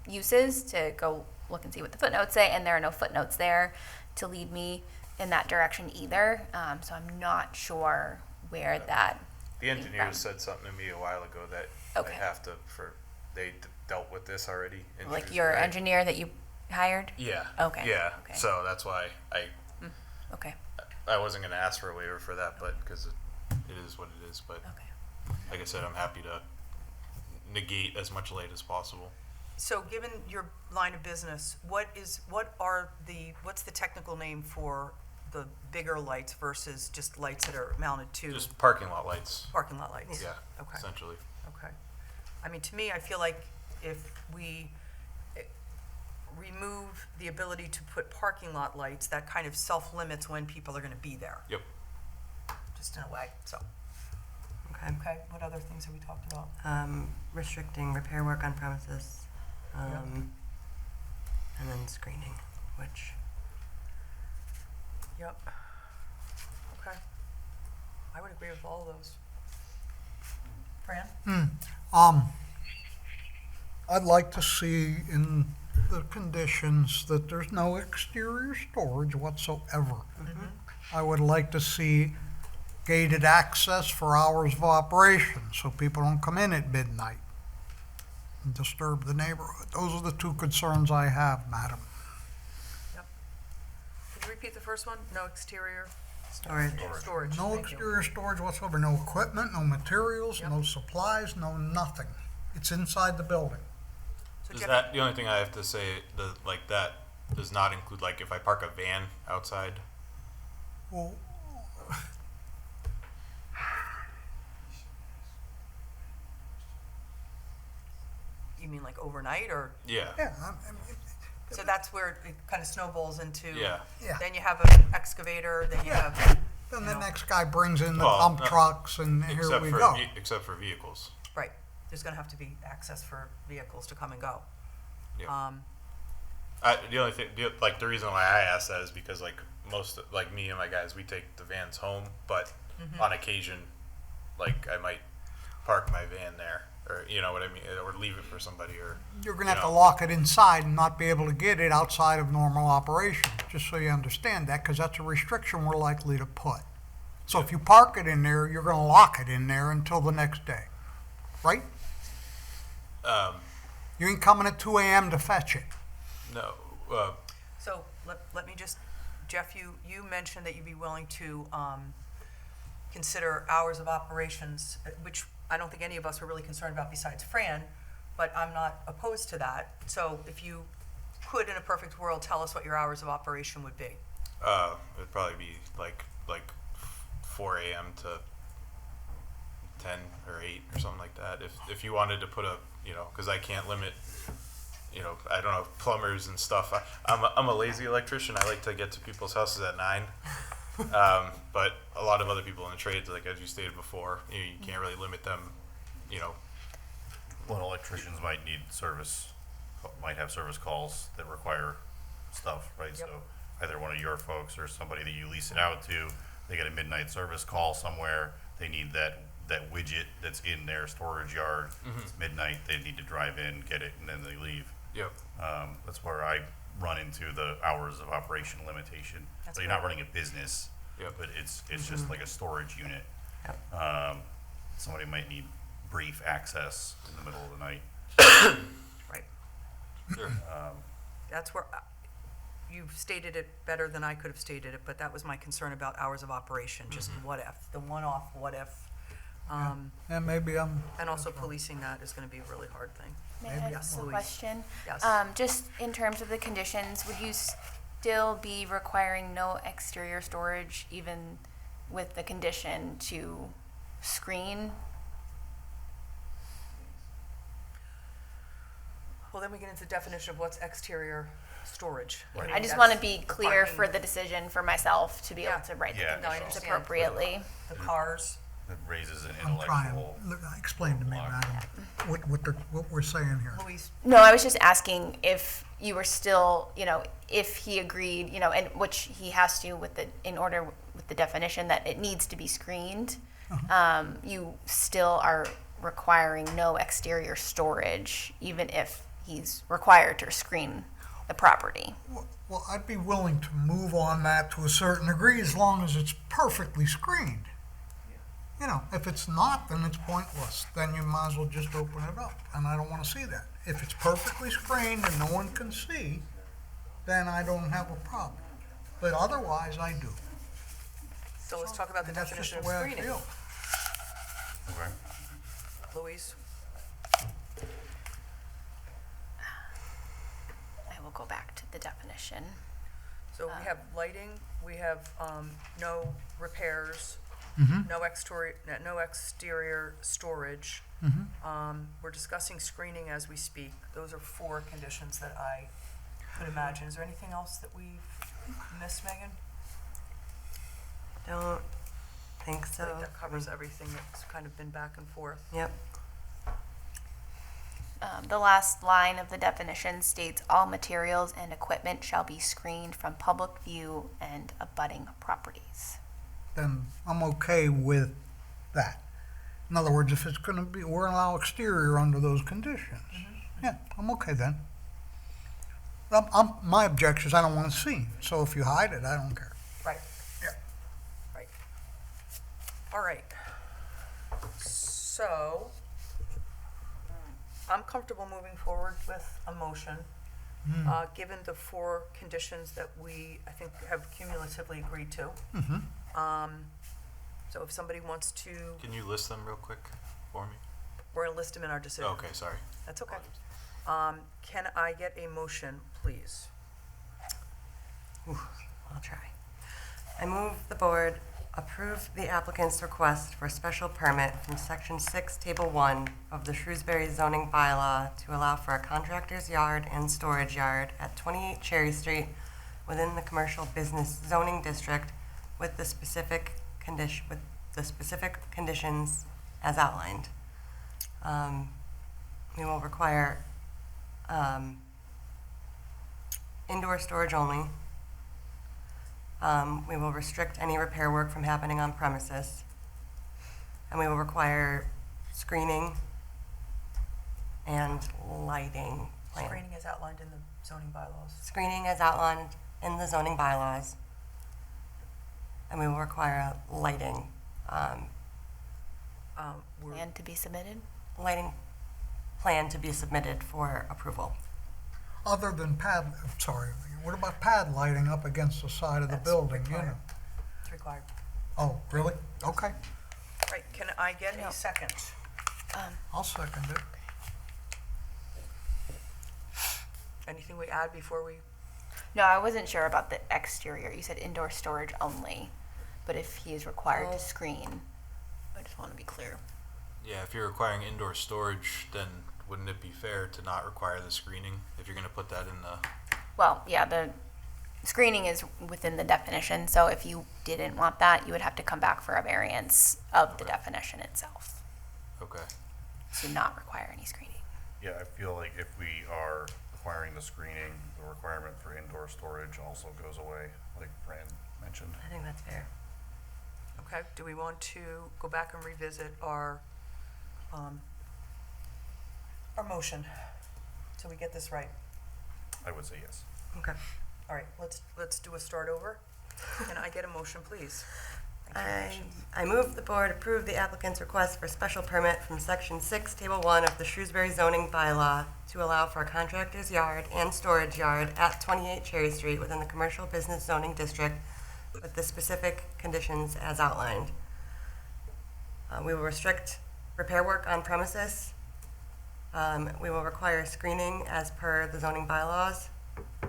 uses to go look and see what the footnotes say, and there are no footnotes there to lead me in that direction either. So I'm not sure where that. The engineers said something to me a while ago that Okay. I have to, they dealt with this already. in Like your Shrewsbury. engineer that you hired? Yeah. Okay. Yeah. Okay. So that's why Okay. I wasn't going to ask for a waiver for that, but because it is what it is. But Okay. like I said, I'm happy to negate as much light as possible. So given your line of business, what's the technical name for the bigger lights versus just lights that are mounted to Just parking lot lights. parking lot lights? Yeah. Okay. Essentially. Okay. I mean, to me, I feel like if we remove the ability to put parking lot lights, that kind of self-limits when people are gonna be there, Yep. just in a way, so. Okay. Okay, what other things have we talked about? Restricting repair work on premises, and then screening, which. Yep. Okay. I would agree with all of those. Fran? I'd like to see in the conditions that there's no exterior storage whatsoever. I would like to see gated access for hours of operation, so people don't come in at midnight and disturb the neighborhood. Those are the two concerns I have, madam. Could you repeat the first one? No exterior Storage. storage. No Thank you. exterior storage whatsoever, no equipment, no materials, Yep. no supplies, no nothing. It's inside the building. So Does Jeff- that, the only thing I have to say, that does not include like if I park a van outside? Well, You mean like overnight, or, Yeah. yeah, so that's where it kind of snowballs into? Yeah. Yeah. Then you have an excavator, then you have, then you the know. next guy brings in the Well, dump no, trucks and here Except we for go. except for vehicles. Right, there's gonna have to be access for vehicles to come and go. Yeah. The only thing, the reason why I asked that is because like me and my guys, we take the vans home, but on occasion, like I might park my van there, or you know what I mean, or leave it for somebody, or You're gonna have to lock it inside and not be able to get it outside of normal operation, just so you understand that, because that's a restriction we're likely to put. So if you park it in there, you're gonna lock it in there until the next day, right? You ain't coming at 2 a.m. to fetch it. No. So let me just, Jeff, you mentioned that you'd be willing to consider hours of operations, which I don't think any of us were really concerned about besides Fran, but I'm not opposed to that. So if you could, in a perfect world, tell us what your hours of operation would be. It'd probably be like 4 a.m. to 10 or 8 or something like that. If you wanted to put a, because I can't limit, I don't know, plumbers and stuff. I'm a lazy electrician. I like to get to people's houses at 9. But a lot of other people in the trades, like as you stated before, you can't really limit them, Well, electricians might have service calls that require stuff, right? Yep. So either one of your folks or somebody that you lease it out to, they get a midnight service call somewhere, they need that widget that's in their storage yard. It's midnight, they need to drive in, get it, and then they leave. Yep. That's where I run into the hours of operation limitation. So you're not running a business, but it's just like a storage unit. Somebody might need brief access in the middle of the night. Right. Sure. That's where, you've stated it better than I could have stated it, but that was my concern about hours of operation, just what if, the one-off what if. And maybe I'm. And also policing that is gonna be a really hard thing. May I Yes, ask a Louise. question? Yes. Just in terms of the conditions, would you still be requiring no exterior storage, even with the condition to screen? Well, then we get into the definition of what's exterior storage. Right. I just That's want to be clear parking. for the decision for myself to be able to write Yeah, the no, I conditions understand. appropriately. The cars, It raises an I'm trying. intellectual. Look, explain to me, madam, what we're saying here. Louise, No, I was just asking if you were still, if he agreed, and which he has to with the definition that it needs to be screened, you still are requiring no exterior storage, even if he's required to screen the property. Well, I'd be willing to move on that to a certain degree as long as it's perfectly screened. If it's not, then it's pointless. Then you might as well just open it up, and I don't want to see that. If it's perfectly screened and no one can see, then I don't have a problem. But otherwise, I do. so let's talk about the And that's just definition the of way I screening. feel. Okay. Louise, I will go back to the definition. so we have lighting, we have, no repairs, no exterior storage. We're discussing screening as we speak. Those are 4 conditions that I could imagine. Is there anything else that we've missed, Megan? Don't think I so. think that covers everything that's kind of been back and forth. Yep. The last line of the definition states all materials and equipment shall be screened from public view and abutting properties. Then I'm okay with that. In other words, if it's gonna be, we're gonna allow exterior under those conditions. Yeah, I'm okay then. My objection is I don't want to see, so if you hide it, I don't care. Right. Yeah. Right. All right. So, I'm comfortable moving forward with a motion, given the 4 conditions that we, I think, have cumulatively agreed to. So if somebody wants to, Can you list them real quick for me? we're gonna list them in our decision. Okay, sorry. That's okay. Can I get a motion, please? I'll try. I move the board approve the applicant's request for a special permit from Section 6, Table 1 of the Shrewsbury zoning bylaw to allow for a contractor's yard and storage yard at 28 Cherry Street within the commercial business zoning district with the specific conditions as outlined. We will require indoor storage only. We will restrict any repair work from happening on premises. And we will require screening and lighting plan. Screening is outlined in the zoning bylaws. Screening as outlined in the zoning bylaws. And we will require lighting, And to be submitted? lighting plan to be submitted for approval. other than what about pad lighting up against the side of the building, you know? It's required. Oh, really? Okay, Right, can I get a second? I'll second it. Anything we add before we, No, I wasn't sure about the exterior. You said indoor storage only, but if he is required to screen, I just want to be clear. Yeah, if you're requiring indoor storage, then wouldn't it be fair to not require the screening if you're gonna put that in the, Well, yeah, the screening is within the definition, so if you didn't want that, you would have to come back for a variance of the definition itself okay. to not require any screening. Yeah, I feel like if we are requiring the screening, the requirement for indoor storage also goes away, like Fran mentioned. I think that's fair. okay, do we want to go back and revisit our motion? So we get this right. I would say yes. Okay. All right, let's do a start over. Can I get a motion, please? I move the board approve the applicant's request for special permit from section 6, table 1 of the Shrewsbury zoning bylaw to allow for a contractor's yard and storage yard at 28 Cherry Street within the commercial business zoning district with the specific conditions as outlined. We will restrict repair work on premises. We will require screening as per the zoning bylaws,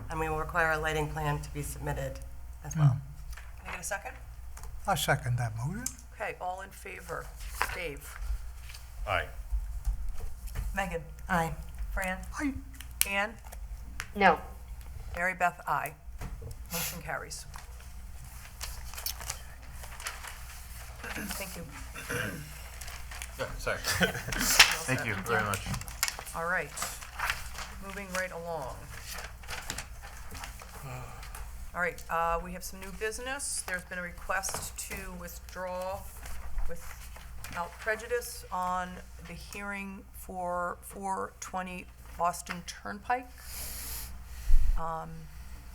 and we will require a lighting plan to be submitted as well. Can I get a second? I second that motion. Okay, all in favor? Dave? Aye. Megan? Aye. Fran? Aye. Ann? No. Mary Beth, aye. Motion carries. Thank you. Yeah, sorry. Thank you very much. All right, moving right along. All right, we have some new business. There's been a request to withdraw without prejudice on the hearing for 420 Boston Turnpike,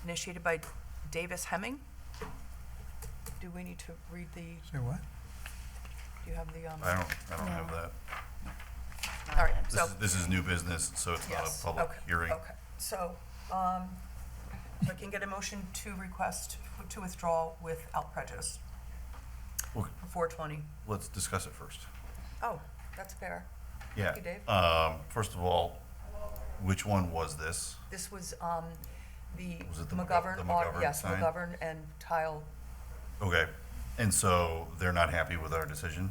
initiated by Davis Hemming. Do we need to read the, Say what? do you have the? I don't have that. All right, so. This is new business, so it's not Yes, a public okay, hearing. Okay, so, if I can get a motion to request to withdraw without prejudice Okay. for 420. Let's discuss it first. Oh, that's fair. Yeah. Thank you, Dave. First of all, which one was this? This was, the Was it the McGovern, the McGovern yes, sign? McGovern and Tile. Okay, and so they're not happy with our decision?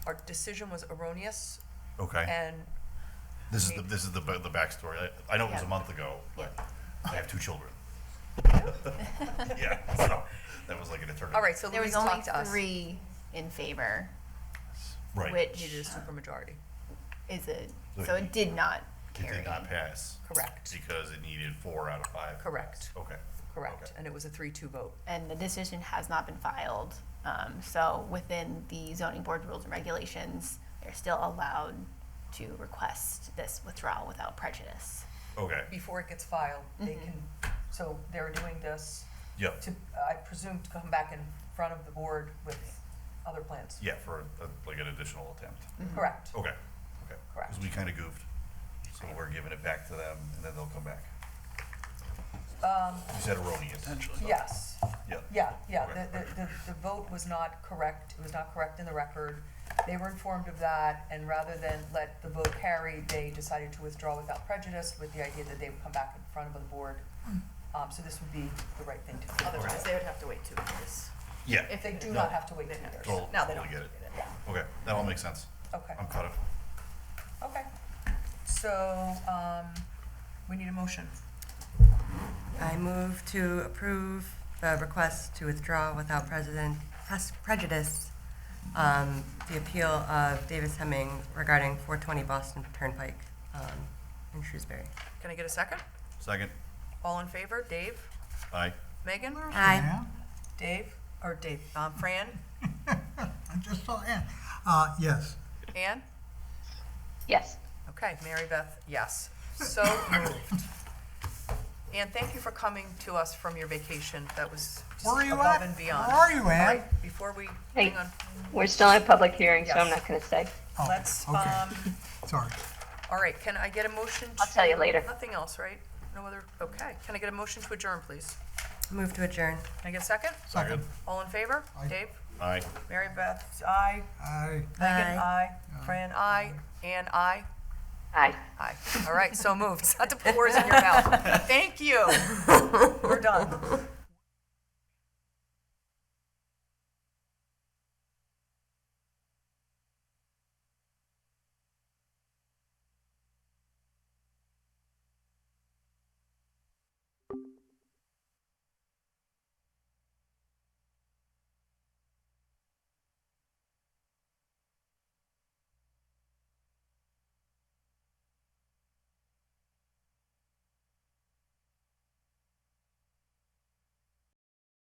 Our decision was erroneous Okay. and. This is we- the backstory. I know it was a Yeah. month ago, but I have 2 children. Yeah, so that was like an eternity. All right, so There Louise was only talked to us. 3 in favor, Right. which Needed a supermajority. is a, So so it did not It carry. did not pass. Correct. Because it needed 4 out of 5. Correct, Okay. correct. Okay. And it was a 3-2 vote. And the decision has not been filed. So within the zoning board rules and regulations, they're still allowed to request this withdrawal without prejudice. Okay. Before it gets filed, they Mhm. can, so they're doing this Yep. to, I presume, to come back in front of the board with other plans. Yeah, for like an additional attempt. Correct. Okay. Okay. Correct. Because we kind of goofed, so we're giving it back to them, and then they'll come back. You said erroneous. Potentially. Yes. Yeah. Yeah, Okay. the vote was not correct, it was not correct in the record. They were informed of that, and rather than let the vote carry, they decided to withdraw without prejudice with the idea that they would come back in front of the board. So this would be the right thing to do. Otherwise, they would have to wait 2 years. Yeah. If they do No. not have to wait 2 years. Now they Totally don't. get it. Yeah. Okay, that all makes sense. Okay, I'm caught up. okay. So, we need a motion. I move to approve the request to withdraw without prejudice, the appeal of Davis Hemming regarding 420 Boston Turnpike in Shrewsbury. Can I get a second? Second. All in favor? Dave? Aye. Megan? Aye. Dave? Or Dave, Fran? I just saw Ann. Yes. Ann? Yes. Okay, Mary Beth, yes. So moved. Ann, thank you for coming to us from your vacation. That was just Where are you above at? and beyond. Where are you, All Ann? right, before we, Hey, hang on, we're still in a public hearing, so I'm Yes. not going to stay. Oh, let's, okay. Sorry. All right, can I get a motion to? I'll tell you later. Nothing else, right? No other, okay. Can I get a motion to adjourn, please? Move to adjourn. Can I get a second? Second. All in favor? Dave? Aye. Mary Beth, aye. Aye. Megan, aye. Fran, aye. Ann, aye. Aye. Aye. All right, so moved. Not to put words in your mouth. Thank you. We're done.